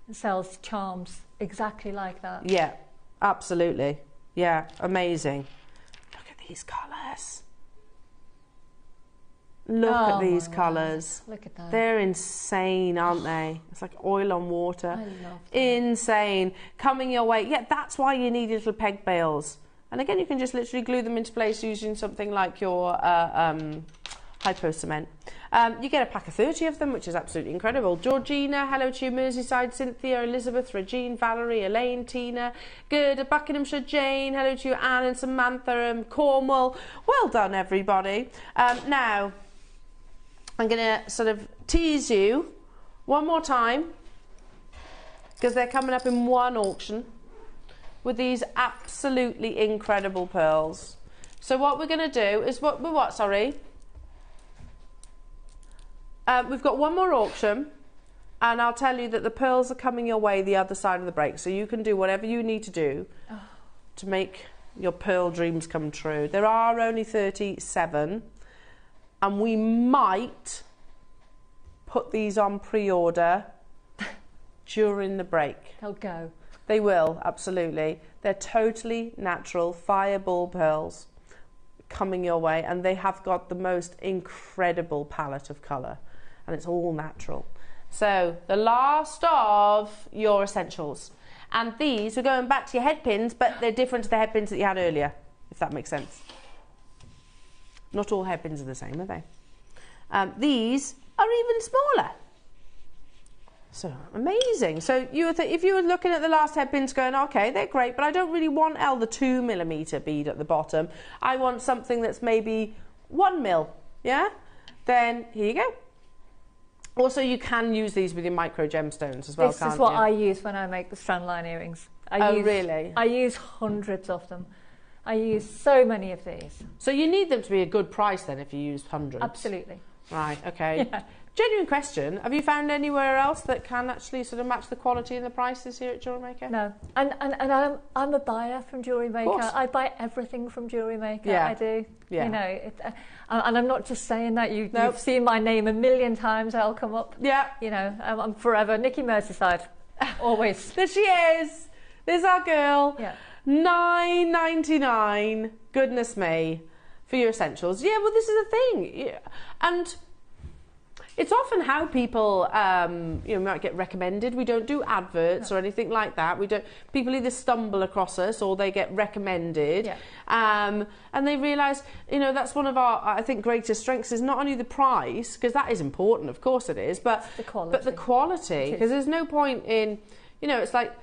sells charms exactly like that. Yeah, absolutely. Yeah, amazing. Look at these colours. Look at these colours. Look at that. They're insane, aren't they? It's like oil on water. I love that. Insane. Coming your way. Yeah, that's why you need little peg bales. And again, you can just literally glue them into place using something like your hypo cement. You get a pack of 30 of them, which is absolutely incredible. Georgina, hello to you. Merseyside, Cynthia, Elizabeth, Regine, Valerie, Elaine, Tina, Gerda, Buckinghamshire, Jane, hello to you, Anne and Samantha, Cornwall. Well done, everybody. Now, I'm going to sort of tease you one more time, because they're coming up in one auction with these absolutely incredible pearls. So what we're going to do is we've got one more auction, and I'll tell you that the pearls are coming your way the other side of the break, so you can do whatever you need to do to make your pearl dreams come true. There are only 37, and we might put these on pre-order during the break. They'll go. They will, absolutely. They're totally natural fireball pearls coming your way, and they have got the most incredible palette of colour, and it's all natural. So the last of your essentials, and these are going back to your head pins, but they're different to the head pins that you had earlier, if that makes sense. Not all hairpins are the same, are they? These are even smaller. So amazing. So if you were looking at the last headpins going, okay, they're great, but I don't really want the 2mm bead at the bottom. I want something that's maybe 1mm, yeah? Then here you go. Also, you can use these with your micro gemstones as well, can't you? This is what I use when I make the strandline earrings. Really? I use hundreds of them. I use so many of these. So you need them to be a good price then if you use hundreds? Absolutely. Right, okay. Yeah. Genuine question, have you found anywhere else that can actually sort of match the quality and the prices here at JewelleryMaker? No, and I'm a buyer from JewelleryMaker. I buy everything from JewelleryMaker. Yeah. I do. Yeah. You know, and I'm not just saying that. Nope. You've seen my name a million times. I'll come up. Yeah. You know, I'm forever Nikki Merseyside. Always. There she is. There's our girl. Yeah. $9.99. Goodness me, for your essentials. Yeah, well, this is the thing, yeah. And it's often how people, might get recommended. We don't do adverts or anything like that. We don't. People either stumble across us or they get recommended, Yeah. and they realise, that's one of our, I think, greatest strengths is not only the price, because that is important, of course it is, but the quality. But the quality, because there's no point in, it's like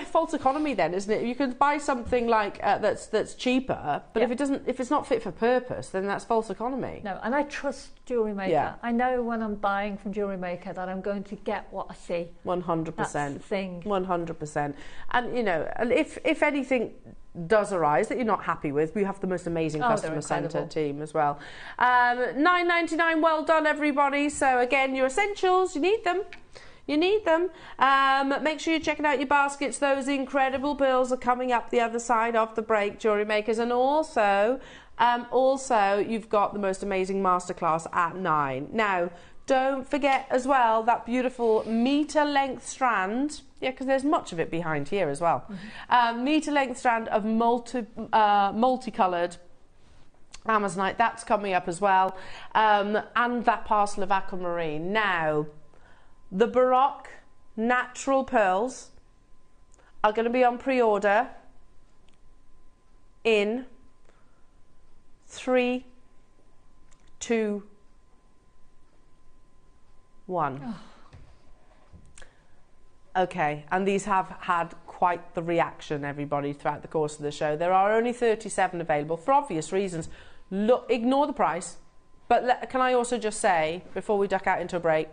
false economy then, isn't it? You can buy something like that's cheaper, but Yeah. if it's not fit for purpose, then that's false economy. No, and I trust JewelleryMaker. Yeah. I know when I'm buying from JewelleryMaker that I'm going to get what I see. 100%. That's the thing. 100%. And and if anything does arise that you're not happy with, we have the most amazing customer centre team as well. $9.99. Well done, everybody. So again, your essentials, you need them. You need them. Make sure you're checking out your baskets. Those incredible pearls are coming up the other side of the break, Jewellery Makers. And also, you've got the most amazing masterclass at 9. Now, don't forget as well that beautiful metre-length strand. Yeah, because there's much of it behind here as well. Mm-hmm. Metre-length strand of multicoloured Amazonite. That's coming up as well. And that parcel of aquamarine. Now, the Baroque natural pearls are going to be on pre-order in 3, 2, 1. Oh. Okay, and these have had quite the reaction, everybody, throughout the course of the show. There are only 37 available for obvious reasons. Look, ignore the price, but can I also just say, before we duck out into a break,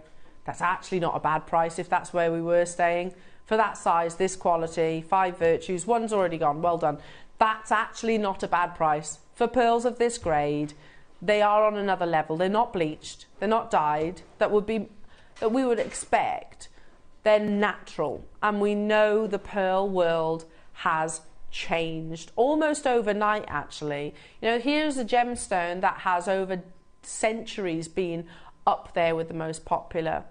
that's actually not a bad price if that's where we were staying. For that size, this quality, 5 virtues, one's already gone, well done. That's actually not a bad price. For pearls of this grade, they are on another level. They're not bleached, they're not dyed, that we would expect. They're natural. And we know the pearl world has changed almost overnight, actually. Here's a gemstone that has over centuries been up there with the most popular.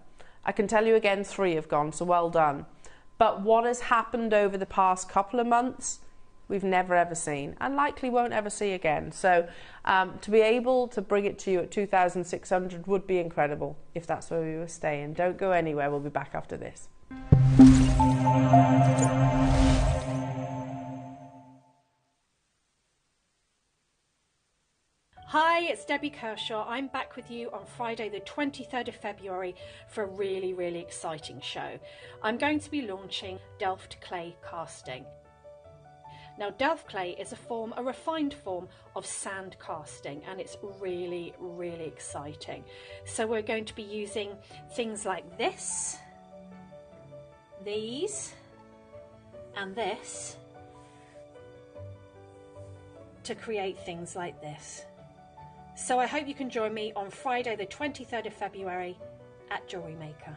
I can tell you again, 3 have gone, so well done. But what has happened over the past couple of months, we've never ever seen, and likely won't ever see again. So to be able to bring it to you at 2,600 would be incredible if that's where we were staying. Don't go anywhere, we'll be back after this. Hi, it's Debbie Kershaw. I'm back with you on Friday the 23rd of February for a really, really exciting show. I'm going to be launching Delft clay casting. Now, Delft clay is a refined form of sand casting, and it's really, really exciting. So we're going to be using things like this, these, and this to create things like this. So I hope you can join me on Friday the 23rd of February at JewelleryMaker.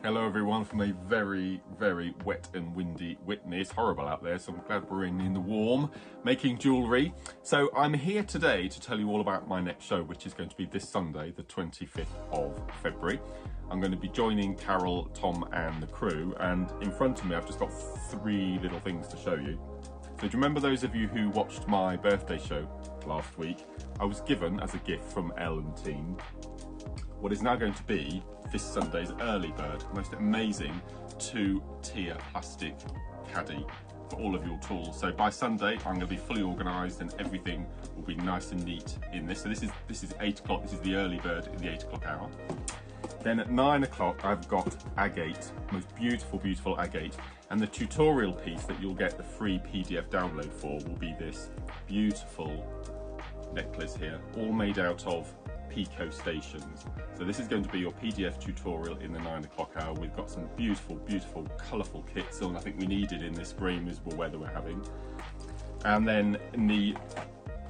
Hello everyone from a very, very wet and windy Whitney. It's horrible out there, so I'm glad we're in the warm, making jewellery. So I'm here today to tell you all about my next show, which is going to be this Sunday, the 25th of February. I'm going to be joining Carol, Tom and the crew, and in front of me I've just got 3 little things to show you. So do you remember those of you who watched my birthday show last week? I was given as a gift from Elle and team what is now going to be this Sunday's early bird, most amazing 2-tier plastic caddy for all of your tools. So by Sunday, I'm going to be fully organised and everything will be nice and neat in this. So this is 8 o'clock. This is the early bird in the 8 o'clock hour. Then at 9 o'clock, I've got agate, most beautiful, beautiful agate. And the tutorial piece that you'll get the free PDF download for will be this beautiful necklace here, all made out of Pico stations. So this is going to be your PDF tutorial in the 9 o'clock hour. We've got some beautiful, beautiful, colourful kits, and I think we needed in this very miserable weather we're having. And then in the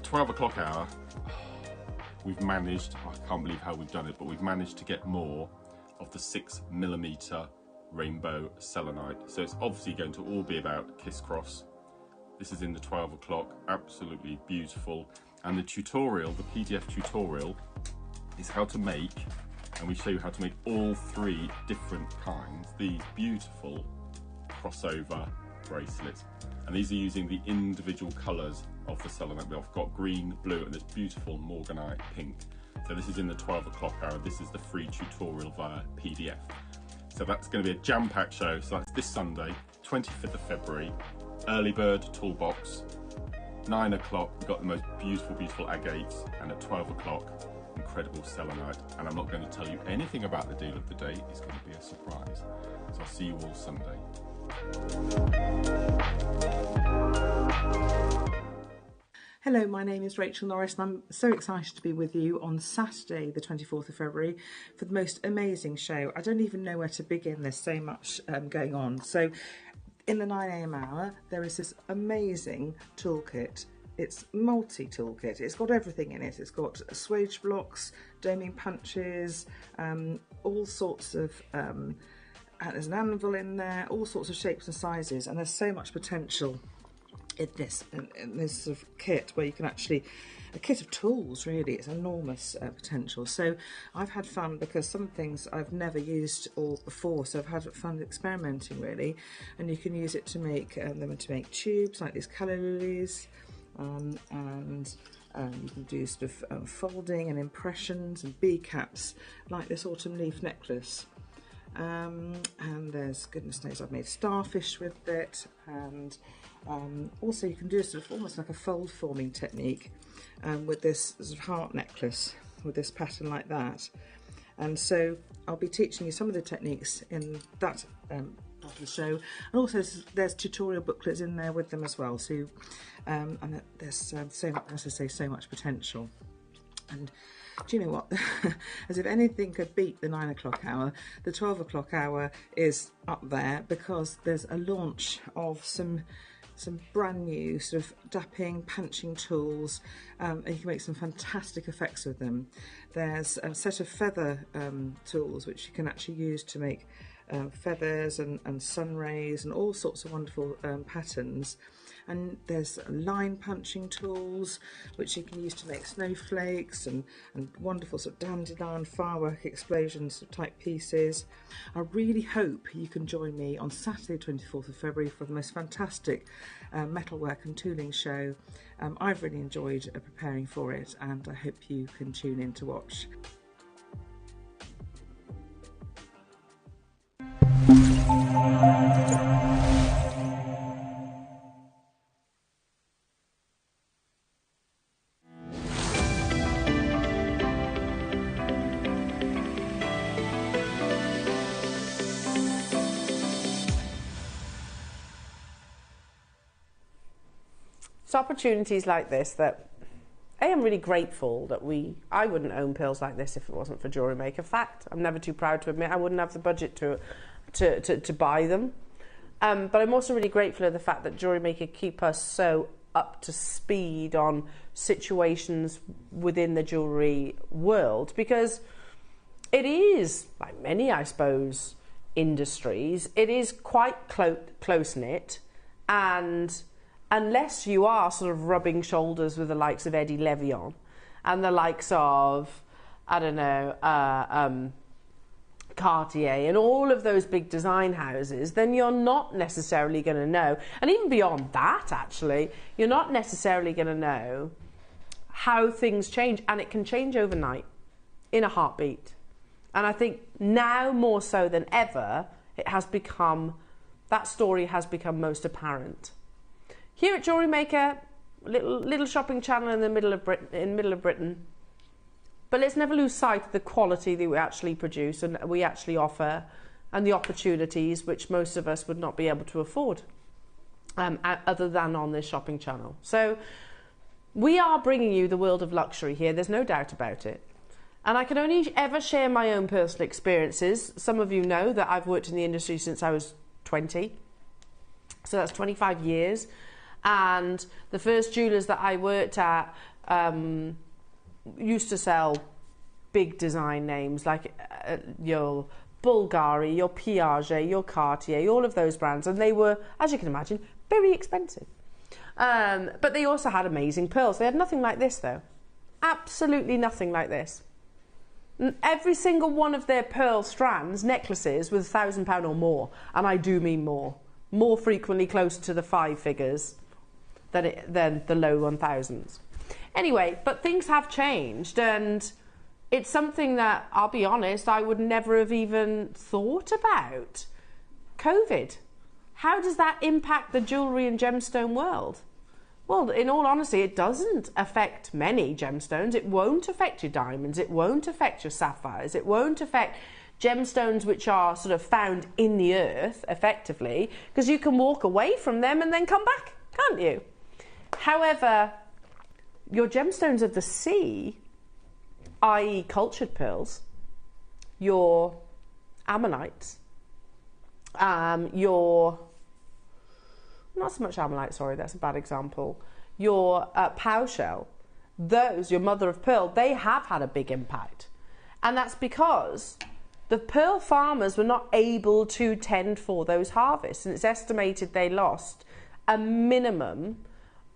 12 o'clock hour, we've managed, I can't believe how we've done it, but we've managed to get more of the 6mm rainbow selenite. So it's obviously going to all be about Kiss Cross. This is in the 12 o'clock, absolutely beautiful. And the tutorial, the PDF tutorial, is how to make, and we show you how to make all 3 different kinds, these beautiful crossover bracelets. And these are using the individual colours of the selenite. We've got green, blue, and this beautiful morganite pink. So this is in the 12 o'clock hour. This is the free tutorial via PDF. So that's going to be a jam-packed show. So that's this Sunday, 25th of February, early bird toolbox. 9 o'clock, we've got the most beautiful, beautiful agates, and at 12 o'clock, incredible selenite. And I'm not going to tell you anything about the deal of the day. It's going to be a surprise. So I'll see you all Sunday. Hello, my name is Rachel Norris and I'm so excited to be with you on Saturday the 24th of February for the most amazing show. I don't even know where to begin, there's so much going on. So in the 9 AM hour there is this amazing toolkit. It's multi-toolkit, it's got everything in it. It's got swage blocks, doming punches, all sorts of there's an anvil in there, all sorts of shapes and sizes, and there's so much potential in this sort of kit, where you can actually, a kit of tools really, it's enormous potential. So I've had fun because some things I've never used or before, so I've had fun experimenting really, and you can use it to make them to make tubes like these colour lilies, and you can do sort of folding and impressions and bee caps like this autumn leaf necklace. And there's, goodness knows, I've made starfish with it, and also you can do sort of almost like a fold forming technique with this sort of heart necklace with this pattern like that. And so I'll be teaching you some of the techniques in that part of the show, and also there's tutorial booklets in there with them as well. So and there's so much, as I say, so much potential. And do you know what? As if anything could beat the 9 o'clock hour, the 12 o'clock hour is up there, because there's a launch of some brand new sort of dapping, punching tools, and you can make some fantastic effects with them. There's a set of feather tools which you can actually use to make feathers and sun rays and all sorts of wonderful patterns. And there's line punching tools which you can use to make snowflakes and wonderful sort of dandelion firework explosions type pieces. I really hope you can join me on Saturday 24th of February for the most fantastic metalwork and tooling show. I've really enjoyed preparing for it, and I hope you can tune in to watch. It's opportunities like this that I'm really grateful that I wouldn't own pearls like this if it wasn't for JewelleryMaker. Fact, I'm never too proud to admit I wouldn't have the budget to buy them. But I'm also really grateful of the fact that JewelleryMaker keep us so up to speed on situations within the jewellery world, because it is, like many, I suppose, industries, it is quite close-knit, and unless you are sort of rubbing shoulders with the likes of Eddie Levion and the likes of, I don't know, Cartier and all of those big design houses, then you're not necessarily going to know. And even beyond that, actually, you're not necessarily going to know how things change. And it can change overnight, in a heartbeat. And I think now more so than ever, it has become, that story has become most apparent. Here at JewelleryMaker, little shopping channel in the middle of Britain. But let's never lose sight of the quality that we actually produce and we actually offer, and the opportunities which most of us would not be able to afford, other than on this shopping channel. So we are bringing you the world of luxury here. There's no doubt about it. And I can only ever share my own personal experiences. Some of you know that I've worked in the industry since I was 20. So that's 25 years. And the first jewellers that I worked at used to sell big design names like your Bulgari, your Piaget, your Cartier, all of those brands. And they were, as you can imagine, very expensive. But they also had amazing pearls. They had nothing like this, though. Absolutely nothing like this. And every single one of their pearl strands, necklaces, was £1,000 or more. And I do mean more. More frequently closer to the 5 figures than the low 1000s. Anyway, but things have changed, and it's something that, I'll be honest, I would never have even thought about. COVID. How does that impact the jewellery and gemstone world? Well, in all honesty, it doesn't affect many gemstones. It won't affect your diamonds. It won't affect your sapphires. It won't affect gemstones which are sort of found in the earth, effectively, because you can walk away from them and then come back, can't you? However, your gemstones of the sea, i.e. cultured pearls, your ammonites, your... not so much ammonite, sorry, that's a bad example. Your pow shell, those, your mother of pearl, they have had a big impact. And that's because the pearl farmers were not able to tend for those harvests. And it's estimated they lost a minimum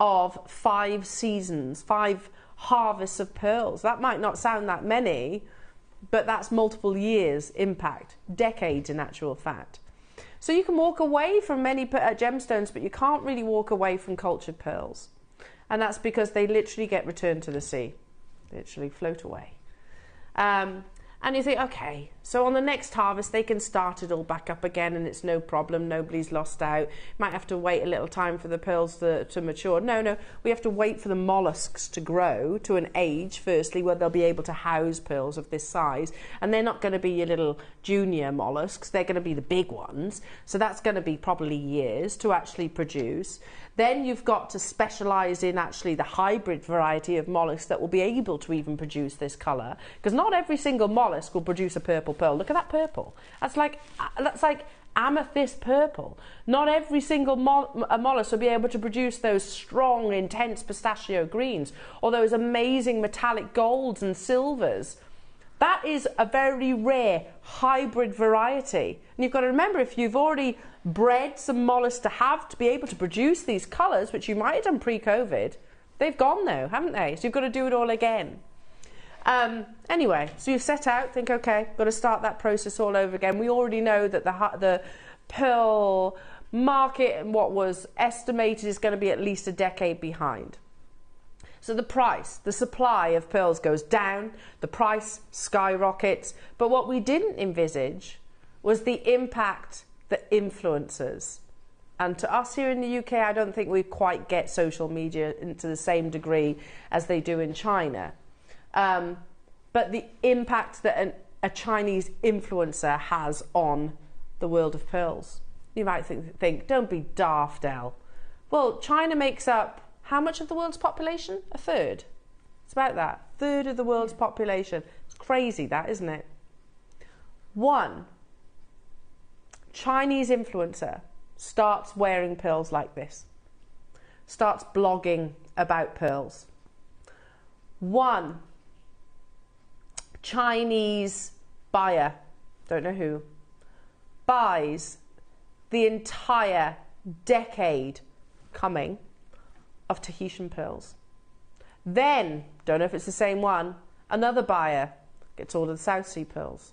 of 5 seasons, 5 harvests of pearls. That might not sound that many, but that's multiple years impact, decades in actual fact. So you can walk away from many gemstones, but you can't really walk away from cultured pearls. And that's because they literally get returned to the sea. They literally float away. And you think, okay, so on the next harvest, they can start it all back up again and it's no problem. Nobody's lost out. Might have to wait a little time for the pearls to mature. No, we have to wait for the mollusks to grow to an age, firstly, where they'll be able to house pearls of this size. And they're not going to be your little junior mollusks. They're going to be the big ones. So that's going to be probably years to actually produce. Then you've got to specialise in actually the hybrid variety of mollusks that will be able to even produce this colour. Because not every single mollusk will produce a purple pearl. Look at that purple. That's like amethyst purple. Not every single mollusk will be able to produce those strong, intense pistachio greens or those amazing metallic golds and silvers. That is a very rare hybrid variety. And you've got to remember, if you've already bred some mollusks to be able to produce these colours, which you might have done pre-COVID, they've gone now, haven't they? So you've got to do it all again. Anyway, so you set out, think, okay, got to start that process all over again. We already know that the pearl market and what was estimated is going to be at least a decade behind. So the price, the supply of pearls goes down, the price skyrockets. But what we didn't envisage was the impact that influencers. And to us here in the UK, I don't think we quite get social media to the same degree as they do in China. But the impact that a Chinese influencer has on the world of pearls. You might think, don't be daft, Elle. Well, China makes up how much of the world's population? A third. It's about that. A third of the world's population. It's crazy, that, isn't it? One Chinese influencer starts wearing pearls like this. Starts blogging about pearls. One Chinese buyer, don't know who, buys the entire decade coming of Tahitian pearls. Then, don't know if it's the same one, another buyer gets all of the South Sea pearls.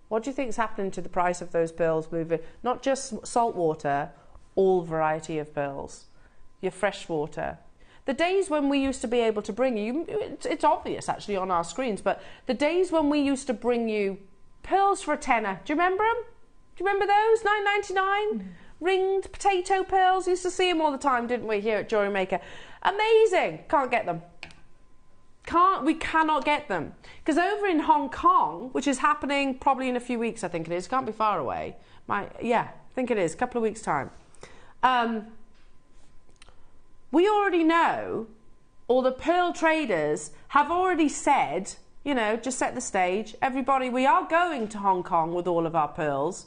What do you think is happening to the price of those pearls moving? Not just saltwater, all variety of pearls. Your freshwater. The days when we used to be able to bring you, it's obvious actually on our screens, but the days when we used to bring you pearls for a tenner, do you remember them? Do you remember those? $9.99? Ringed potato pearls, used to see them all the time, didn't we, here at JewelleryMaker? Amazing. Can't get them. We cannot get them. Because over in Hong Kong, which is happening probably in a few weeks, I think it is, can't be far away. Yeah, I think it is, a couple of weeks' time. We already know, or the pearl traders have already said, you know, just set the stage. Everybody, we are going to Hong Kong with all of our pearls,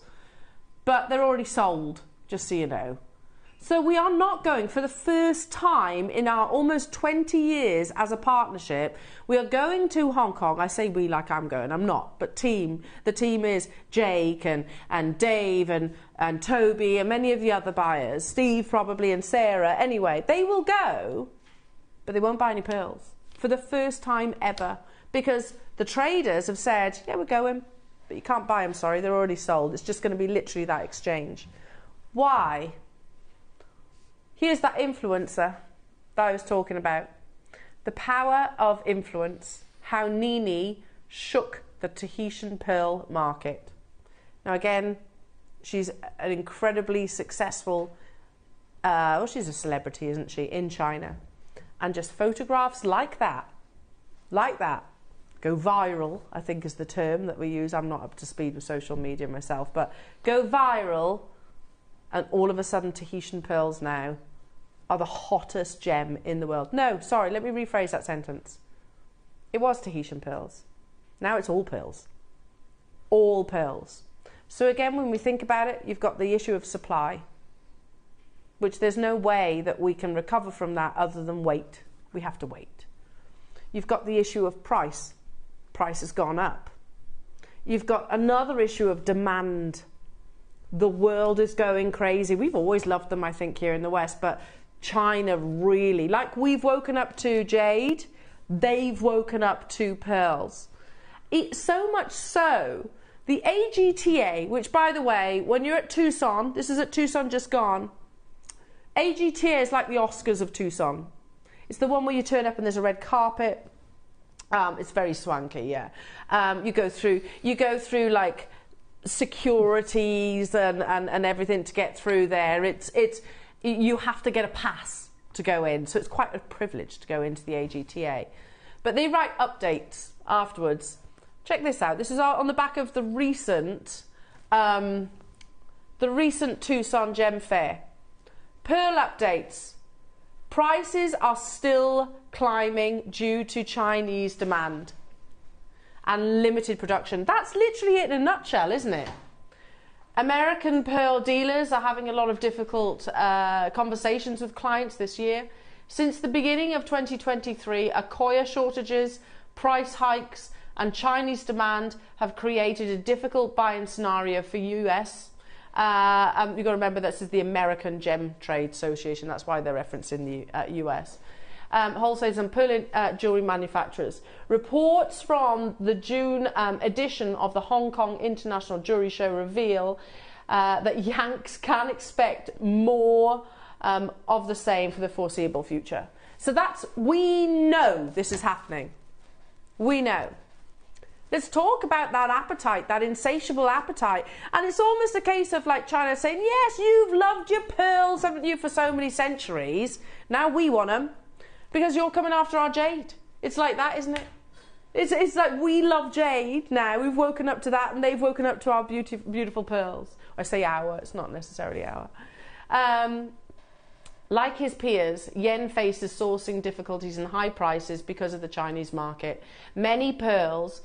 but they're already sold, just so you know. So we are not going, for the first time in our almost 20 years as a partnership, we are going to Hong Kong. I say we like I'm going, I'm not, but the team is Jake and Dave and Toby and many of the other buyers, Steve probably and Sarah. Anyway, they will go, but they won't buy any pearls for the first time ever, because the traders have said, yeah, we're going, but you can't buy them, sorry, they're already sold. It's just going to be literally that exchange. Why? Here's that influencer that I was talking about. The power of influence. How Nini shook the Tahitian pearl market. Now again, she's an incredibly successful, well, she's a celebrity, isn't she, in China. And just photographs like that, go viral, I think is the term that we use. I'm not up to speed with social media myself, but go viral, and all of a sudden Tahitian pearls now are the hottest gem in the world. No, sorry, let me rephrase that sentence. It was Tahitian pearls. Now it's all pearls. All pearls. So again, when we think about it, you've got the issue of supply, which there's no way that we can recover from that other than wait. We have to wait. You've got the issue of price. Price has gone up. You've got another issue of demand. The world is going crazy. We've always loved them, I think, here in the West, but China really, like we've woken up to jade, they've woken up to pearls. So much so, the AGTA, which by the way, when you're at Tucson, this is at Tucson just gone, AGTA is like the Oscars of Tucson. It's the one where you turn up and there's a red carpet. It's very swanky, yeah. You go through like securities and everything to get through there. You have to get a pass to go in, so it's quite a privilege to go into the AGTA. But they write updates afterwards. Check this out. This is on the back of the recent Tucson Gem Fair. Pearl updates. Prices are still climbing due to Chinese demand and limited production. That's literally it in a nutshell, isn't it? American pearl dealers are having a lot of difficult conversations with clients this year. Since the beginning of 2023, Accoya shortages, price hikes, and Chinese demand have created a difficult buying scenario for US. You've got to remember this is the American Gem Trade Association. That's why they're referencing the US. Wholesalers and pearl jewellery manufacturers. Reports from the June edition of the Hong Kong International Jewellery Show reveal that Yanks can expect more of the same for the foreseeable future. So we know this is happening. We know. Let's talk about that appetite, that insatiable appetite. And it's almost a case of like China saying, yes, you've loved your pearls, haven't you, for so many centuries. Now we want them. Because you're coming after our jade. It's like that, isn't it? It's like we love jade now. We've woken up to that and they've woken up to our beautiful pearls. I say our, it's not necessarily our. Like his peers, Yen faces sourcing difficulties and high prices because of the Chinese market. Many pearls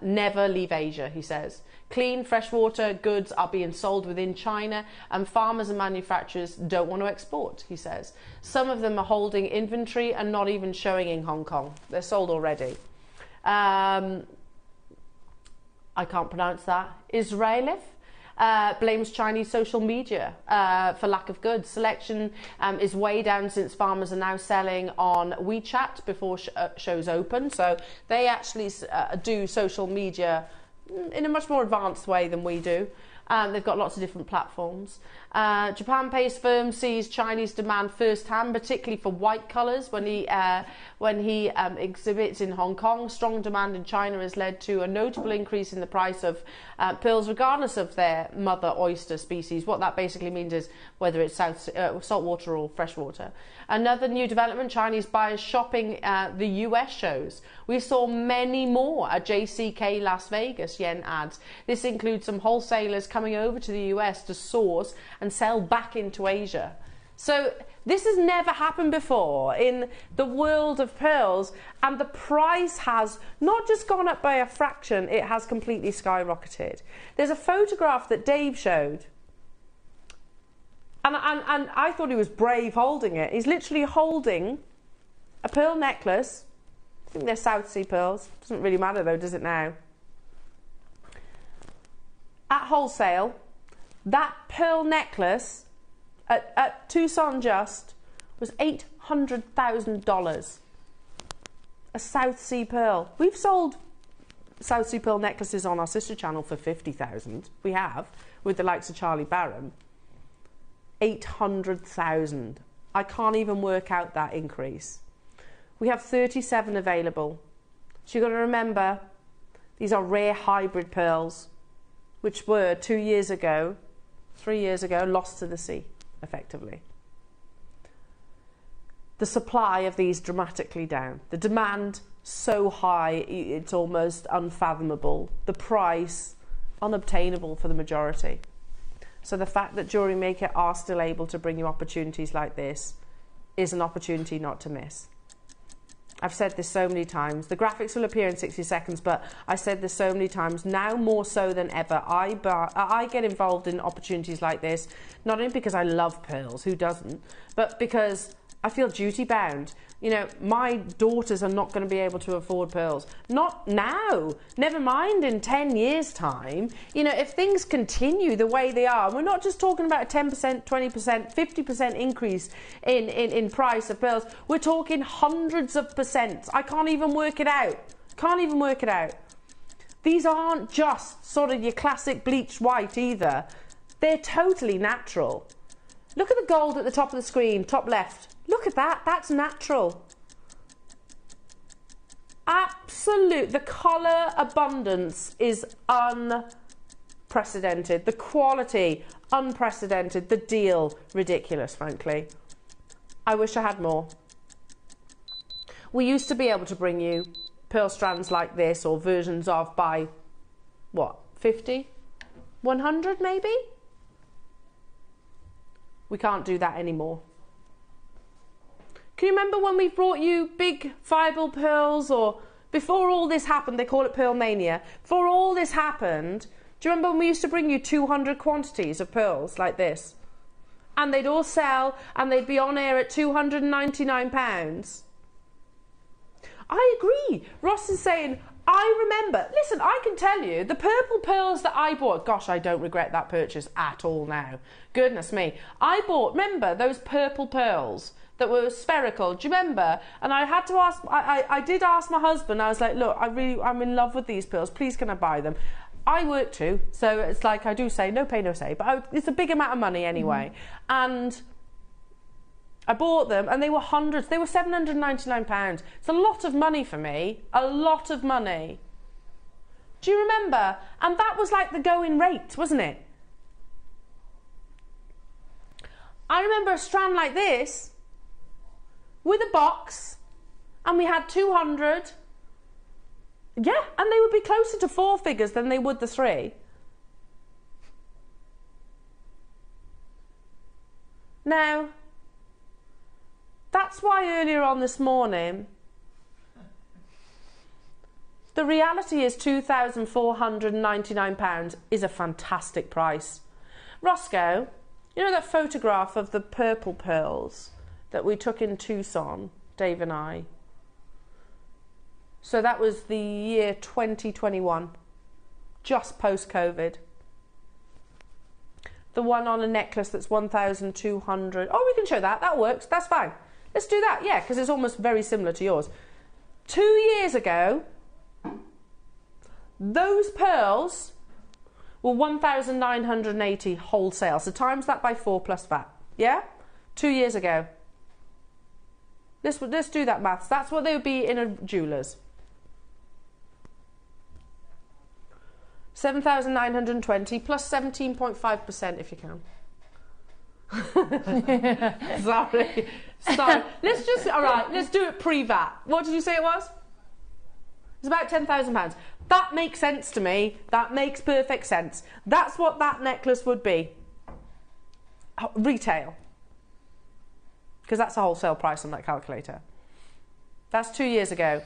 never leave Asia, he says. Clean, freshwater goods are being sold within China and farmers and manufacturers don't want to export, he says. Some of them are holding inventory and not even showing in Hong Kong. They're sold already. I can't pronounce that. Israelif blames Chinese social media for lack of goods. Selection is way down since farmers are now selling on WeChat before shows open. So they actually do social media in a much more advanced way than we do. They've got lots of different platforms. Japan-based firm sees Chinese demand firsthand, particularly for white colours. When he exhibits in Hong Kong, strong demand in China has led to a notable increase in the price of pearls, regardless of their mother oyster species. What that basically means is whether it's saltwater or freshwater. Another new development, Chinese buyers shopping the US shows. We saw many more at JCK Las Vegas yen ads. This includes some wholesalers coming over to the US to source and sell back into Asia. So this has never happened before in the world of pearls, and the price has not just gone up by a fraction, it has completely skyrocketed. There's a photograph that Dave showed, and I thought he was brave holding it. He's literally holding a pearl necklace. I think they're South Sea pearls. Doesn't really matter though, does it now? At wholesale, that pearl necklace at Tucson just was $800,000. A South Sea pearl. We've sold South Sea pearl necklaces on our sister channel for $50,000. We have, with the likes of Charlie Barham. $800,000. I can't even work out that increase. We have 37 available. So you've got to remember, these are rare hybrid pearls, which were 2 years ago, 3 years ago, lost to the sea, effectively. The supply of these dramatically down. The demand so high, it's almost unfathomable. The price, unobtainable for the majority. So the fact that JewelleryMaker are still able to bring you opportunities like this is an opportunity not to miss. I've said this so many times. The graphics will appear in 60 seconds, but I said this so many times. Now more so than ever, I get involved in opportunities like this, not only because I love pearls, who doesn't, but because I feel duty bound. You know, my daughters are not going to be able to afford pearls. Not now. Never mind in 10 years' time. You know, if things continue the way they are, we're not just talking about a 10%, 20%, 50% increase in price of pearls. We're talking hundreds of percent. I can't even work it out. Can't even work it out. These aren't just sort of your classic bleached white either. They're totally natural. Look at the gold at the top of the screen, top left. Look at that, that's natural. Absolute, the colour abundance is unprecedented. The quality, unprecedented. The deal, ridiculous, frankly. I wish I had more. We used to be able to bring you pearl strands like this, or versions of, by, what, 50? 100 maybe? We can't do that anymore. Can you remember when we brought you big fireball pearls, or before all this happened, they call it Pearl Mania. Before all this happened, do you remember when we used to bring you 200 quantities of pearls like this? And they'd all sell, and they'd be on air at £299. I agree. Ross is saying, I remember, listen, I can tell you, the purple pearls that I bought, gosh, I don't regret that purchase at all now. Goodness me. I bought, remember, those purple pearls that were spherical, do you remember? And I had to ask, I did ask my husband, I was like, look, I'm in love with these pearls, please can I buy them? I work too, so it's like I do say, no pay, no say, but it's a big amount of money anyway. And I bought them, and they were hundreds, they were £799. It's a lot of money for me, a lot of money. Do you remember? And that was like the going rate, wasn't it? I remember a strand like this, with a box, and we had 200. Yeah, and they would be closer to 4 figures than they would the 3. Now, that's why earlier on this morning, the reality is £2,499 is a fantastic price. Roscoe, you know that photograph of the purple pearls that we took in Tucson, Dave and I? So that was the year 2021, just post-COVID. The one on a necklace that's 1,200. Oh, we can show that. That works. That's fine. Let's do that. Yeah, because it's almost very similar to yours. 2 years ago, those pearls were 1,980 wholesale. So times that by 4 plus VAT. Yeah? 2 years ago. Let's do that maths. That's what they would be in a jeweller's. 7,920 plus 17.5% if you can. Sorry. All right, let's do it pre-VAT. What did you say it was? It's about £10,000. That makes sense to me. That makes perfect sense. That's what that necklace would be. Retail. Because that's a wholesale price on that calculator. That's 2 years ago.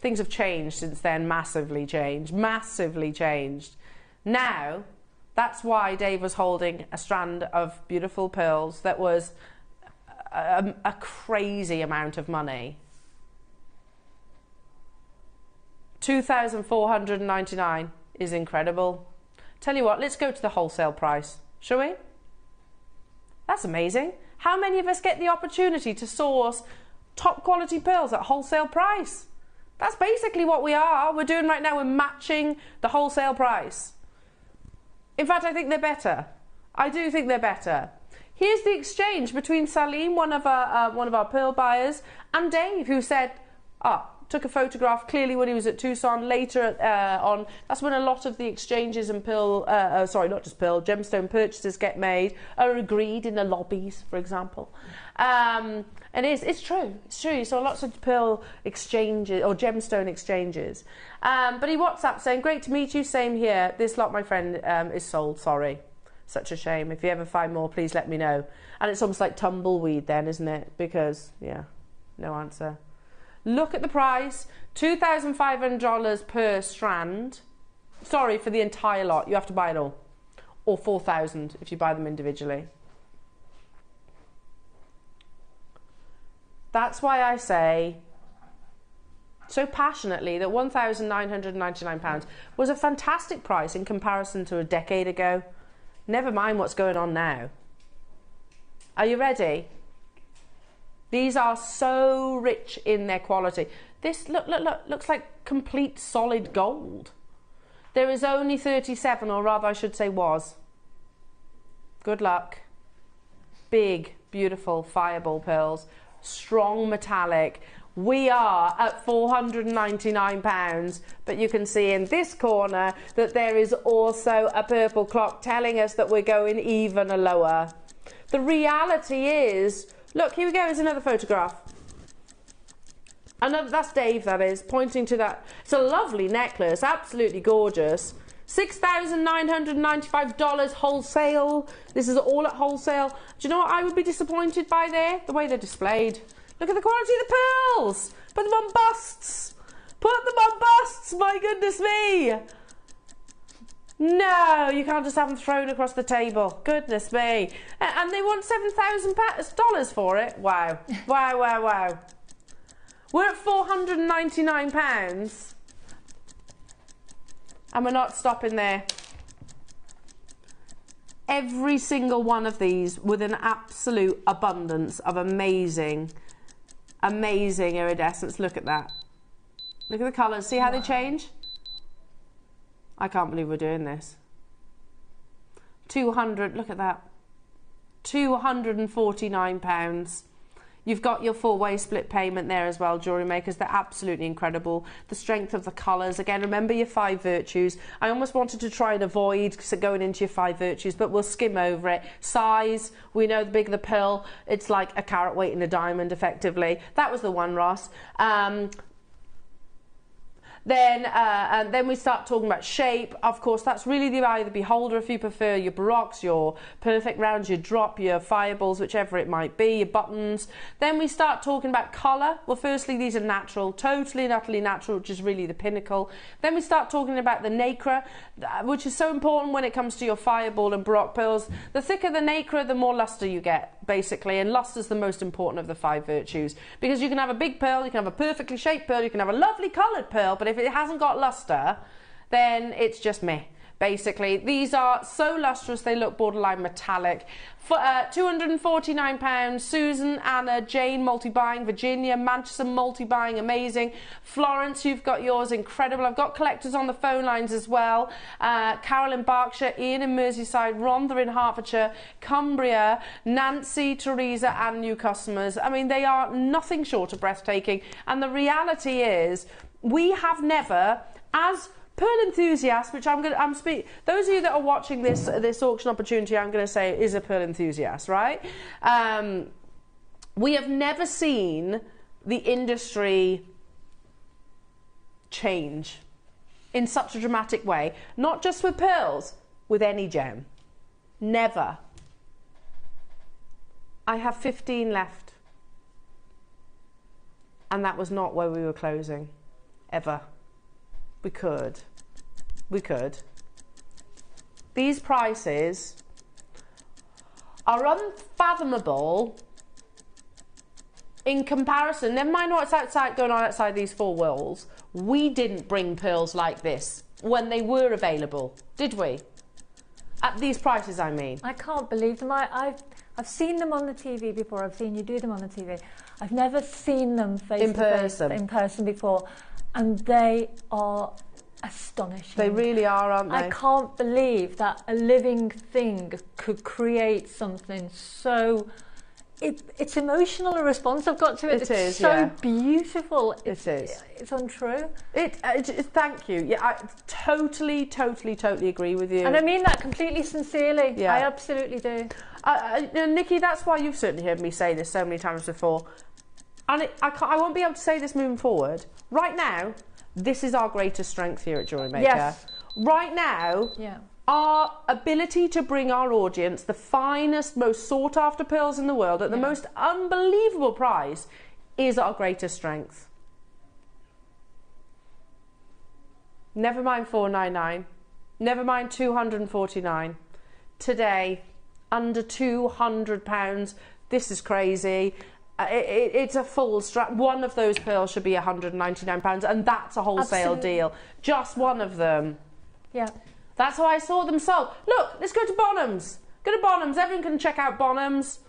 Things have changed since then, massively changed. Now, that's why Dave was holding a strand of beautiful pearls that was a crazy amount of money. 2,499 is incredible. Tell you what, let's go to the wholesale price, shall we? That's amazing. How many of us get the opportunity to source top quality pearls at wholesale price? That's basically what we are. We're doing right now. We're matching the wholesale price. In fact, I think they're better. I do think they're better. Here's the exchange between Salim, one of our pearl buyers, and Dave, who said, took a photograph clearly when he was at Tucson. Later on, that's when a lot of the exchanges and gemstone purchases get made, are agreed in the lobbies, for example. And it's true. It's true. You saw lots of pearl exchanges or gemstone exchanges. But he WhatsApped saying, "Great to meet you. Same here. This lot, my friend, is sold. Sorry. Such a shame. If you ever find more, please let me know." And it's almost like tumbleweed then, isn't it? Because, yeah, no answer. Look at the price, $2,500 per strand. Sorry, for the entire lot. You have to buy it all. Or $4,000 if you buy them individually. That's why I say so passionately that £1,999 was a fantastic price in comparison to a decade ago. Never mind what's going on now. Are you ready? These are so rich in their quality. This, look, looks like complete solid gold. There is only 37, or rather I should say was. Good luck. Big, beautiful fireball pearls. Strong metallic. We are at £499, but you can see in this corner that there is also a purple clock telling us that we're going even lower. The reality is, look, here we go, here's another photograph. That's Dave, that is, pointing to that. It's a lovely necklace, absolutely gorgeous. $6,995 wholesale. This is all at wholesale. Do you know what I would be disappointed by there? The way they're displayed. Look at the quality of the pearls. Put them on busts. Put them on busts, my goodness me. No, you can't just have them thrown across the table. Goodness me. And they want $7,000 for it. Wow. Wow, wow, wow. We're at £499. And we're not stopping there. Every single one of these with an absolute abundance of amazing, amazing iridescence. Look at that. Look at the colours. See how they change? I can't believe we're doing this. 200, look at that. £249. You've got your four-way split payment there as well, Jewellery Makers. They're absolutely incredible. The strength of the colours. Again, remember your 5 virtues. I almost wanted to try and avoid going into your 5 virtues, but we'll skim over it. Size, we know the bigger the pearl, it's like a carat weight in a diamond, effectively. That was the one, Ross. Then we start talking about shape. Of course, that's really the eye of the beholder if you prefer your baroques, your perfect rounds, your drop, your fireballs, whichever it might be, your buttons. Then we start talking about colour. Well, firstly, these are natural, totally and utterly natural, which is really the pinnacle. Then we start talking about the nacre, which is so important when it comes to your fireball and baroque pearls. The thicker the nacre, the more lustre you get, basically, and lustre is the most important of the 5 virtues, because you can have a big pearl, you can have a perfectly shaped pearl, you can have a lovely coloured pearl, but if it hasn't got lustre, then it's just meh. basically. These are so lustrous, they look borderline metallic. For £249, Susan, Anna, Jane, multi-buying, Virginia, Manchester, multi-buying, amazing. Florence, you've got yours, incredible. I've got collectors on the phone lines as well. Carol in Berkshire, Ian in Merseyside, Rhondda in Hertfordshire, Cumbria, Nancy, Teresa, and new customers. I mean, they are nothing short of breathtaking. And the reality is, we have never, as pearl enthusiasts, which I'm speaking, those of you that are watching this auction opportunity, I'm going to say is a pearl enthusiast, right? We have never seen the industry change in such a dramatic way, not just with pearls, with any gem. Never. I have 15 left, and that was not where we were closing, ever. We could. These prices are unfathomable in comparison. Never mind what's going on outside these four walls. We didn't bring pearls like this when they were available, did we? At these prices, I mean. I can't believe them. I've seen them on the TV before. I've seen you do them on the TV. I've never seen them face to face in person before. And they are astonishing. They really are, aren't they? I can't believe that a living thing could create something so... It's emotional, a response I've got to it. It's so beautiful. It is. It's untrue. Thank you. Yeah, I totally agree with you. And I mean that completely sincerely. Yeah. I absolutely do. Nikki, that's why you've certainly heard me say this so many times before. And I won't be able to say this moving forward. Right now, this is our greatest strength here at JewelleryMaker. Yes. Right now, our ability to bring our audience the finest, most sought-after pearls in the world at the most unbelievable price is our greatest strength. Never mind $499. Never mind $249. Today, under £200. This is crazy. It's a full strap. One of those pearls should be £199, and that's a wholesale deal. Just one of them. Yeah. That's how I saw them sold. Look, let's go to Bonhams. Go to Bonhams. Everyone can check out Bonhams.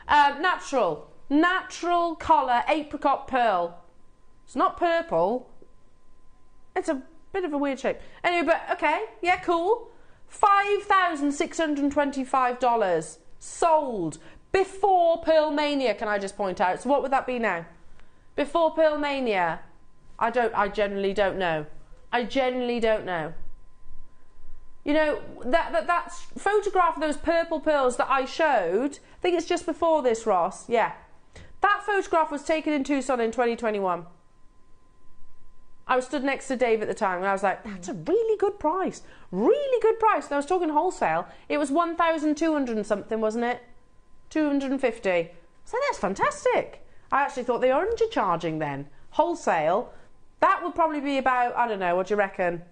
Natural colour apricot pearl. It's not purple. It's a bit of a weird shape. Anyway, but okay, yeah, cool. $5,625 sold. Before Pearl Mania, can I just point out? So what would that be now? Before Pearl Mania? I genuinely don't know. I genuinely don't know. You know, that photograph of those purple pearls that I showed, I think it's just before this, Ross. Yeah. That photograph was taken in Tucson in 2021. I was stood next to Dave at the time and I was like, that's a really good price. Really good price. And I was talking wholesale. It was 1,200 and something, wasn't it? 250. So that's fantastic. I actually thought they were undercharging then. Wholesale, that would probably be about, I don't know, what do you reckon?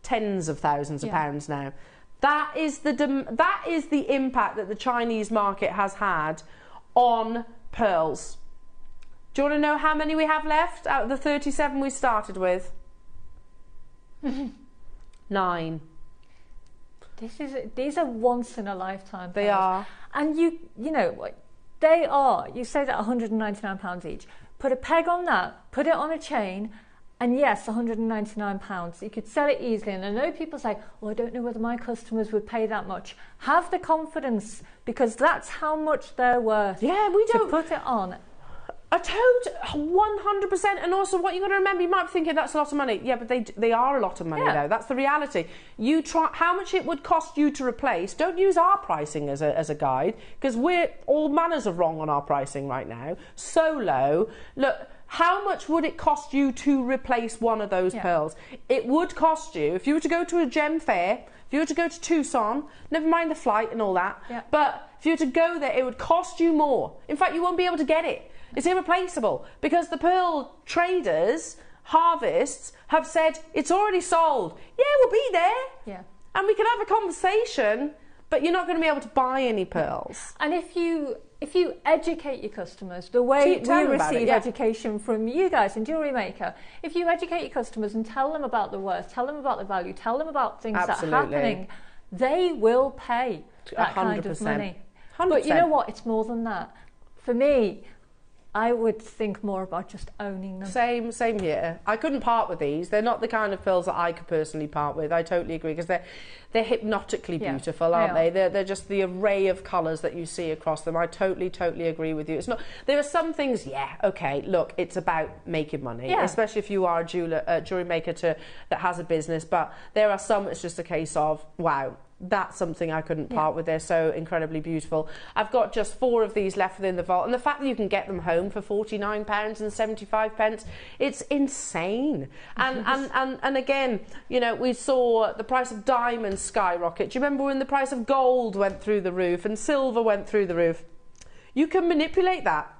Tens of thousands of pounds now. That is the impact that the Chinese market has had on pearls. Do you want to know how many we have left out of the 37 we started with? 9. These are once in a lifetime. They are. And you know, they are. You say that £199 each. Put a peg on that. Put it on a chain. And yes, £199. You could sell it easily. And I know people say, "Oh, I don't know whether my customers would pay that much." Have the confidence, because that's how much they're worth. Yeah, we don't to put it on. A total 100%. And also, what you got to remember, you might be thinking that's a lot of money. Yeah, but they are a lot of money though. That's the reality. You try how much it would cost you to replace. Don't use our pricing as a guide, because we're all manners of wrong on our pricing right now. So low. Look. How much would it cost you to replace one of those pearls? It would cost you, if you were to go to a gem fair, if you were to go to Tucson, never mind the flight and all that, but if you were to go there, it would cost you more. In fact, you won't be able to get it. It's irreplaceable, because the pearl traders, harvests, have said, it's already sold. Yeah, we'll be there. Yeah. And we can have a conversation, but you're not going to be able to buy any pearls. And if you educate your customers the way we receive education from you guys in Jewellery Maker, if you educate your customers and tell them about the worth, tell them about the value, tell them about things that are happening, they will pay that 100%. Kind of money. 100%. But you know what? It's more than that. For me, I would think more about just owning them. Same here. I couldn't part with these. They're not the kind of pearls that I could personally part with. I totally agree, because they're hypnotically beautiful, aren't they? They're just the array of colours that you see across them. I totally agree with you. It's not. There are some things. Yeah. Okay. Look, it's about making money, especially if you are a jewellery maker that has a business. But there are some. It's just a case of wow. That's something I couldn't part with. They're so incredibly beautiful. I've got just 4 of these left within the vault, and the fact that you can get them home for £49 and 75 pence, it's insane. And again, you know, we saw the price of diamonds skyrocket. Do you remember when the price of gold went through the roof and silver went through the roof? You can manipulate that.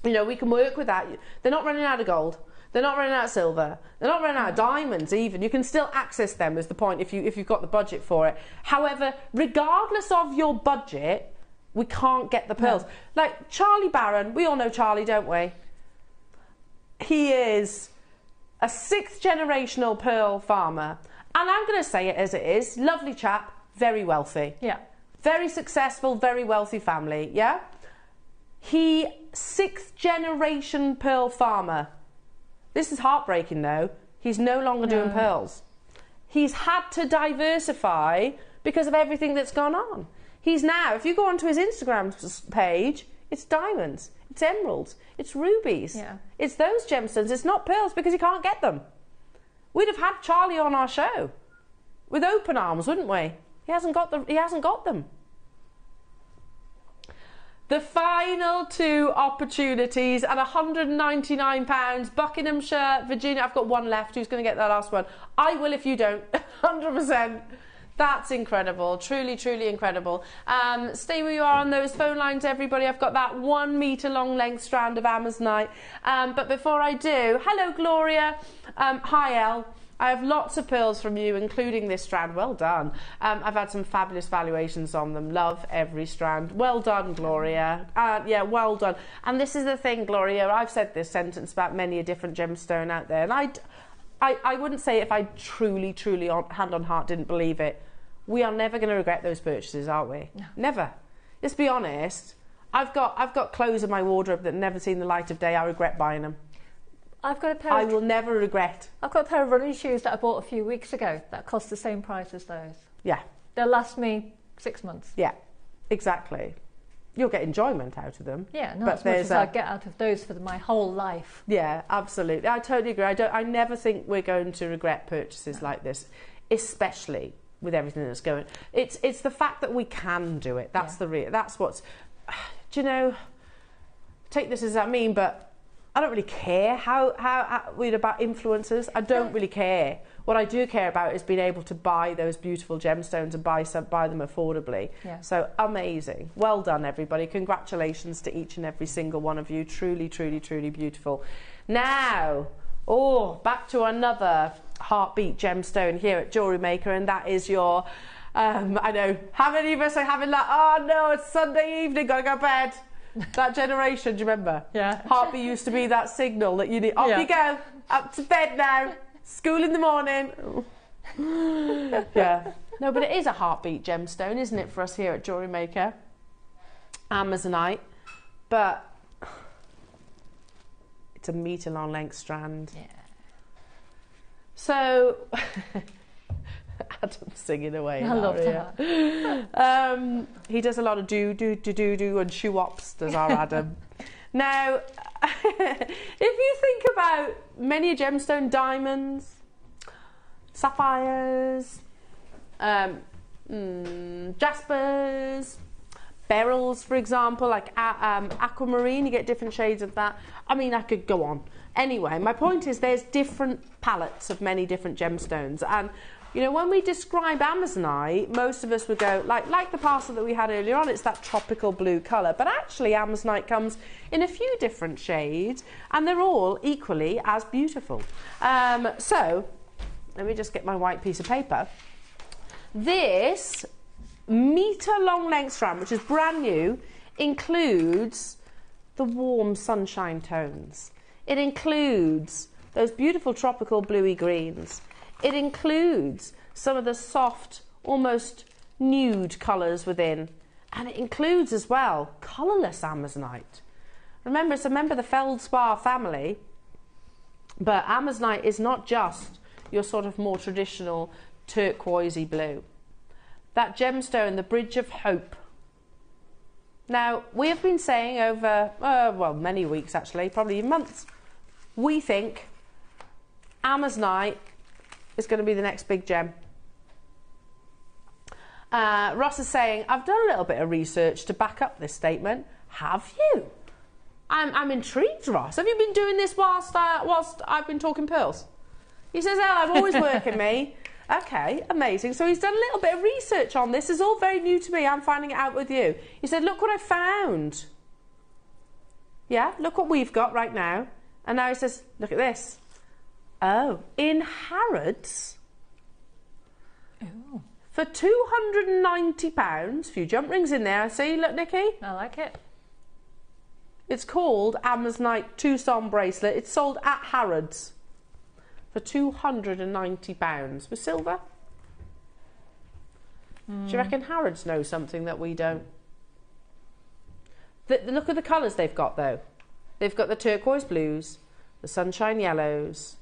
You know, we can work with that. They're not running out of gold. They're not running out of silver. They're not running out of diamonds even. You can still access them, is the point, if you've got the budget for it. However, regardless of your budget, we can't get the pearls. Like Charlie Barron, we all know Charlie, don't we? He is a 6th generational pearl farmer. And I'm going to say it as it is. Lovely chap, very wealthy. Yeah. Very successful, very wealthy family, yeah? He, 6th generation pearl farmer. This is heartbreaking though. He's no longer doing pearls. He's had to diversify because of everything that's gone on. He's now, if you go onto his Instagram page, it's diamonds, it's emeralds, it's rubies. Yeah. It's those gemstones, it's not pearls, because he can't get them. We'd have had Charlie on our show with open arms, wouldn't we? He hasn't got them. The final 2 opportunities at £199, Buckinghamshire, Virginia. I've got 1 left. Who's going to get that last one? I will if you don't. 100%. That's incredible. Truly incredible. Stay where you are on those phone lines, everybody. I've got that 1 metre long length strand of Amazonite. But before I do, hello, Gloria. Hi, Elle. I have lots of pearls from you, including this strand. Well done. I've had some fabulous valuations on them. Love every strand. Well done, Gloria. Yeah, well done. And this is the thing, Gloria. I've said this sentence about many a different gemstone out there. And I wouldn't say it if I truly, hand on heart, didn't believe it. We are never going to regret those purchases, are we? No. Never. Let's be honest. I've got clothes in my wardrobe that never seen the light of day. I regret buying them. I've got a pair. I will never regret. I've got a pair of running shoes that I bought a few weeks ago that cost the same price as those. Yeah. They'll last me 6 months. Yeah, exactly. You'll get enjoyment out of them. Yeah, not as much as I get out of those for my whole life. Yeah, absolutely. I totally agree. I never think we're going to regret purchases like this, especially with everything that's going. It's the fact that we can do it. That's that's what's. Do you know? Take this as I mean, but. I don't really care how about influencers. I don't really care. What I do care about is being able to buy those beautiful gemstones and buy them affordably. Yeah. So amazing. Well done, everybody. Congratulations to each and every single one of you. Truly beautiful. Now, back to another heartbeat gemstone here at Jewellery Maker, and that is your. I know how many of us are having that. Oh no, it's Sunday evening. Gotta go to bed. That generation, do you remember? Yeah. Heartbeat used to be that signal that you need. Off you go, up to bed now. School in the morning. Yeah. No, but it is a heartbeat gemstone, isn't it, for us here at Jewellery Maker? Amazonite, but it's a metre long length strand. Yeah. So. Adam's singing away. I love that. He does a lot of do and shoe-ops, does our Adam. Now, if you think about many gemstone, diamonds, sapphires, jaspers, beryls, for example, like aquamarine, you get different shades of that. I mean, I could go on. Anyway, my point is there's different palettes of many different gemstones, and you know, when we describe Amazonite, most of us would go, like the parcel that we had earlier on, it's that tropical blue colour. But actually, Amazonite comes in a few different shades, and they're all equally as beautiful. So, let me just get my white piece of paper. This metre long length strand, which is brand new, includes the warm sunshine tones. It includes those beautiful tropical bluey greens. It includes some of the soft, almost nude colours within. And it includes as well colourless Amazonite. Remember, it's a member of the feldspar family, but Amazonite is not just your sort of more traditional turquoisey blue. That gemstone, the Bridge of Hope. Now, we have been saying over, well, many weeks actually, probably months, we think Amazonite is going to be the next big gem. Ross is saying, I've done a little bit of research to back up this statement. Have you? I'm intrigued, Ross. Have you been doing this whilst I've been talking pearls? He says, I'm always working me. Okay, amazing. So he's done a little bit of research on this. It's all very new to me. I'm finding it out with you. He said, look what I found. Yeah, look what we've got right now. And now he says, look at this. Oh, in Harrods. Oh. For £290, few jump rings in there. See, look, Nikki? I like it. It's called Amazonite Tucson bracelet. It's sold at Harrods for £290 with silver. Do you reckon Harrods know something that we don't? Look at the colours they've got, though. They've got the turquoise blues, the sunshine yellows,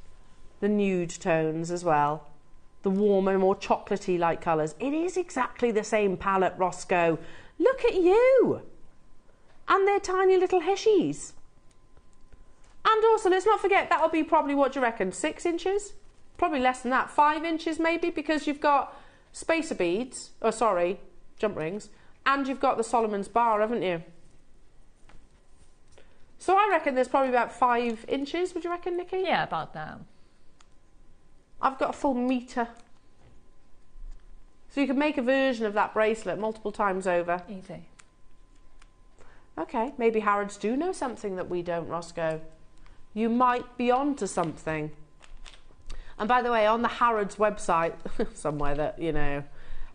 the nude tones as well, the warmer, more chocolatey-like colours. It is exactly the same palette, Roscoe. Look at you! And they're tiny little heshies. And also, let's not forget, that'll be probably, what do you reckon, 6 inches? Probably less than that, 5 inches maybe, because you've got spacer beads, oh sorry, jump rings, and you've got the Solomon's bar, haven't you? So I reckon there's probably about 5 inches, would you reckon, Nikki? Yeah, about that. I've got a full metre. So you can make a version of that bracelet multiple times over. Easy. Okay, maybe Harrods do know something that we don't, Roscoe. You might be onto something. And by the way, on the Harrods website, somewhere that, you know,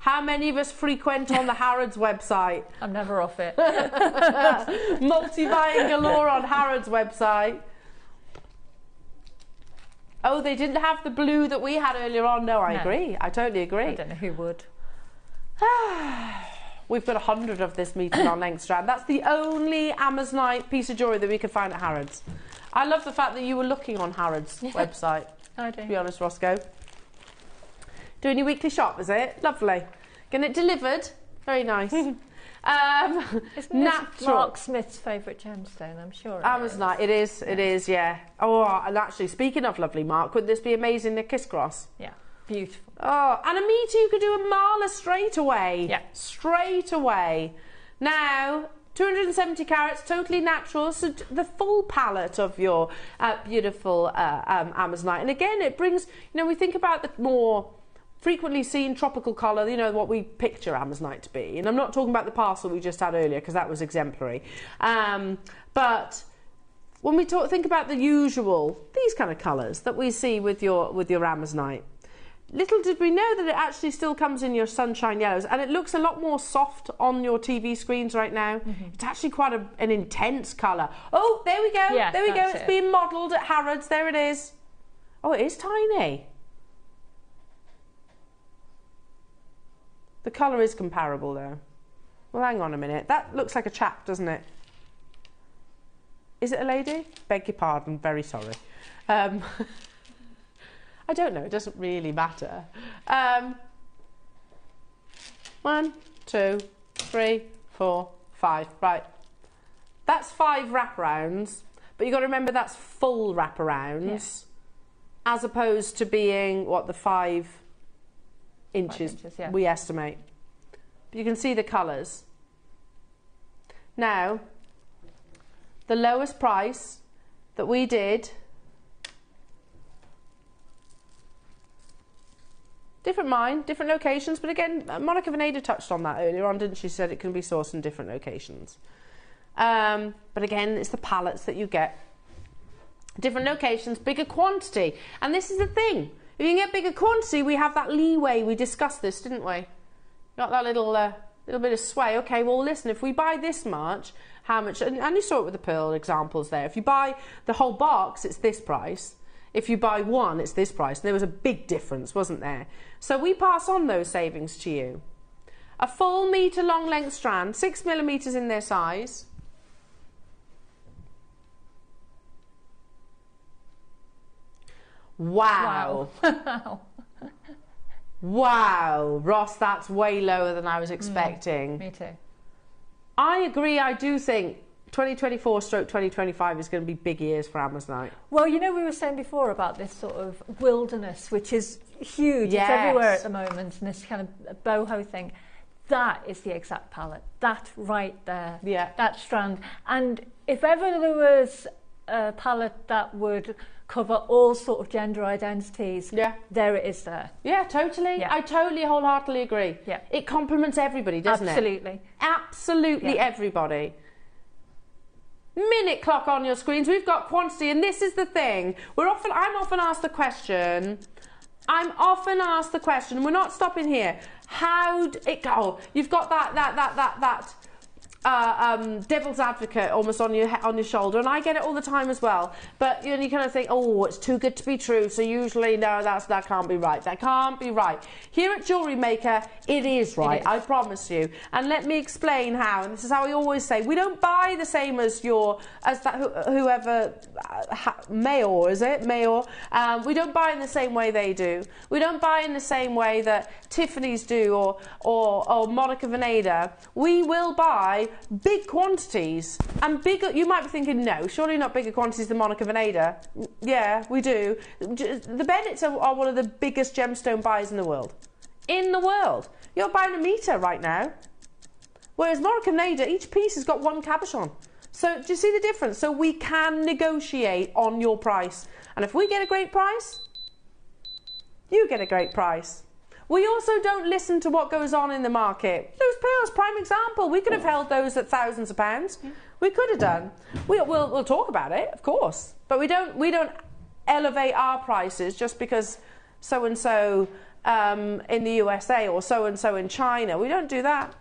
how many of us frequent on the Harrods website? I'm never off it. Multi-buying galore on Harrods website. Oh, they didn't have the blue that we had earlier on. No, I agree. I totally agree. I don't know who would. We've got 100 of this metre long length strand. That's the only Amazonite piece of jewellery that we could find at Harrods. I love the fact that you were looking on Harrods website. I do. To be honest, Roscoe. Doing your weekly shop, is it? Lovely. Getting it delivered. Very nice. Isn't this Mark Smith's favourite gemstone? I'm sure. Amazonite. It is. It is. Yeah. Oh, and actually, speaking of lovely, Mark, would this be amazing? The kiss cross. Yeah. Beautiful. Oh, and a metre you could do a marla straight away. Yeah. Straight away. Now, 270 carats, totally natural, so the full palette of your beautiful Amazonite. And again, it brings, you know, we think about the more frequently seen tropical colour, you know, what we picture Amazonite to be. And I'm not talking about the parcel we just had earlier, because that was exemplary. But when we think about the usual, these kind of colours that we see with your Amazonite, little did we know that it actually still comes in your sunshine yellows, and it looks a lot more soft on your TV screens right now. It's actually quite an intense colour. Oh, there we go. Yeah, there we go. It's it. being modelled at Harrods. There it is. Oh, it is tiny. The colour is comparable though. Well, hang on a minute. That looks like a chap, doesn't it? Is it a lady? Beg your pardon. Very sorry. I don't know, it doesn't really matter. 1, 2, 3, 4, 5. Right. That's 5 wraparounds, but you've got to remember that's full wraparounds, as opposed to being, what, the 5 inches, yeah. we estimate. You can see the colours. Now, the lowest price that we did, different mine, different locations, but again, Monica Veneda touched on that earlier on, didn't she? She said it can be sourced in different locations. But again, it's the pallets that you get. Different locations, bigger quantity. And this is the thing. If you can get bigger quantity, we have that leeway. We discussed this, didn't we? Got that little bit of sway. Okay, well, listen, if we buy this much, how much? And you saw it with the pearl examples there. If you buy the whole box, it's this price. If you buy one, it's this price. And there was a big difference, wasn't there? So we pass on those savings to you. A full metre long length strand, 6mm in their size. Wow. Wow. Wow, Ross, that's way lower than I was expecting. Me too. I agree. I do think 2024/2025 is going to be big years for Amazonite. Well, you know, we were saying before about this sort of wilderness, which is huge. Yes. It's everywhere at the moment, and this kind of boho thing. That is the exact palette. That right there. Yeah. That strand. And if ever there was a palette that would cover all sort of gender identities, Yeah. there it is there. Yeah, totally. Yeah. I totally wholeheartedly agree. Yeah. It complements everybody, doesn't Absolutely. it? Absolutely Yeah. everybody. Minute clock on your screens. We've got quantity, and this is the thing. I'm often asked the question. We're not stopping here. How'd it go? You've got that devil's advocate almost on your shoulder, and I get it all the time as well. But you know, you kind of think, oh, it's too good to be true. So usually, no, that can't be right. That can't be right. Here at Jewellery Maker, it is right. I promise you. And let me explain how. And this is how we always say: we don't buy the same as whoever Mayor, is it Mayor? We don't buy in the same way they do. We don't buy in the same way that Tiffany's do or Monica Veneda. We will buy big quantities, and bigger. You might be thinking, no, surely not bigger quantities than Monica Veneda. Yeah, we do. The Bennetts are one of the biggest gemstone buyers in the world. In the world, you're buying a metre right now, whereas Monica Veneda, each piece has got one cabochon. So do you see the difference? So we can negotiate on your price, and if we get a great price, you get a great price. We also don't listen to what goes on in the market. Those pearls, prime example. We could have held those at thousands of pounds. We could have done. We'll talk about it, of course, but we don't elevate our prices just because so and so in the USA or so and so in China. We don't do that.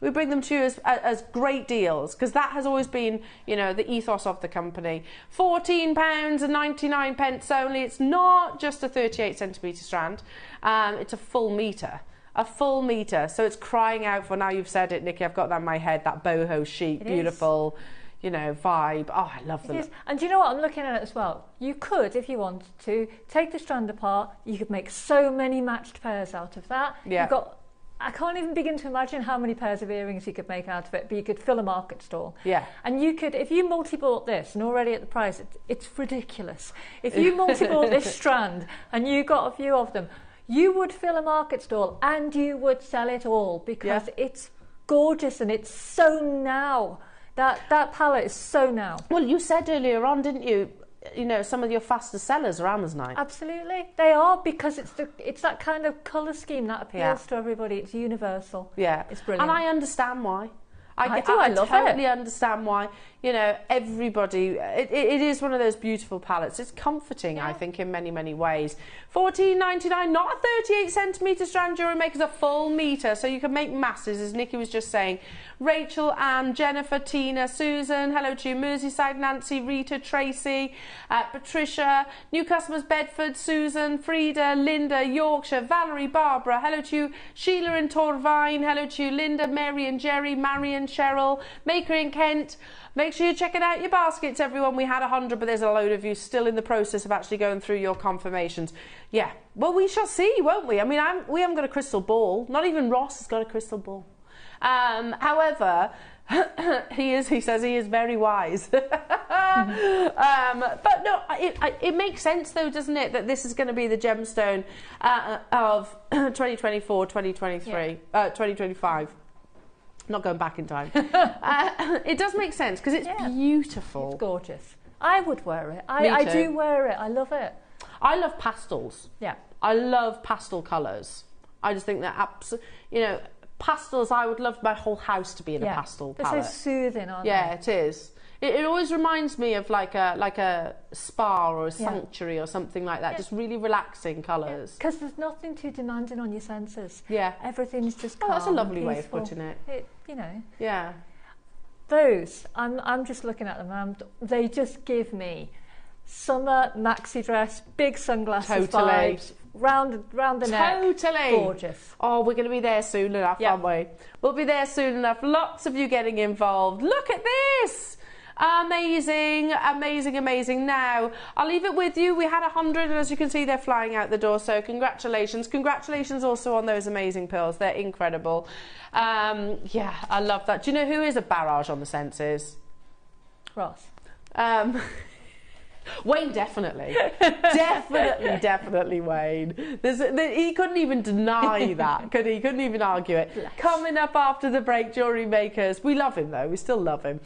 We bring them to you as great deals, because that has always been, you know, the ethos of the company. £14.99 only. It's not just a 38cm strand. It's a full metre. A full metre. So it's crying out for, now you've said it, Nikki, I've got that in my head, that boho chic, beautiful, you know, vibe. Oh, I love them. And do you know what? I'm looking at it as well. You could, if you wanted to, take the strand apart. You could make so many matched pairs out of that. Yeah. You've got, I can't even begin to imagine how many pairs of earrings you could make out of it, but you could fill a market stall. Yeah. And you could, if you multi-bought this, and already at the price, it's ridiculous. If you multi-bought this strand and you got a few of them, you would fill a market stall and you would sell it all, because it's gorgeous and it's so now. That palette is so now. Well, you said earlier on, didn't you? You know, some of your fastest sellers are Amazonite. Absolutely, they are, because it's that kind of colour scheme that appeals to everybody. It's universal. Yeah, it's brilliant, and I understand why. I totally understand why. You know, everybody. It is one of those beautiful palettes. It's comforting, I think, in many, many ways. $14.99, not a 38cm strand. JewelleryMaker's a full metre, so you can make masses, as Nikki was just saying. Rachel, Anne, Jennifer, Tina, Susan, hello to you, Merseyside, Nancy, Rita, Tracy, Patricia, new customers, Bedford, Susan, Frida, Linda, Yorkshire, Valerie, Barbara, hello to you, Sheila and Torvine, hello to you, Linda, Mary and Jerry, Marion, Cheryl, Maker in Kent. Make sure you're checking out your baskets, everyone. We had 100, but there's a load of you still in the process of actually going through your confirmations. Yeah, well, we shall see, won't we? I mean, we haven't got a crystal ball. Not even Ross has got a crystal ball. However, he says he is very wise. But no, it makes sense though, doesn't it, that this is going to be the gemstone of 2024, 2023, 2025. Not going back in time. It does make sense because it's beautiful. It's gorgeous. I would wear it. I do wear it. I love it. I love pastels. Yeah. I love pastel colours. I just think that you know, pastels, I would love my whole house to be in a pastel palette. They're so soothing, aren't they? Yeah, it is. It always reminds me of like a spa or a sanctuary or something like that. Just really relaxing colours. Because there's nothing too demanding on your senses. Yeah. Everything's just calm. That's a lovely way of peaceful. putting it. You know. Yeah. Those, I'm just looking at them. They just give me summer maxi dress, big sunglasses vibes, round the neck. Totally. Gorgeous. Oh, we're going to be there soon enough, aren't we? We'll be there soon enough. Lots of you getting involved. Look at this. Amazing, amazing, amazing. Now, I'll leave it with you. We had 100, and as you can see, they're flying out the door, so congratulations. Congratulations also on those amazing pearls. They're incredible. Yeah, I love that. Do you know who is a barrage on the senses? Ross. Wayne, definitely. definitely Wayne. He couldn't even deny that, could he? He couldn't even argue it. Coming up after the break, Jewellery Makers. We love him, though. We still love him.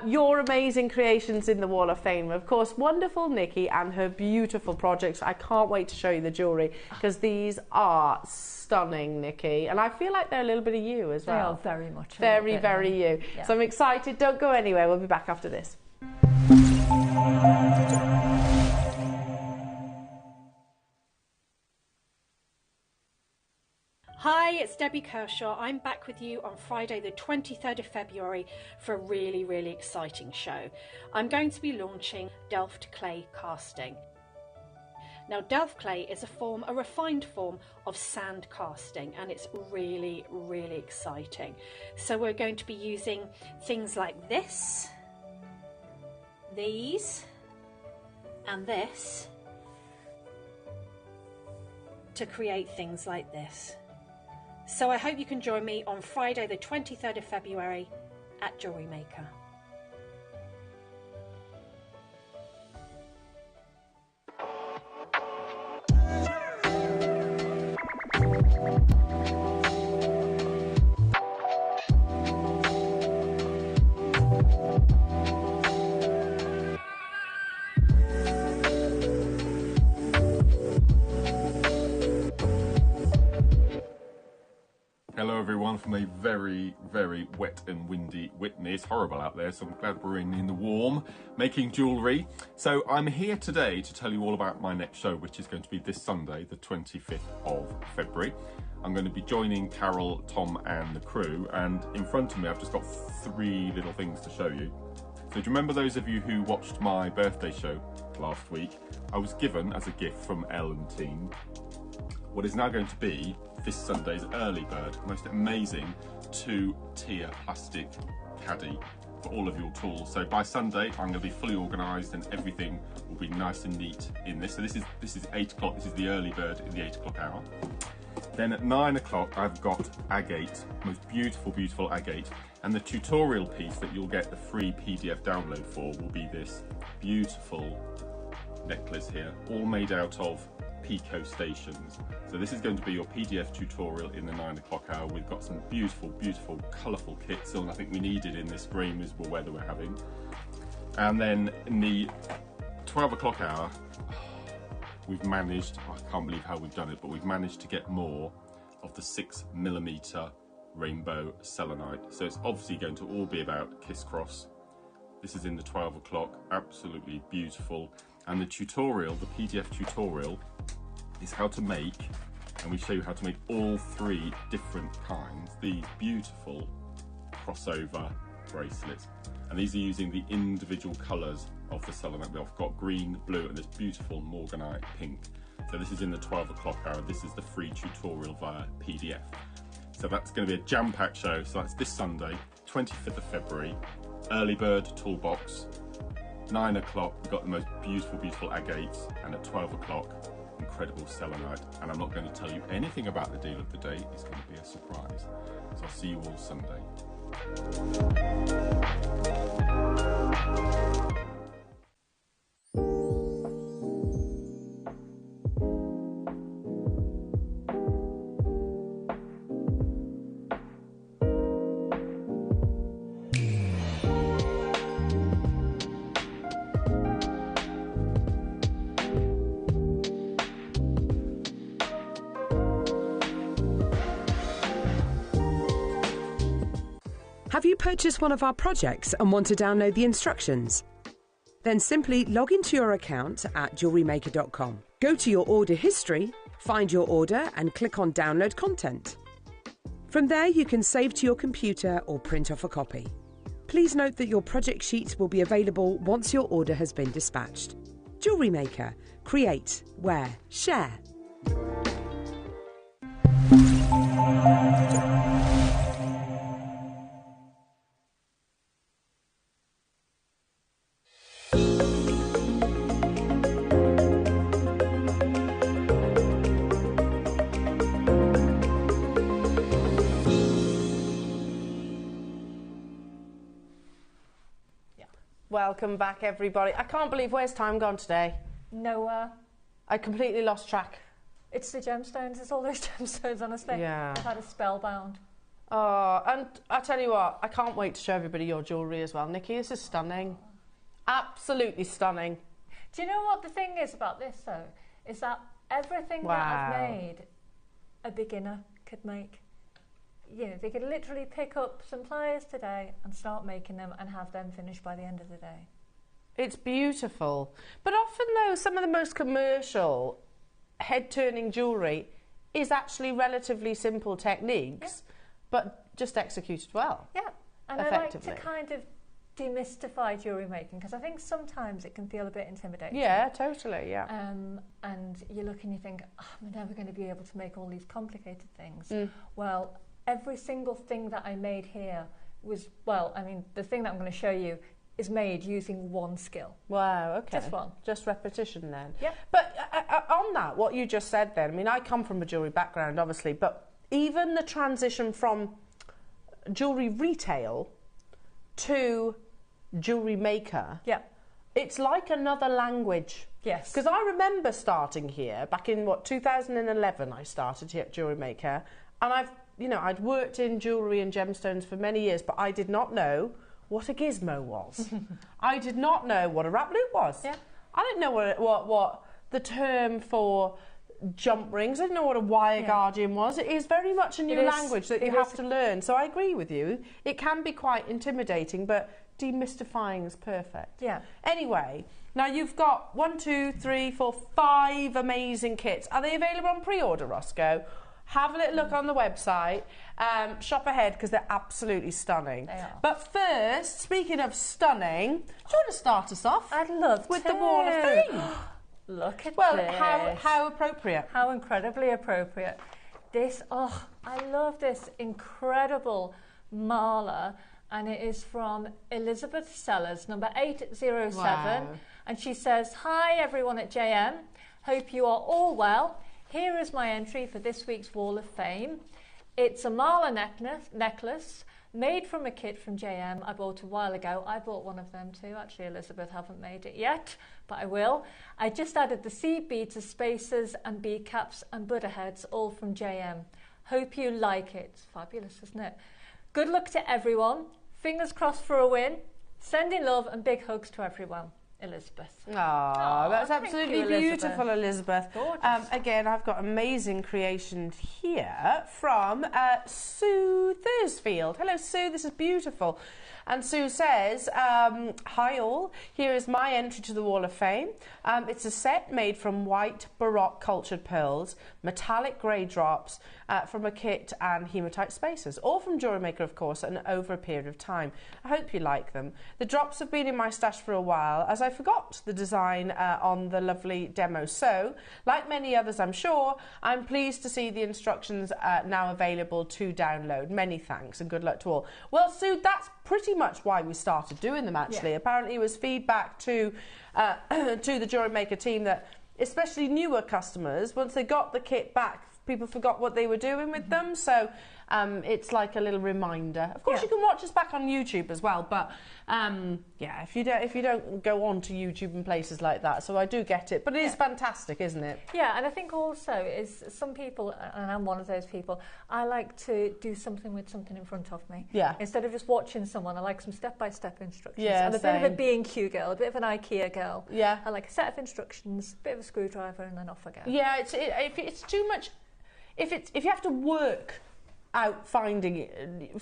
Your amazing creations in the Wall of Fame. Of course, wonderful Nikki and her beautiful projects. I can't wait to show you the jewellery, because these are stunning, Nikki. And I feel like they're a little bit of you as well. They are very much. Very you. Yeah. So I'm excited. Don't go anywhere. We'll be back after this. Hi, it's Debbie Kershaw. I'm back with you on Friday the 23rd of February for a really exciting show. I'm going to be launching Delft clay casting. Now, Delft clay is a refined form of sand casting, and it's really exciting. So we're going to be using things like this, these, and this to create things like this. So I hope you can join me on Friday the 23rd of February at JewelleryMaker. Hello everyone from a very wet and windy Whitney. It's horrible out there, so I'm glad we're in the warm, making jewellery. So I'm here today to tell you all about my next show, which is going to be this Sunday, the 25th of February. I'm going to be joining Carol, Tom and the crew, and in front of me I've just got 3 little things to show you. So do you remember those of you who watched my birthday show last week? I was given as a gift from Elle and team what is now going to be this Sunday's early bird. Most amazing 2-tier plastic caddy for all of your tools. So by Sunday I'm going to be fully organised and everything will be nice and neat in this. So this is 8 o'clock, this is the early bird in the 8 o'clock hour. Then at 9 o'clock I've got agate, most beautiful agate, and the tutorial piece that you'll get the free PDF download for will be this beautiful necklace here, all made out of Pico stations. So this is going to be your PDF tutorial in the 9 o'clock hour. We've got some beautiful colourful kits, and I think we need it in this grey miserable weather we're having. And then in the 12 o'clock hour, we've managed, I can't believe how we've done it, but we've managed to get more of the 6mm rainbow selenite. So it's obviously going to all be about Kiss Cross. This is in the 12 o'clock, absolutely beautiful. And the tutorial, the PDF tutorial, is how to make, and we show you how to make all 3 different kinds, these beautiful crossover bracelets. And these are using the individual colours of the selenite. We've got green, blue, and this beautiful morganite pink. So this is in the 12 o'clock hour. This is the free tutorial via PDF. So that's going to be a jam-packed show. So that's this Sunday, 25th of February, early bird toolbox. 9 o'clock, we've got the most beautiful agates, and at 12 o'clock, incredible selenite. And I'm not going to tell you anything about the deal of the day, it's going to be a surprise. So I'll see you all Sunday. Have you purchased one of our projects and want to download the instructions? Then simply log into your account at JewelleryMaker.com. Go to your order history, find your order and click on Download Content. From there you can save to your computer or print off a copy. Please note that your project sheet will be available once your order has been dispatched. Jewellery Maker. Create, wear, share. Welcome back, everybody. I can't believe where's time gone today? Nowhere. I completely lost track. It's the gemstones. It's all those gemstones, honestly. Yeah. I've had a spellbound. Oh, and I tell you what, I can't wait to show everybody your jewellery as well. Nikki, this is stunning. Absolutely stunning. Do you know what the thing is about this, though? Is that everything that I've made, a beginner could make. You know, they could literally pick up some pliers today and start making them and have them finished by the end of the day. It's beautiful. But often, though, some of the most commercial head-turning jewellery is actually relatively simple techniques, but just executed well. Yeah, and I like to kind of demystify jewellery making because I think sometimes it can feel a bit intimidating. Yeah, totally, yeah. And you look and you think, oh, I'm never going to be able to make all these complicated things. Well, every single thing that I made here was, well, I mean, the thing that I'm going to show you is made using one skill. Wow, okay. Just one. Just repetition then. Yeah. But on that, what you just said then, I mean, I come from a jewellery background, obviously, but even the transition from jewellery retail to jewellery maker, yeah, it's like another language. Yes. Because I remember starting here, back in, 2011 I started here at Jewellery Maker, and I'd worked in jewellery and gemstones for many years, but I did not know what a gizmo was. I did not know what a wrap loop was. Yeah. I didn't know what the term for jump rings, I didn't know what a wire guardian was. It is very much a new language that you have to learn. So I agree with you. It can be quite intimidating, but demystifying is perfect. Yeah. Anyway, now you've got 1, 2, 3, 4, 5 amazing kits. Are they available on pre-order, Roscoe? Have a little look on the website. Shop ahead because they're absolutely stunning. They are. But first, speaking of stunning, do you want to start us off? I'd love with to. the Wall of Fame. Look at this. Well, how appropriate. How incredibly appropriate. This, oh, I love this incredible mala, and it is from Elizabeth Sellers, number 807. Wow. And she says, hi everyone at JM, hope you are all well. Here is my entry for this week's Wall of Fame. It's a mala necklace made from a kit from JM I bought a while ago. I bought one of them too. Actually, Elizabeth haven't made it yet, but I will. I just added the seed beads, spacers and bead caps and Buddha heads, all from JM. Hope you like it. It's fabulous, isn't it? Good luck to everyone. Fingers crossed for a win. Sending love and big hugs to everyone. Elizabeth. Oh, that's absolutely beautiful, Elizabeth. Gorgeous. Again, I've got amazing creation here from Sue Thursfield. Hello, Sue. This is beautiful. And Sue says, hi all, here is my entry to the Wall of Fame. It's a set made from white Baroque cultured pearls, metallic grey drops from a kit and hematite spacers, all from Jewellery Maker, of course, and over a period of time. I hope you like them. The drops have been in my stash for a while, as I forgot the design on the lovely demo. So, like many others, I'm sure, I'm pleased to see the instructions now available to download. Many thanks and good luck to all. Well, Sue, that's pretty much why we started doing them, actually. Yeah. Apparently it was feedback to the Jewellery Maker team that especially newer customers, once they got the kit back, people forgot what they were doing with them. So it's like a little reminder. Of course, you can watch us back on YouTube as well, but yeah, if you don't go on to YouTube and places like that, so I do get it. But it is fantastic, isn't it? Yeah, and I think also is some people, and I'm one of those people, I like to do something with something in front of me. Yeah. Instead of just watching someone, I like some step-by-step instructions. Yeah, I'm a bit of a B&Q girl, a bit of an IKEA girl. Yeah. I like a set of instructions, a bit of a screwdriver, and then off I go. Yeah, if it's too much, if you have to work out finding it.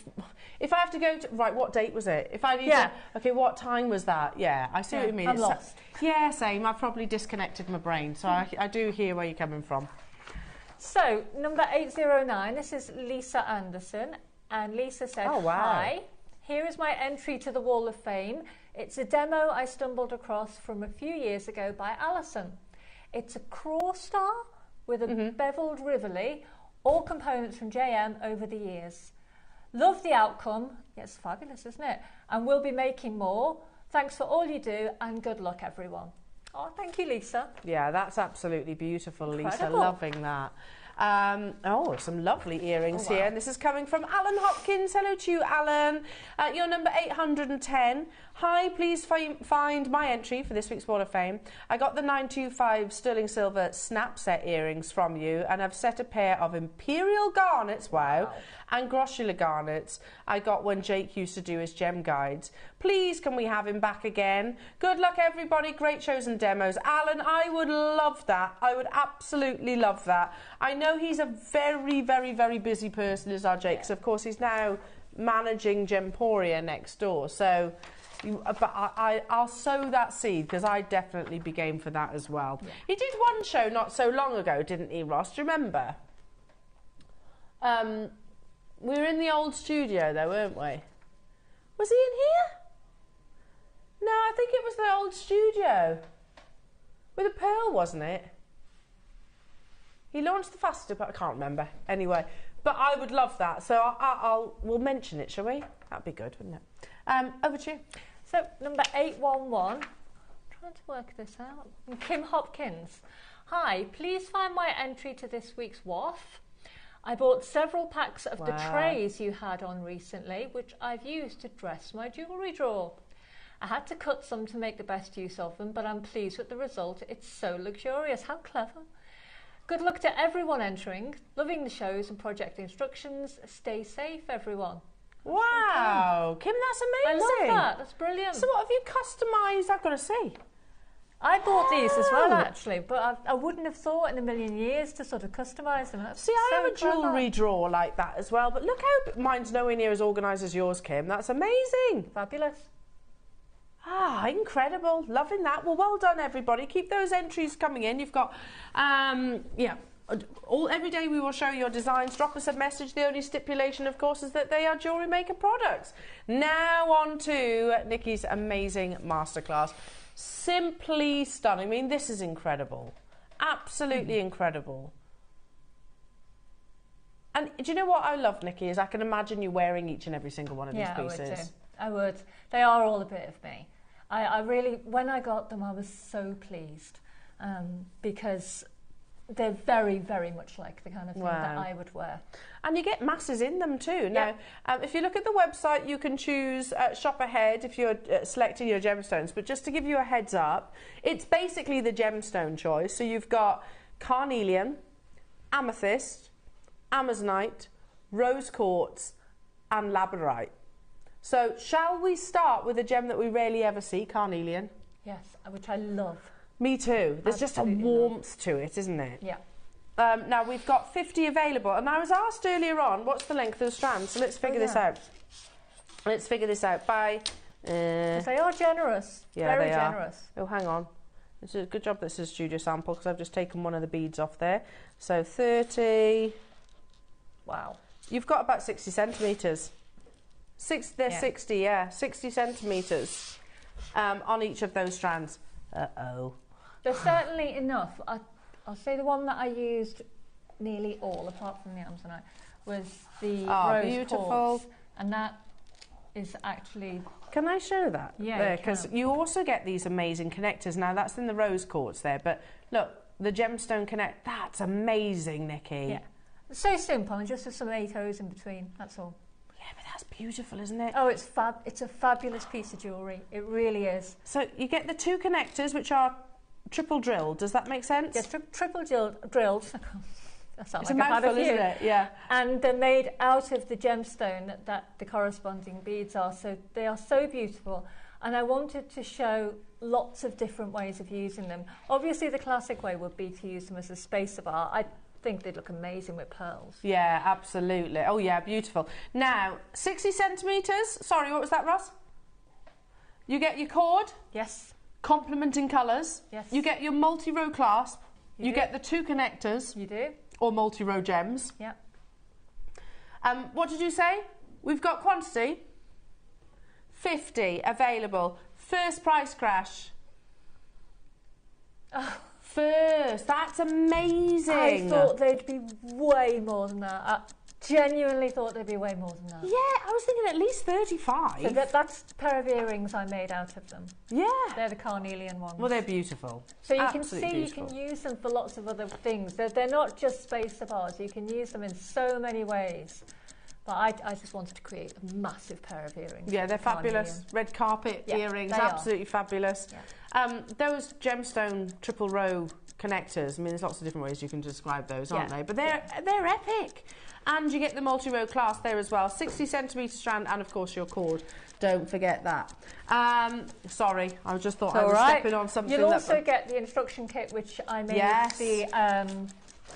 If I have to go to, right, what date was it? If I need to, okay, what time was that? Yeah, I see what you mean. I'm lost. Yeah, same. I've probably disconnected my brain, so I do hear where you're coming from. So, number 809, this is Lisa Anderson, and Lisa said, oh, wow. Hi, here is my entry to the Wall of Fame. It's a demo I stumbled across from a few years ago by Alison. It's a craw star with a beveled rivoli, all components from JM over the years. Love the outcome. Yeah, it's fabulous, isn't it? And we'll be making more. Thanks for all you do, and good luck, everyone. Oh, thank you, Lisa. Yeah, that's absolutely beautiful, Lisa. Incredible. Loving that. Oh, some lovely earrings here. And this is coming from Alan Hopkins. Hello to you, Alan. You're number 810. Hi, please find my entry for this week's Wall of Fame. I got the 925 sterling silver snap set earrings from you, and I've set a pair of imperial garnets, wow, and groschula garnets I got when Jake used to do his gem guides. Please, can we have him back again? Good luck, everybody. Great shows and demos. Alan, I would love that. I would absolutely love that. I know he's a very, very, very busy person, is our Jake, because of course he's now managing Gemporia next door. So, but I'll sow that seed, because I'd definitely be game for that as well. Yeah. He did one show not so long ago, didn't he, Ross? Do you remember? We were in the old studio though, weren't we? Was he in here? No, I think it was the old studio. With a pearl, wasn't it? He launched the faster, but I can't remember. Anyway, but I would love that. So we'll mention it, shall we? That'd be good, wouldn't it? Over to you. So, number 811. Trying to work this out. Kim Hopkins. Hi, please find my entry to this week's WAF. I bought several packs of the trays you had on recently, which I've used to dress my jewellery drawer. I had to cut some to make the best use of them, but I'm pleased with the result. It's so luxurious. How clever. Good luck to everyone entering. Loving the shows and project instructions. Stay safe, everyone. Wow, Kim, that's amazing. I love that. That's brilliant. So what have you customised? I've got to see. I bought these as well, actually, but I wouldn't have thought in a million years to sort of customise them. That's I have a jewellery drawer like that as well, but look how mine's nowhere near as organised as yours, Kim. That's amazing. Fabulous. Ah, incredible. Loving that. Well, well done, everybody. Keep those entries coming in. You've got, every day we will show your designs. Drop us a message. The only stipulation, of course, is that they are Jewellery Maker products. Now on to Nikki's amazing masterclass. Simply stunning. I mean, this is incredible. Absolutely incredible. And do you know what I love, Nikki, is I can imagine you wearing each and every single one of these pieces. I would. They are all a bit of me. I really, when I got them, I was so pleased because they're very, very much like the kind of thing that I would wear. And you get masses in them too. Now, if you look at the website, you can choose shop ahead if you're selecting your gemstones. But just to give you a heads up, it's basically the gemstone choice. So you've got carnelian, amethyst, amazonite, rose quartz, and labradorite. So shall we start with a gem that we rarely ever see, carnelian? Yes, which I love. Me too. There's just a warmth to it, isn't it? Yeah. Now, we've got 50 available. And I was asked earlier on, what's the length of the strand? So let's figure this out. Let's figure this out by... they are generous. Yeah, very they generous. Oh, hang on. It's a good job this is studio sample because I've just taken one of the beads off there. So 30... Wow. You've got about 60 centimetres. 60 centimetres on each of those strands. Uh-oh. There's certainly enough. I'll say the one that I used nearly all, apart from the Amazonite, was the rose quartz, and that is actually... Can I show that? Yeah, because you also get these amazing connectors. Now, that's in the rose quartz there, but look, the gemstone connect, that's amazing, Nikki. Yeah. It's so simple, and just with some 8 O's in between, that's all. Yeah, but that's beautiful, isn't it? Oh, it's a fabulous piece of jewellery. It really is. So you get the 2 connectors, which are triple drilled. Does that make sense? Yes, triple drilled. That sounds it's like a mouthful, isn't it? Yeah. And they're made out of the gemstone that the corresponding beads are. So they are so beautiful. And I wanted to show lots of different ways of using them. Obviously, the classic way would be to use them as a spacer bar. think they'd look amazing with pearls. Yeah, absolutely. Oh yeah, beautiful. Now, 60 centimetres. Sorry, what was that, Ross? You get your cord. Yes. Complementing colours. Yes. You get your multi-row clasp. You do. get the 2 connectors. You do. Or multi-row gems. Yeah. What did you say? We've got quantity. 50 available. First price crash. Oh. First. That's amazing. I thought they'd be way more than that. I genuinely thought they'd be way more than that. Yeah, I was thinking at least 35. So that's a pair of earrings I made out of them. Yeah. They're the carnelian ones. Well, they're beautiful. So you Absolutely can see beautiful. you can use them for lots of other things. They're not just spacer bars. You can use them in so many ways. But I just wanted to create a massive pair of earrings. Yeah, they're fabulous. Red carpet earrings, absolutely fabulous. Yeah. Those gemstone triple row connectors, I mean, there's lots of different ways you can describe those, aren't they? But they're epic. And you get the multi-row clasp there as well. 60 centimetre strand and, of course, your cord. Don't forget that. Sorry, I just thought I was stepping on something. You'll also get the instruction kit, which I made the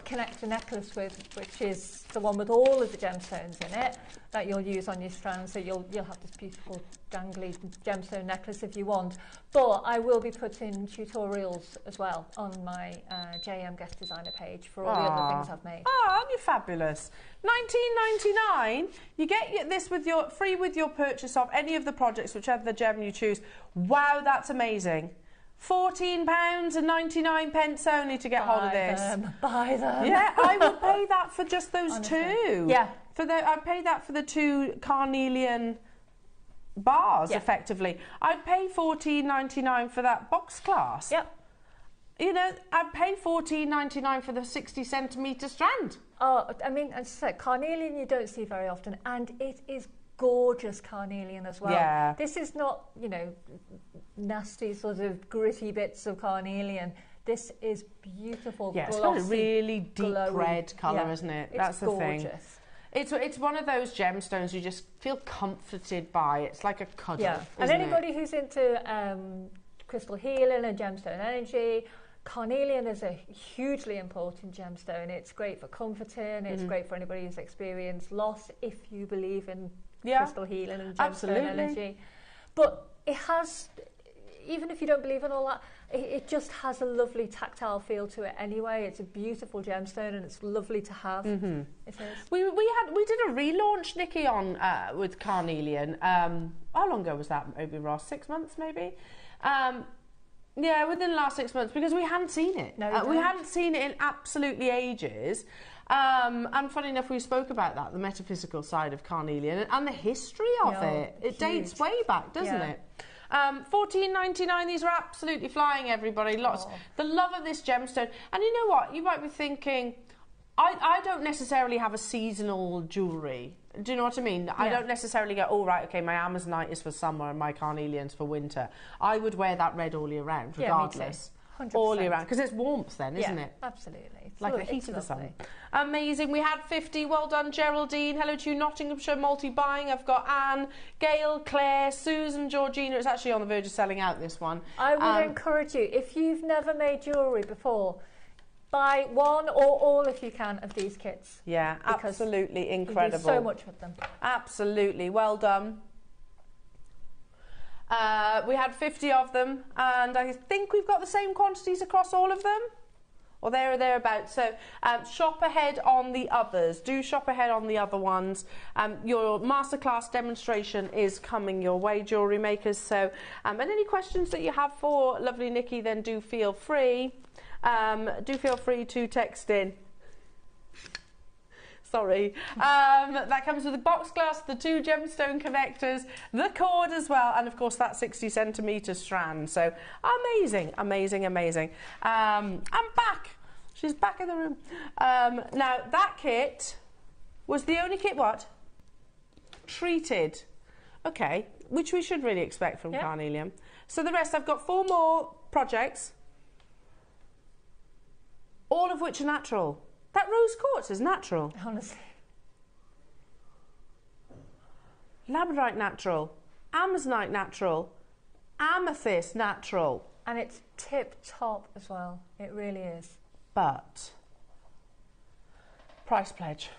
connector necklace with, which is the one with all of the gemstones in it that you'll use on your strand. So you'll have this beautiful dangly gemstone necklace if you want. But I will be putting tutorials as well on my JM Guest Designer page for all the other things I've made. Oh, aren't you fabulous? $19.99. You get this with your free with your purchase of any of the projects, whichever the gem you choose. Wow, that's amazing. £14.99 only to get hold of this. Buy them. Yeah, I would pay that for just those Honestly. two. Yeah. I'd pay that for the 2 carnelian bars, effectively. I'd pay $14.99 for that box clasp. Yep. You know, I'd pay $14.99 for the 60 centimetre strand. Oh, I mean, as I said, carnelian you don't see very often, and it is gorgeous carnelian as well. Yeah. This is not, you know, nasty sort of gritty bits of carnelian. This is beautiful, yeah, glossy, it's got a really deep glowy, red colour, isn't it? That's the thing. Gorgeous. It's one of those gemstones you just feel comforted by. It's like a cuddle. Yeah, and anybody who's into crystal healing and gemstone energy, carnelian is a hugely important gemstone. It's great for comforting. It's great for anybody who's experienced loss, if you believe in crystal healing and gemstone energy. But it has, even if you don't believe in all that, it just has a lovely tactile feel to it anyway. It's a beautiful gemstone and it's lovely to have. It is. We did a relaunch, Nikki, on with carnelian. How long ago was that? Maybe Ross, 6 months, maybe. Yeah, within the last 6 months, because we hadn't seen it. No, we hadn't seen it in absolutely ages. And funny enough, we spoke about that, the metaphysical side of carnelian and the history of it. It dates way back, doesn't it? $14.99. These are absolutely flying, everybody. Lots. The love of this gemstone. And you know what? You might be thinking, I don't necessarily have a seasonal jewellery. Do you know what I mean? I don't necessarily go, oh, right, okay, my Amazonite is for summer and my carnelian's for winter. I would wear that red all year round, regardless. 100%. All year round. Because it's warmth then, isn't it? Absolutely. It's Like the heat of the sun. Amazing. We had 50. Well done, Geraldine. Hello to you, Nottinghamshire multi-buying. I've got Anne, Gail, Claire, Susan, Georgina. It's actually on the verge of selling out, this one. I would encourage you, if you've never made jewellery before, buy one or all, if you can, of these kits. Yeah, absolutely incredible. You do so much with them. Absolutely. Well done. We had 50 of them, and I think we've got the same quantities across all of them, or there or thereabouts. So shop ahead on the others. Do shop ahead on the other ones. Your masterclass demonstration is coming your way, jewellery makers. So, and any questions that you have for lovely Nikki, then do feel free. To text in. Sorry. That comes with the box glass, the 2 gemstone connectors, the cord as well, and of course that 60 centimetre strand. So amazing, amazing, amazing. I'm back. She's back in the room. Now that kit was the only kit, what? Treated. Okay, which we should really expect from carnelian. So the rest, I've got 4 more projects, all of which are natural. That rose quartz is natural. Honestly. Labradorite natural. Amazonite natural. Amethyst natural. And it's tip top as well. It really is. But Price pledge.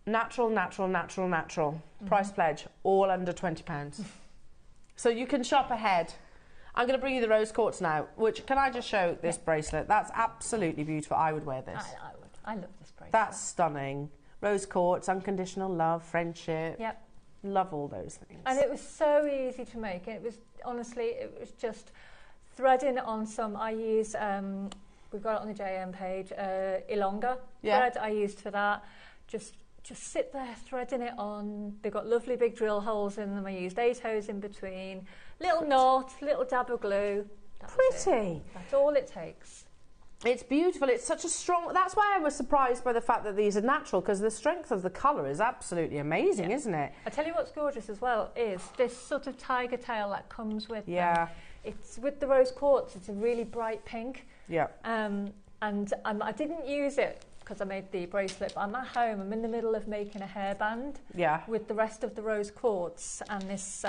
Natural, natural, natural, natural. Price pledge, all under £20. So you can shop ahead. I'm going to bring you the rose quartz now, which, can I just show this bracelet? That's absolutely beautiful. I would wear this. I would. I love this bracelet. That's stunning. Rose quartz, unconditional love, friendship. Yep. Love all those things. And it was so easy to make. It was, honestly, it was just threading on some, I use, we've got it on the JM page, Ilonga thread I used for that. Just sit there threading it on. They've got lovely big drill holes in them. I used 8 holes in between. Little knot, little dab of glue. Pretty. That's all it takes. It's beautiful. It's such a strong... That's why I was surprised by the fact that these are natural, because the strength of the colour is absolutely amazing, isn't it? I tell you what's gorgeous as well is this sort of tiger tail that comes with them. It's with the rose quartz. It's a really bright pink. Yeah. And I didn't use it because I made the bracelet, but I'm at home. I'm in the middle of making a hairband with the rest of the rose quartz and this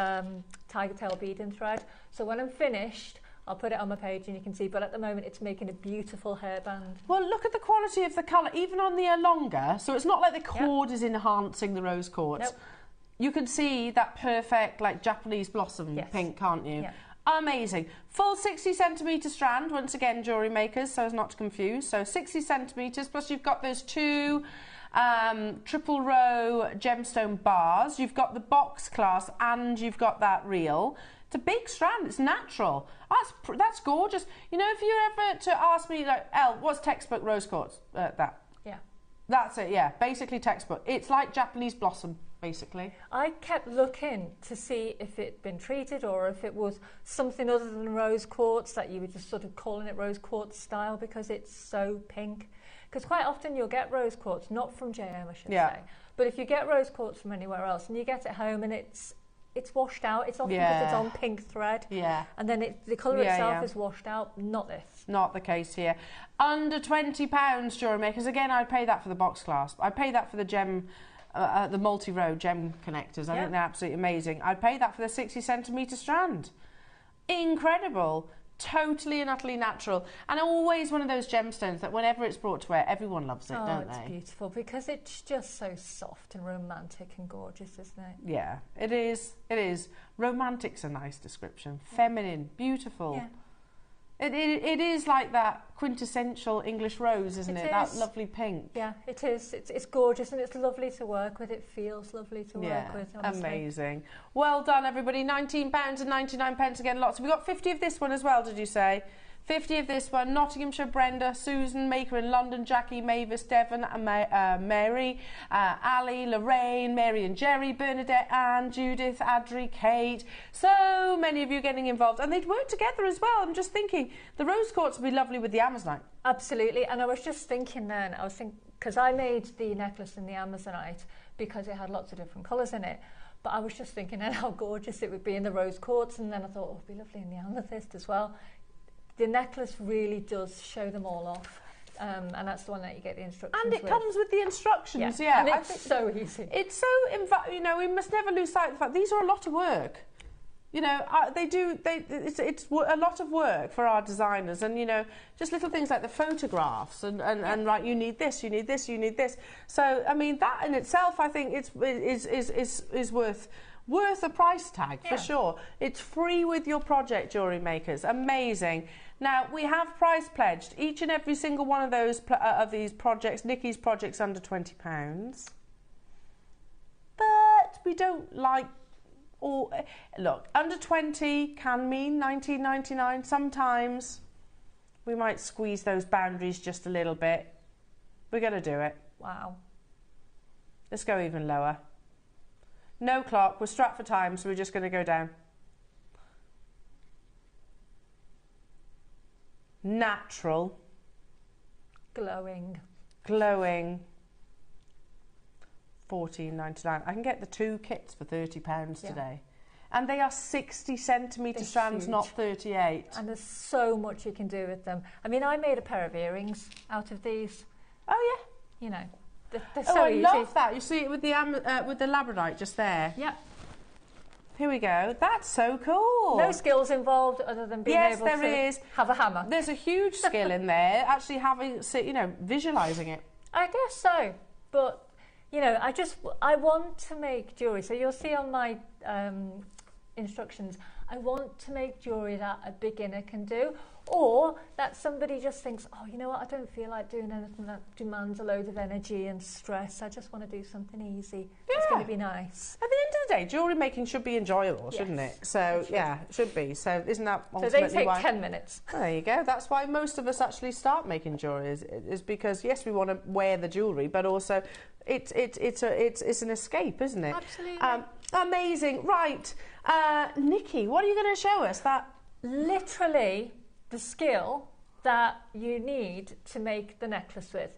tiger tail beading thread. So when I'm finished, I'll put it on my page and you can see, but at the moment it's making a beautiful hairband. Well, look at the quality of the colour, even on the Ilonga. So it's not like the cord is enhancing the rose quartz. Nope. You can see that perfect, like, Japanese blossom pink, can't you? Yeah. Amazing. Full 60 centimetre strand, once again, jewellery makers, so as not to confuse. So 60 centimetres, plus you've got those 2 triple row gemstone bars. You've got the box clasp and you've got that reel. It's a big strand. It's natural. That's gorgeous. You know, if you ever to ask me, like, Elle, what's textbook rose quartz? That. Yeah. That's it. Yeah. Basically textbook. It's like Japanese blossom, basically. I kept looking to see if it'd been treated or if it was something other than rose quartz, that you were just sort of calling it rose quartz style because it's so pink. Because quite often you'll get rose quartz, not from JM, I should say, but if you get rose quartz from anywhere else and you get it home and it's washed out, it's often because it's on pink thread, and then the colour itself is washed out. Not this. Not the case here. Under £20, jewellery makers. Again, I'd pay that for the box clasp. I'd pay that for the gem, the multi-row gem connectors. I think they're absolutely amazing. I'd pay that for the 60 centimetre strand. Incredible. Totally and utterly natural, and always one of those gemstones that whenever it's brought to wear, everyone loves it, don't they? It's beautiful because it's just so soft and romantic and gorgeous, isn't it? Yeah, it is. It is. Romantic's a nice description. Feminine, beautiful. Yeah. It is like that quintessential English rose, isn't it? That lovely pink. Yeah, it is. It's gorgeous and it's lovely to work with. It feels lovely to work with, honestly. Amazing. Well done, everybody. £19.99 again. Lots. We got 50 of this one as well, did you say? 50 of this one. Nottinghamshire, Brenda, Susan, Maker in London, Jackie, Mavis, Devon, Mary, Ali, Lorraine, Mary and Jerry, Bernadette, Anne, Judith, Adri, Kate. So many of you getting involved. And they'd work together as well. I'm just thinking, the rose quartz would be lovely with the Amazonite. Absolutely. And I was just thinking then, because I made the necklace in the Amazonite because it had lots of different colours in it. But I was just thinking then how gorgeous it would be in the rose quartz. And then I thought, it'd be lovely in the amethyst as well. The necklace really does show them all off, and that's the one that you get the instructions with. And it comes with the instructions, And it's so easy. It's so, you know, we must never lose sight of the fact these are a lot of work. You know, it's a lot of work for our designers, and, you know, just little things like the photographs and right, you need this, you need this, you need this. So, I mean, that in itself, I think is worth a price tag for sure. It's free with your project, jewellery makers. Amazing. Now we have price pledged each and every single one of those of these projects. Nikki's projects under £20, but we don't like all. Look, under 20 can mean £19.99. Sometimes we might squeeze those boundaries just a little bit. We're going to do it. Wow. Let's go even lower. No clock, we're strapped for time, so we're just going to go down. Natural. Glowing. Glowing. $14.99. I can get the 2 kits for £30 today. And they are 60 centimetre strands, not 38. And there's so much you can do with them. I mean, I made a pair of earrings out of these. Oh, yeah. You know. They're so easy. I love that. You see it with the labradorite just there. Yep. Here we go. That's so cool. No skills involved other than being able to have a hammer. There's a huge skill in there, actually having, you know, visualising it. I guess so, but you know, I want to make jewellery. So you'll see on my instructions, I want to make jewellery that a beginner can do, or that somebody just thinks, oh, you know what, I don't feel like doing anything that demands a load of energy and stress. I just want to do something easy. Yeah. It's going to be nice. At the end of the day, jewellery making should be enjoyable, shouldn't Yes, it? So, yeah, it should be. So, isn't that So ultimately they take why... 10 minutes. There you go. That's why most of us actually start making jewellery, is because, yes, we want to wear the jewellery, but also it's an escape, isn't it? Absolutely. Amazing. Right. Nikki, what are you going to show us? Literally the skill that you need to make the necklace with.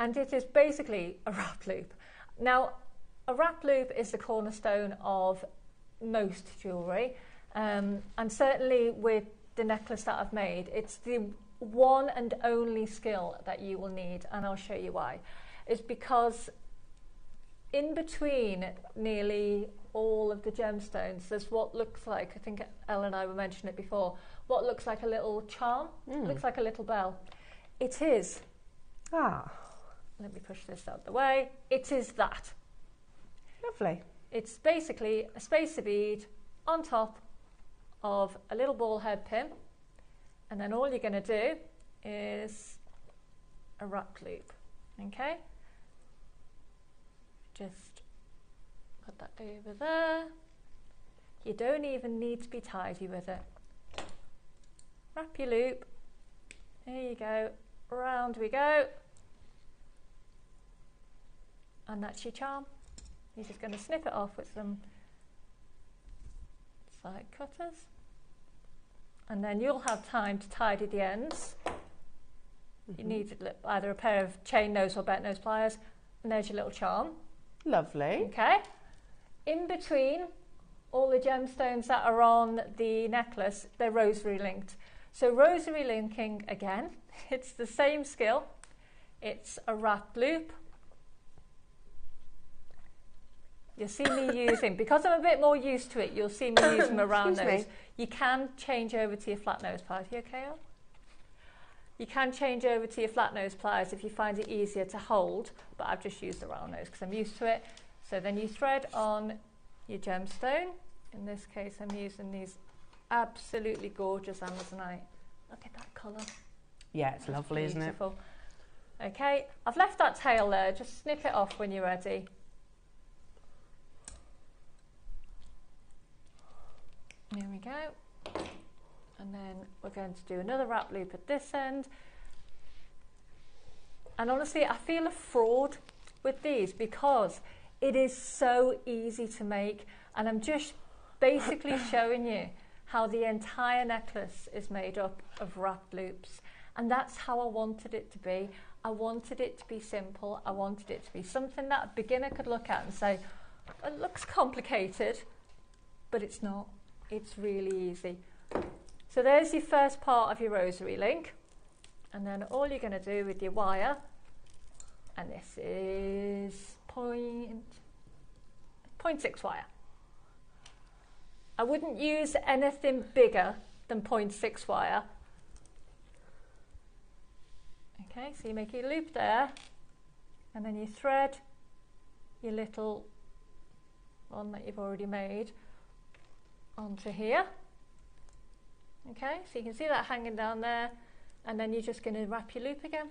And it is basically a wrap loop. Now, a wrap loop is the cornerstone of most jewellery. And certainly with the necklace that I've made, it's the one and only skill that you will need. And I'll show you why. It's because in between nearly all of the gemstones, there's what looks like, I think Elle and I were mentioning it before, what looks like a little charm, looks like a little bell. It is. Let me push this out the way. It is that. Lovely. It's basically a spacer bead on top of a little ball head pin, and then all you're going to do is a wrap loop. Okay? Just put that over there. You don't even need to be tidy with it. Wrap your loop. There you go. Round we go. And that's your charm. You're just going to snip it off with some side cutters. And then you'll have time to tidy the ends. You need either a pair of chain nose or bent nose pliers. And there's your little charm. Lovely. Okay. In between all the gemstones that are on the necklace, they're rosary linked. So rosary linking, again, it's the same skill. It's a wrap loop. You'll see me using, because I'm a bit more used to it, you'll see me using my round nose. You can change over to your flat nose pliers. You okay, Elle? You can change over to your flat nose pliers if you find it easier to hold, but I've just used the round nose because I'm used to it. So then you thread on your gemstone. In this case, I'm using these absolutely gorgeous Amazonite. Look at that colour. Yeah, it's lovely, isn't it? Beautiful. Okay, I've left that tail there. Just snip it off when you're ready. There we go. And then we're going to do another wrap loop at this end. And honestly, I feel a fraud with these because it is so easy to make. And I'm just basically showing you how the entire necklace is made up of wrap loops. And that's how I wanted it to be. I wanted it to be simple. I wanted it to be something that a beginner could look at and say, it looks complicated, but it's not. It's really easy. So there's your first part of your rosary link. And then all you're going to do with your wire, and this is 0.6 wire. I wouldn't use anything bigger than 0.6 wire. Okay, so you make your loop there, and then you thread your little one that you've already made onto here. Okay, so you can see that hanging down there, and then you're just going to wrap your loop again.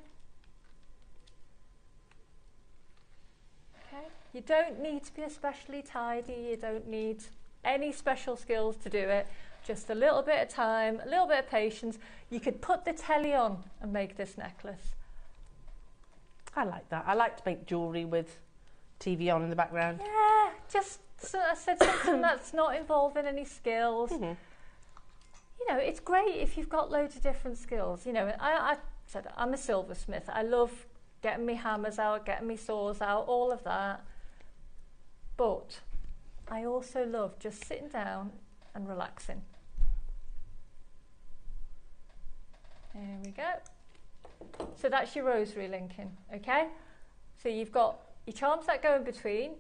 Okay, you don't need to be especially tidy, you don't need any special skills to do it, just a little bit of time, a little bit of patience. You could put the telly on and make this necklace. I like that. I like to make jewellery with TV on in the background. Yeah, just so I said something that's not involving any skills. Mm-hmm. You know, it's great if you've got loads of different skills. You know, I said I'm a silversmith. I love getting me hammers out, getting me saws out, all of that. But I also love just sitting down and relaxing. There we go. So that's your rosary linking, okay? So you've got your charms that go in between.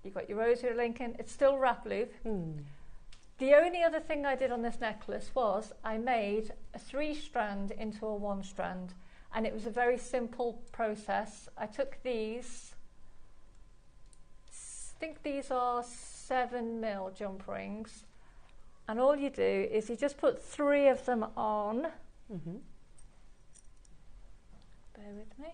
You've got your rosary linking. It's still wrap loop. The only other thing I did on this necklace was I made a 3-strand into a 1-strand. And it was a very simple process. I took these, I think these are 7mm jump rings. And all you do is you just put 3 of them on. Bear with me.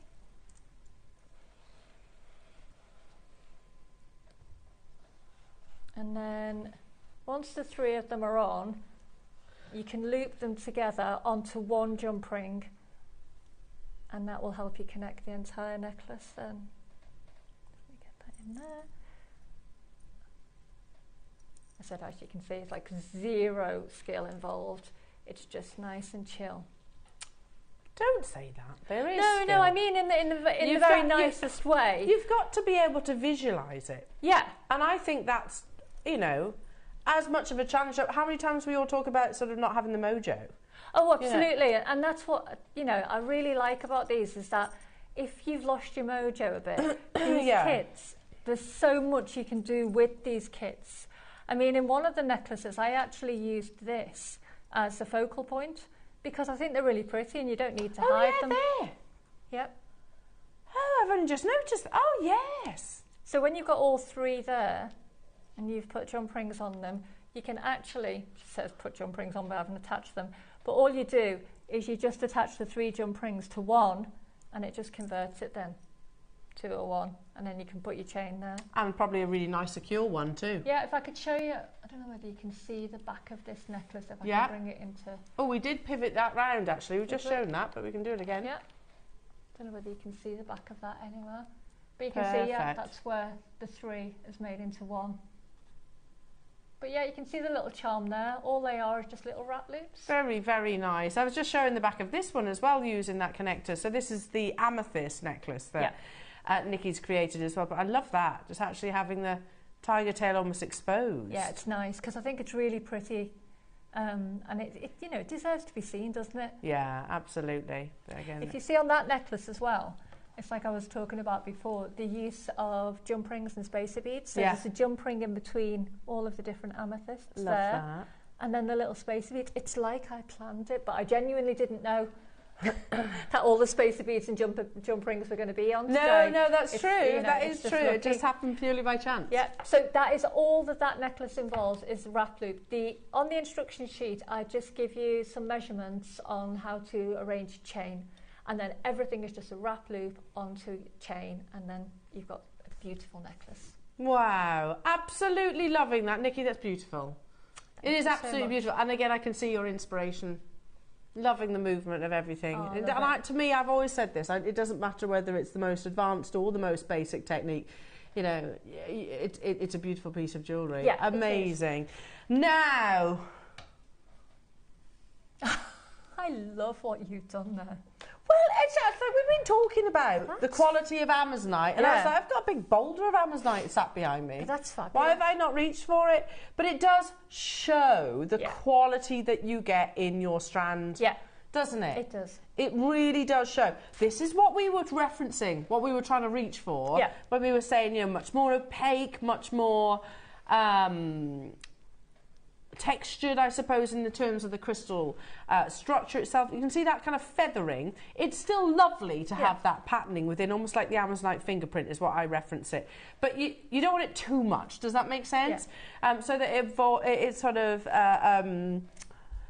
And then once the 3 of them are on, you can loop them together onto one jump ring, and that will help you connect the entire necklace then. Let me get that in there. I said, as you can see, it's like 0 skill involved. It's just nice and chill. Don't say that. There is No, skill. I mean in the very nicest way. You've got to be able to visualise it. Yeah. And I think that's, you know, as much of a challenge. How many times we all talk about sort of not having the mojo? Oh, absolutely. You know? And that's what, you know, I really like about these is that if you've lost your mojo a bit, these kits, there's so much you can do with these kits. I mean, in one of the necklaces, I actually used this as a focal point because I think they're really pretty and you don't need to hide them. There. Yep. Oh, I've only just noticed. Oh, yes. So when you've got all 3 there and you've put jump rings on them, you can actually, it says put jump rings on but I haven't attached them, but all you do is you just attach the 3 jump rings to one and it just converts it then to a 1, and then you can put your chain there. And probably a really nice secure one too. Yeah, if I could show you, I don't know whether you can see the back of this necklace, if I can bring it into... Oh, we did pivot that round actually, we've just shown that, but we can do it again. Yeah. Don't know whether you can see the back of that anywhere. But you can see, yeah, that's where the 3 is made into 1. But yeah, you can see the little charm there. All they are is just little wrap loops. Very, very nice. I was just showing the back of this one as well using that connector. So this is the amethyst necklace that Nikki's created as well. But I love that, just actually having the tiger tail almost exposed. Yeah, it's nice because I think it's really pretty. And it you know, it deserves to be seen, doesn't it? Yeah, absolutely. Again, if you see on that necklace as well, it's like I was talking about before, the use of jump rings and spacer beads. So there's a jump ring in between all of the different amethysts love there. that. And then the little spacer beads. It's like I planned it, but I genuinely didn't know that all the spacer beads and jump rings were going to be on today. No, that's true. You know, that is true. Lucky. It just happened purely by chance. Yeah, so that is all that necklace involves is wrap loop. On the instruction sheet, I just give you some measurements on how to arrange chain. And then everything is just a wrap loop onto chain, and then you've got a beautiful necklace. Wow, absolutely loving that, Nikki. That's beautiful. It is absolutely beautiful. And again, I can see your inspiration. Loving the movement of everything. To me, I've always said this, it doesn't matter whether it's the most advanced or the most basic technique. You know, it's a beautiful piece of jewellery. Yeah, amazing. Now, I love what you've done there. Well, actually, we've been talking about the quality of Amazonite, and I was like, I've got a big boulder of Amazonite sat behind me. That's fabulous. Why have I not reached for it? But it does show the quality that you get in your strand, doesn't it? It does. It really does show. This is what we were referencing, what we were trying to reach for when we were saying, you know, much more opaque, much more textured, I suppose, in the terms of the crystal structure itself. You can see that kind of feathering. It's still lovely to have that patterning within, almost like the Amazonite fingerprint is what I reference it. But you don't want it too much. Does that make sense? So that it sort of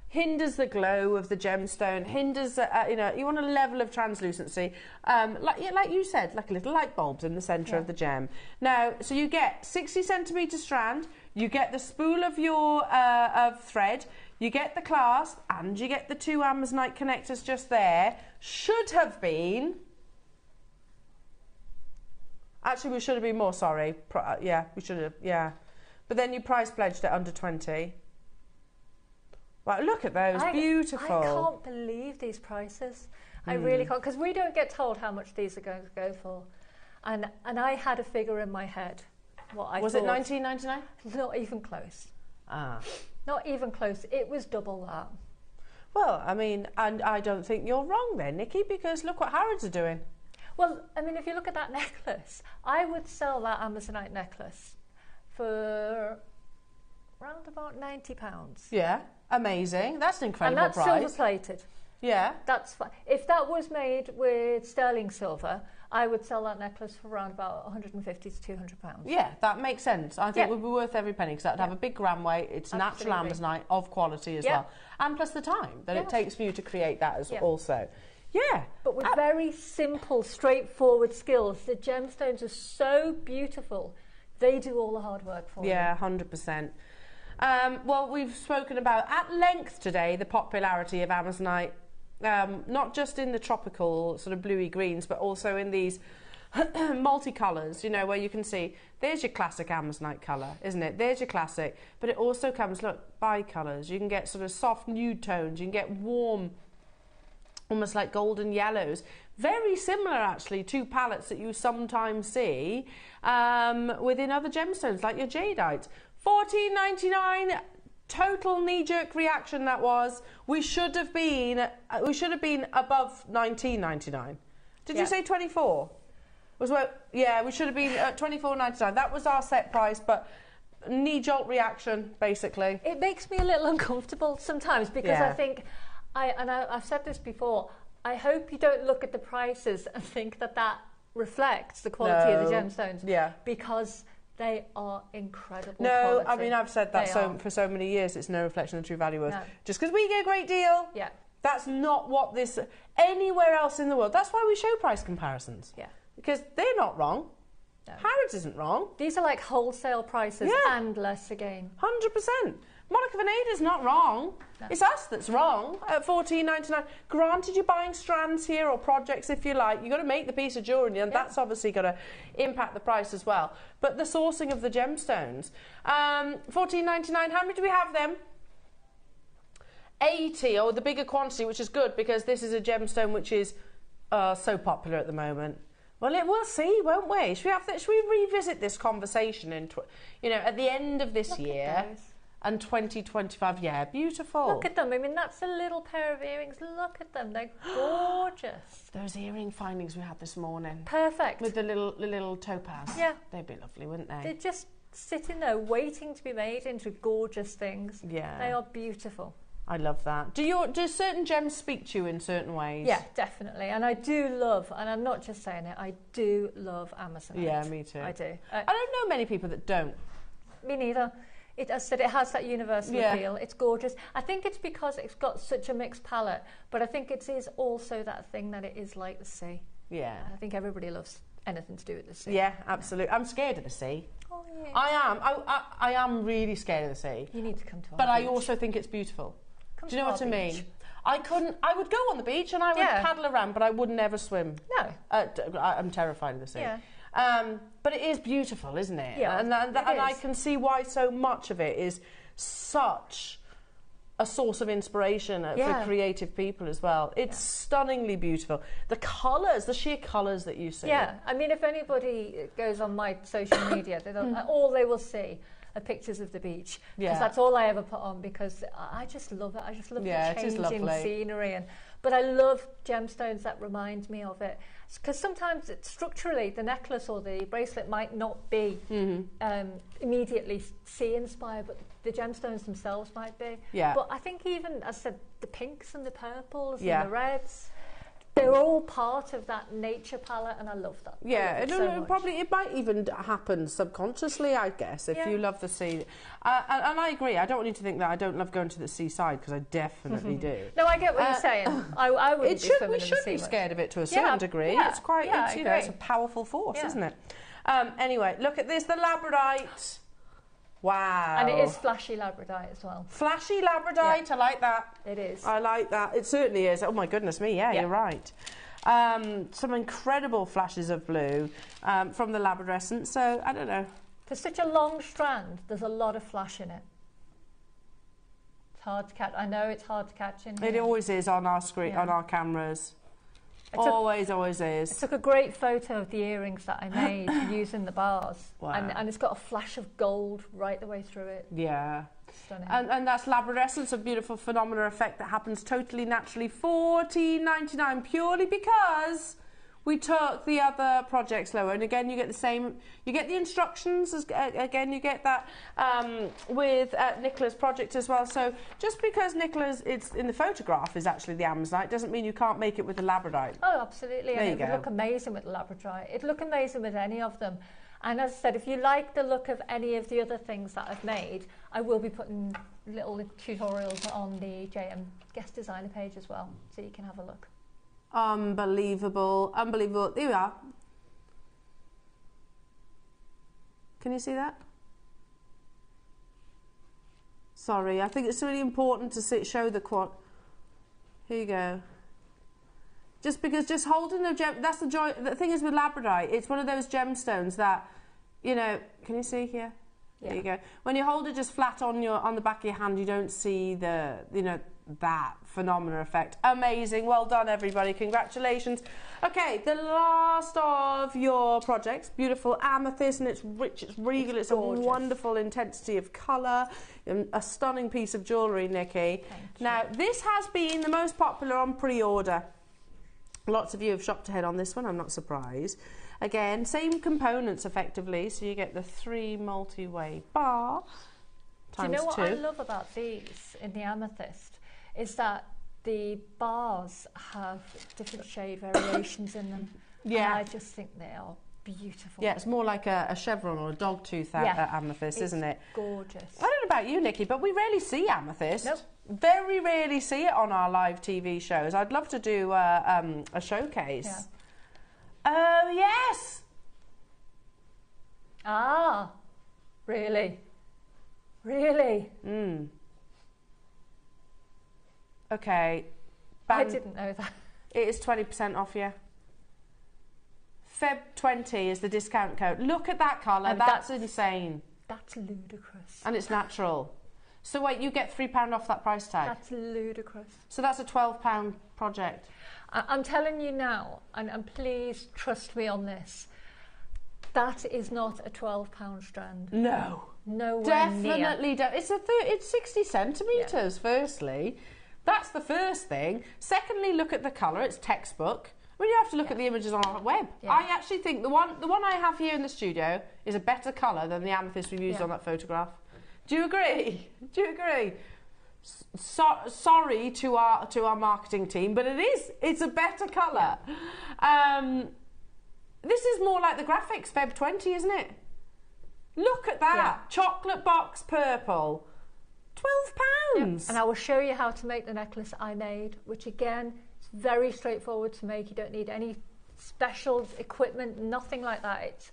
hinders the glow of the gemstone, hinders, you know, you want a level of translucency, like you said, like a little light bulbs in the centre of the gem. Now, so you get 60 centimetre strand, you get the spool of your of thread, you get the clasp, and you get the 2 Amazonite connectors just there. Should have been... Actually, we should have been more, sorry. We should have, But then you price pledged it under 20. Wow, look at those, beautiful. I can't believe these prices. I really can't, because we don't get told how much these are going to go for. And I had a figure in my head. What I was thought. it $19.99? Not even close. Ah. Not even close. It was double that. Well, I mean, and I don't think you're wrong there, Nikki, because look what Harrods are doing. Well, I mean, if you look at that necklace, I would sell that Amazonite necklace for around about £90. Yeah, amazing. That's an incredible price. And that's silver plated. Yeah. That's fine. If that was made with sterling silver, I would sell that necklace for around about 150 to 200 pounds. Yeah, that makes sense. I think it would be worth every penny because that'd have a big gram weight. It's natural amazonite of quality as well. And plus the time that it takes for you to create that as also. Yeah. But with very simple, straightforward skills, the gemstones are so beautiful. They do all the hard work for you. Yeah, 100%. Well, we've spoken about at length today the popularity of amazonite, not just in the tropical sort of bluey greens, but also in these multicolours, you know, where you can see there's your classic amazonite colour, isn't it? There's your classic, but it also comes, look, bi-colours. You can get sort of soft nude tones, you can get warm, almost like golden yellows. Very similar, actually, to palettes that you sometimes see within other gemstones, like your jadeite. $14.99, total knee-jerk reaction that was. We should have been above $19.99. Did you say 24? Yeah, we should have been at $24.99. That was our set price, but knee jolt reaction, basically. It makes me a little uncomfortable sometimes because I think, I've said this before, I hope you don't look at the prices and think that that reflects the quality of the gemstones. Yeah. Because they are incredible quality. I mean, I've said that for so many years, it's no reflection of the true value of. Just because we get a great deal, that's not what this, anywhere else in the world. That's why we show price comparisons. Yeah. Because they're not wrong. No. Harrods isn't wrong. These are like wholesale prices and less again. 100%. Monica Venada's not wrong. No. It's us that's wrong at $14.99. Granted, you're buying strands here or projects if you like. You've got to make the piece of jewellery and that's obviously got to impact the price as well. But the sourcing of the gemstones. $14.99, how many do we have them? 80, or the bigger quantity, which is good because this is a gemstone which is so popular at the moment. Well, we'll see, won't we? Should we revisit this conversation in, at the end of this year? And 2025, yeah, beautiful. Look at them. I mean, that's a little pair of earrings. Look at them. They're gorgeous. Those earring findings we had this morning. Perfect. With the little topaz. Yeah. They'd be lovely, wouldn't they? They're just sitting there waiting to be made into gorgeous things. Yeah. They are beautiful. I love that. Do certain gems speak to you in certain ways? Yeah, definitely. And I do love, and I'm not just saying it, I do love amazonite. Yeah, me too. I do. I don't know many people that don't. Me neither. As I said, it has that universal appeal. It's gorgeous. I think it's because it's got such a mixed palette, but I think it is also that thing that it is like the sea. Yeah. I think everybody loves anything to do with the sea. Yeah, absolutely. I'm scared of the sea. Oh, yeah. I am really scared of the sea. You need to come to our But beach. I also think it's beautiful. Do you know what I mean? Beach. I would go on the beach and I would paddle around, but I would never swim. No. I'm terrified of the sea. Yeah. But it is beautiful, isn't it? Yeah, and I can see why so much of it is such a source of inspiration for creative people as well. It's stunningly beautiful. The colours, the sheer colours that you see. Yeah, I mean, if anybody goes on my social media, all they will see are pictures of the beach. Because that's all I ever put on because I just love it. I just love the changing scenery. But I love gemstones that remind me of it. Because sometimes structurally the necklace or the bracelet might not be immediately sea inspired, but the gemstones themselves might be. Yeah. But I think even, as I said, the pinks and the purples and the reds, they're all part of that nature palette, and I love that. Yeah, it might even happen subconsciously, I guess, if you love the sea. And I agree. I don't want you to think that I don't love going to the seaside, because I definitely do. No, I get what you're saying. I wouldn't be swimming in the sea. We should be scared of it to a certain degree. Yeah, it's quite, it's a powerful force, isn't it? Anyway, look at this, the labradorite. Wow. And it is flashy labradorite as well. Flashy labradorite, I like that. It is. I like that. It certainly is. Oh my goodness me, you're right. Some incredible flashes of blue from the labradorescent, so I don't know. For such a long strand, there's a lot of flash in it. It's hard to catch. I know it's hard to catch in here. It always is on our screen, on our cameras. Always is. I took a great photo of the earrings that I made using the bars. Wow. And it's got a flash of gold right the way through it. Yeah. Stunning. And that's labradorescence, a beautiful phenomenal effect that happens totally naturally. $14.99 purely because we took the other projects lower, and again you get the same, you get the instructions, again you get that with Nicola's project as well. So just because Nicola's, it's in the photograph, is actually the Amazonite, doesn't mean you can't make it with the labradorite. Oh, absolutely. There And you it would go. look amazing with the labradorite. It'd look amazing with any of them. And as I said, if you like the look of any of the other things that I've made, I will be putting little tutorials on the JM guest designer page as well, so you can have a look. Unbelievable, unbelievable. There we are. Can you see that? Sorry, I think it's really important to show the quad. Here you go. Just because just holding the gem, that's the joy. The thing is with labradorite, it's one of those gemstones that, you know, can you see here? Yeah. There you go. When you hold it just flat on the back of your hand, you don't see the, you know, that phenomenal effect. Amazing. Well done, everybody. Congratulations. Okay, the last of your projects, beautiful amethyst, and it's rich, it's regal, it's gorgeous. a wonderful intensity of colour, and a stunning piece of jewellery, Nikki. Now, this has been the most popular on pre-order. Lots of you have shopped ahead on this one, I'm not surprised. Again, same components effectively, so you get the 3 multi-way bar times 2. Do you know what I love about these in the amethyst? Is that the bars have different shade variations in them. Yeah. And I just think they are beautiful. Yeah, it's more like a chevron or a dog tooth amethyst, isn't it? Gorgeous. I don't know about you, Nikki, but we rarely see amethyst. Nope. Very rarely see it on our live TV shows. I'd love to do a showcase. Yeah. Oh, yes! Ah, really? Really? Okay. I didn't know that. It is 20% off, yeah. Feb 20 is the discount code. Look at that colour. And That's insane. That's ludicrous. And it's natural. So wait, you get £3 off that price tag? That's ludicrous. So that's a £12 project. I'm telling you now, and please trust me on this, that is not a £12 strand. No. Nowhere near. Definitely don't. It's 60 centimetres, firstly. That's the first thing. Secondly, look at the colour. It's textbook. I mean, you have to look at the images on our web. Yeah. I actually think the one I have here in the studio is a better colour than the amethyst we've used on that photograph. Do you agree? Do you agree? Sorry to our marketing team, but it's a better colour. This is more like the graphics Feb 20, isn't it? Look at that. Yeah. Chocolate box purple. £12. Yep. And I will show you how to make the necklace I made, which again, is very straightforward to make. You don't need any special equipment, nothing like that. It's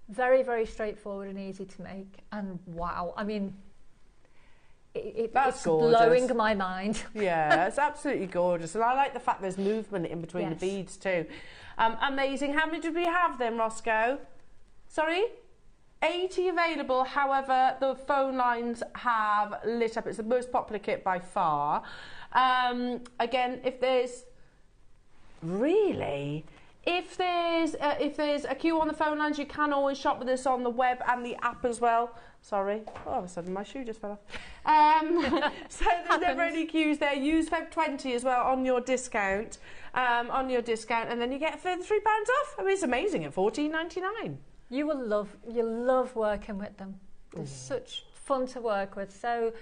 very, very straightforward and easy to make. And wow, I mean, it's gorgeous. blowing my mind. Yeah, it's absolutely gorgeous. And I like the fact there's movement in between the beads too. Amazing. How many did we have then, Roscoe? Sorry? 80 available, however, the phone lines have lit up. It's the most popular kit by far. Again, if there's a queue on the phone lines, you can always shop with us on the web and the app as well. Sorry, all of a sudden my shoe just fell off. So there's never any queues there. Use Feb 20 as well on your discount, and then you get a further £3 off. I mean, it's amazing at $14.99. You'll love working with them. They're such fun to work with. So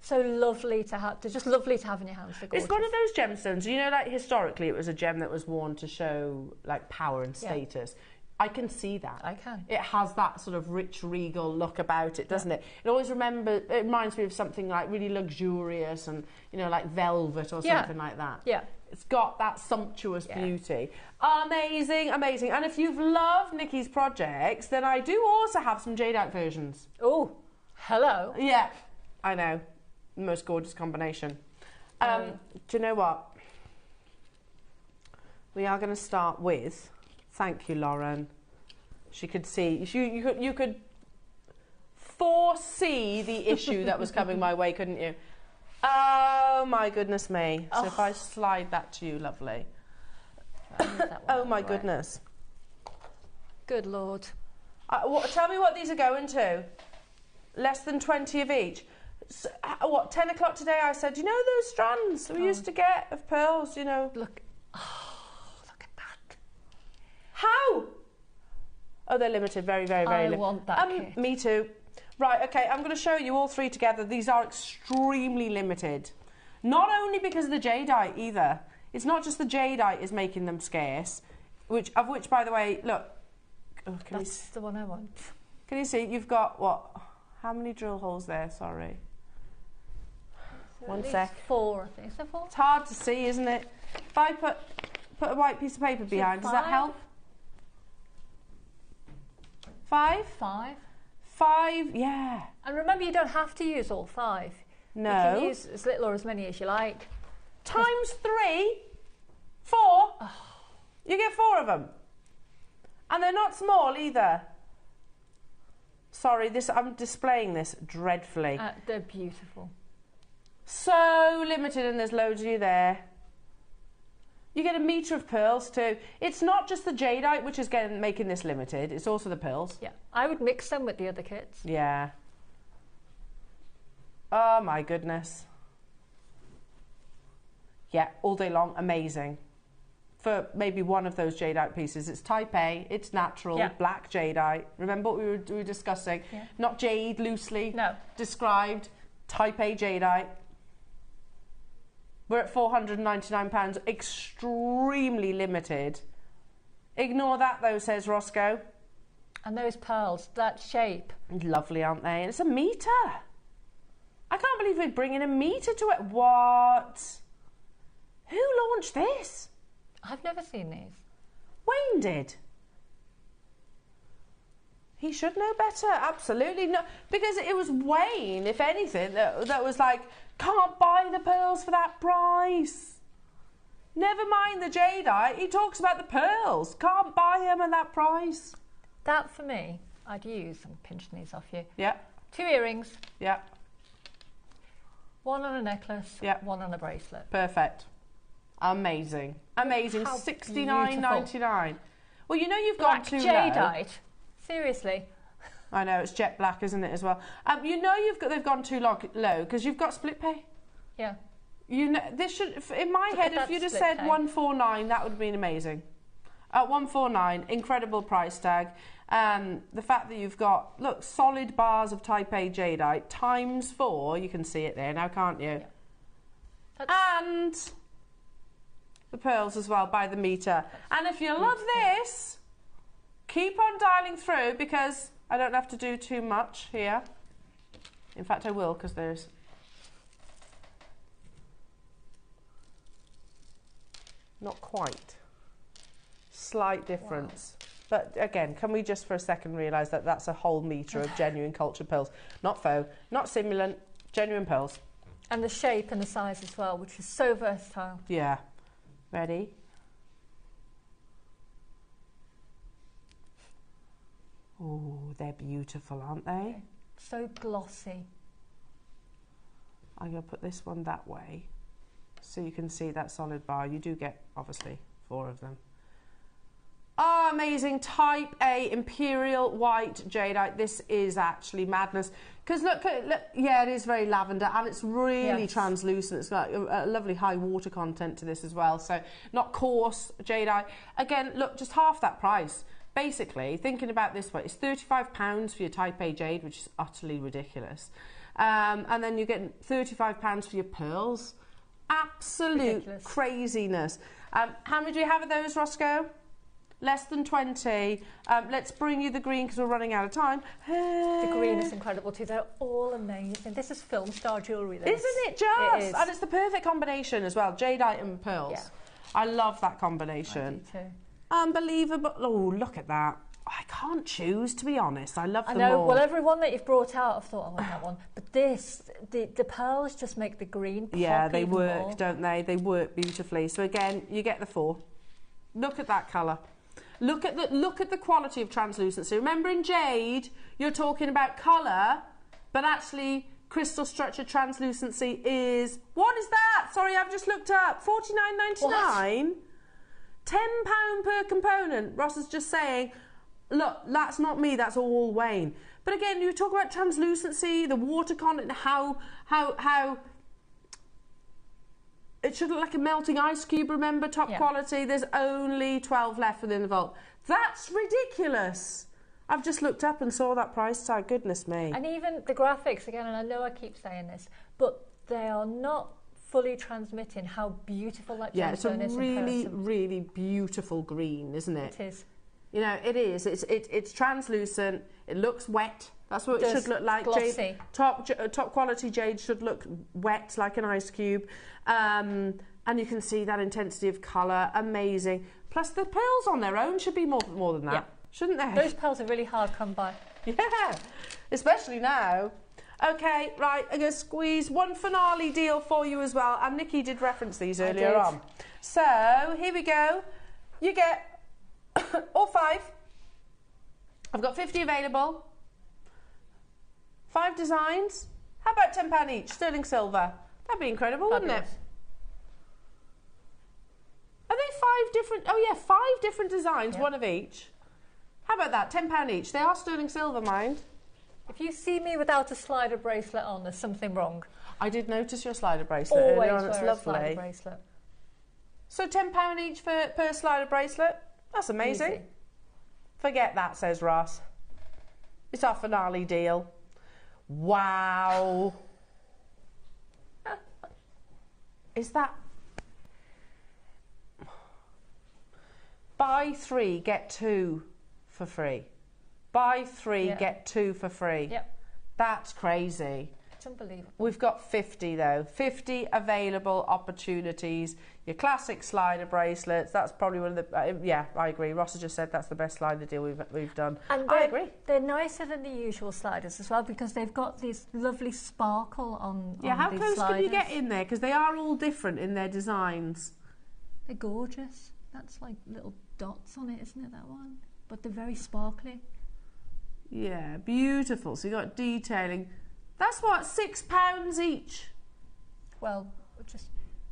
lovely to have. They're just lovely to have in your hands. It's one of those gemstones. You know, like historically, it was a gem that was worn to show like power and status. I can see that. I can. It has that sort of rich, regal look about it, doesn't it? It always it reminds me of something like really luxurious and, you know, like velvet or something like that. Yeah. It's got that sumptuous beauty. Amazing, amazing. And if you've loved Nikki's projects, then I do also have some jadeite versions. Oh, hello. Yeah, I know. The most gorgeous combination. Do you know what? We are going to start with... Thank you, Lauren. She could see... You could foresee the issue that was coming my way, couldn't you? Oh, my goodness me. So if I slide that to you, lovely. Oh, my goodness. Good Lord. Tell me what these are going to. Less than 20 of each. So, 10 o'clock today I said, you know those strands we used to get of pearls, you know? Look at that. How? Oh, they're limited. Very, very, very limited. I want that kit. Me too. Right, okay, I'm going to show you all three together. These are extremely limited. Not only because of the jadeite either. It's not just the jadeite is making them scarce, of which, by the way, look. Oh, That's the one I want. Can you see? You've got, what? How many drill holes there? Sorry. One sec. 4, I think. Is there 4? It's hard to see, isn't it? If I put a white piece of paper behind, does that help? 5? 5. 5, yeah. And remember, you don't have to use all 5. No. You can use as little or as many as you like. Times 3, 4. Oh. You get 4 of them. And they're not small either. Sorry, I'm displaying this dreadfully. They're beautiful. So limited, and there's loads of you there. You get a metre of pearls too. It's not just the jadeite which is making this limited, it's also the pearls. Yeah, I would mix them with the other kits. Yeah. Oh my goodness. Yeah, all day long, amazing. For maybe one of those jadeite pieces. It's type A, it's natural, black jadeite. Remember what we were discussing? Yeah. Not jade loosely described, type A jadeite. We're at £499, extremely limited. Ignore that though, says Roscoe. And those pearls, that shape. Lovely, aren't they? And it's a metre. I can't believe we're bringing a metre to it. What? Who launched this? I've never seen these. Wayne did. He should know better, absolutely. No, because it was Wayne, if anything, that was like, can't buy the pearls for that price. Never mind the jadeite, he talks about the pearls. Can't buy them at that price. That for me, I'd use, I'm pinching these off you. Yeah. 2 earrings. Yeah. 1 on a necklace. Yeah. 1 on a bracelet. Perfect. Amazing. Amazing. $69.99. Well, you know you've gone too low. Jadeite. Seriously. I know, it's jet black, isn't it, as well? You know they've gone too low because you've got split pay. Yeah. You know, this should, in my head, if you'd have said 149, that would have been amazing. 149, incredible price tag. The fact that you've got, look, solid bars of type A jadeite times 4, you can see it there now, can't you? Yeah. And the pearls as well by the metre. And if you love this, keep on dialing through because I don't have to do too much here. In fact, I will because there's... Not quite. Slight difference. Wow. But again, can we just for a second realise that that's a whole metre of genuine cultured pearls? Not faux, not simulant, genuine pearls. And the shape and the size as well, which is so versatile. Yeah. Ready? Oh, they're beautiful, aren't they? So glossy. I'm going to put this one that way so you can see that solid bar. You do get, obviously, 4 of them. Oh, amazing. Type A Imperial White Jadeite. This is actually madness. Because look, yeah, it is very lavender and it's really translucent. It's got a lovely high water content to this as well. So not coarse jadeite. Again, look, just half that price. Basically, thinking about this way, it's £35 for your Type A jade, which is utterly ridiculous. And then you get £35 for your pearls. Absolute ridiculous. Craziness. How many do you have of those, Roscoe? Less than 20. Let's bring you the green because we're running out of time. The green is incredible too. They're all amazing. This is film star jewellery. Isn't it just? It is. And it's the perfect combination as well. Jadeite and pearls. Yeah. I love that combination. I do too. Unbelievable. Oh, look at that. I can't choose, to be honest. I love them all. Well, every one that you've brought out, I've thought, I want that one. But this, the pearls just make the green pop. Yeah, they work, don't they? They work beautifully. So again, you get the 4. Look at that colour. Look at the quality of translucency. Remember in jade, you're talking about colour, but actually crystal structure translucency is... What is that? Sorry, I've just looked up. $49.99? £10 per component. Ross is just saying, look, that's not me, that's all Wayne. But again, you talk about translucency, the water content, how it should look like a melting ice cube, remember, top quality. There's only 12 left within the vault. That's ridiculous. I've just looked up and saw that price tag. Goodness me. And even the graphics, again, and I know I keep saying this, but they are not fully transmitting how beautiful that gemstone is in person. Yeah, it's a really beautiful green, isn't it? It is. You know, it is. It's translucent. It looks wet. That's what it should look like. Glossy. Jade, top quality jade should look wet like an ice cube. And you can see that intensity of colour. Amazing. Plus the pearls on their own should be more than that, shouldn't they? Those pearls are really hard to come by. Yeah, especially now. Okay, right, I'm going to squeeze one finale deal for you as well. And Nikki did reference these earlier on. So, here we go. You get all 5. I've got 50 available. 5 designs. How about £10 each, sterling silver? That'd be incredible, wouldn't it? Are they 5 different... Oh, yeah, 5 different designs, one of each. How about that? £10 each. They are sterling silver, mind. If you see me without a slider bracelet on, there's something wrong. I did notice your slider bracelet Always earlier on. It's wear lovely. a slider bracelet. So £10 each per slider bracelet. That's amazing. Easy. Forget that, says Ross. It's our finale deal. Wow. Is that... Buy 3, get 2 for free. Buy 3, get 2 for free. Yep. That's crazy. It's unbelievable. We've got 50 though. 50 available opportunities. Your classic slider bracelets. That's probably one of the... yeah, I agree. Ross has just said that's the best slider deal we've done. And I agree. They're nicer than the usual sliders as well because they've got this lovely sparkle on Yeah, how these close sliders. can you get in there? Because they are all different in their designs. They're gorgeous. That's like little dots on it, isn't it, that one? But they're very sparkly. Yeah, beautiful. So you got detailing. That's what, £6 each? Well, just...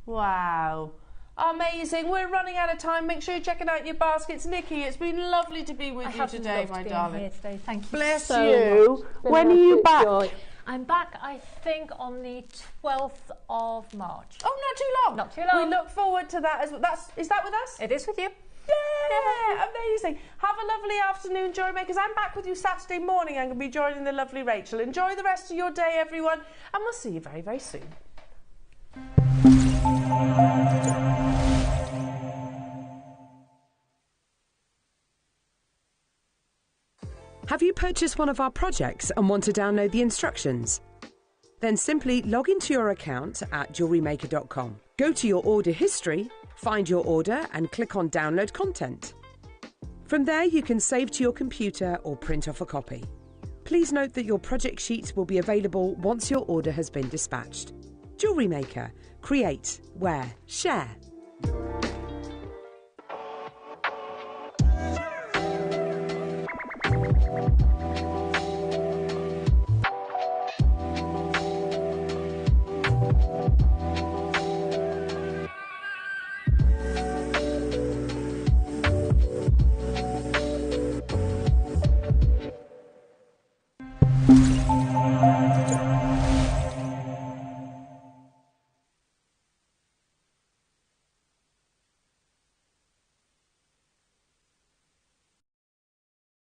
Wow. Amazing. We're running out of time. Make sure you're checking out your baskets. Nikki, it's been lovely to be with you today, my darling. Here today. Thank you Bless so you. much. When are you back? Joy. I'm back, I think, on the 12th of March. Oh, not too long. Not too long. We look forward to that as well. Is that with us? It is with you. Yeah, amazing. Have a lovely afternoon, JewelleryMakers. I'm back with you Saturday morning. I'm going to be joining the lovely Rachel. Enjoy the rest of your day, everyone, and we'll see you very, very soon. Have you purchased one of our projects and want to download the instructions? Then simply log into your account at JewelleryMaker.com. Go to your order history, find your order and click on Download Content. From there you can save to your computer or print off a copy. Please note that your project sheet will be available once your order has been dispatched. JewelleryMaker. Create, wear, share.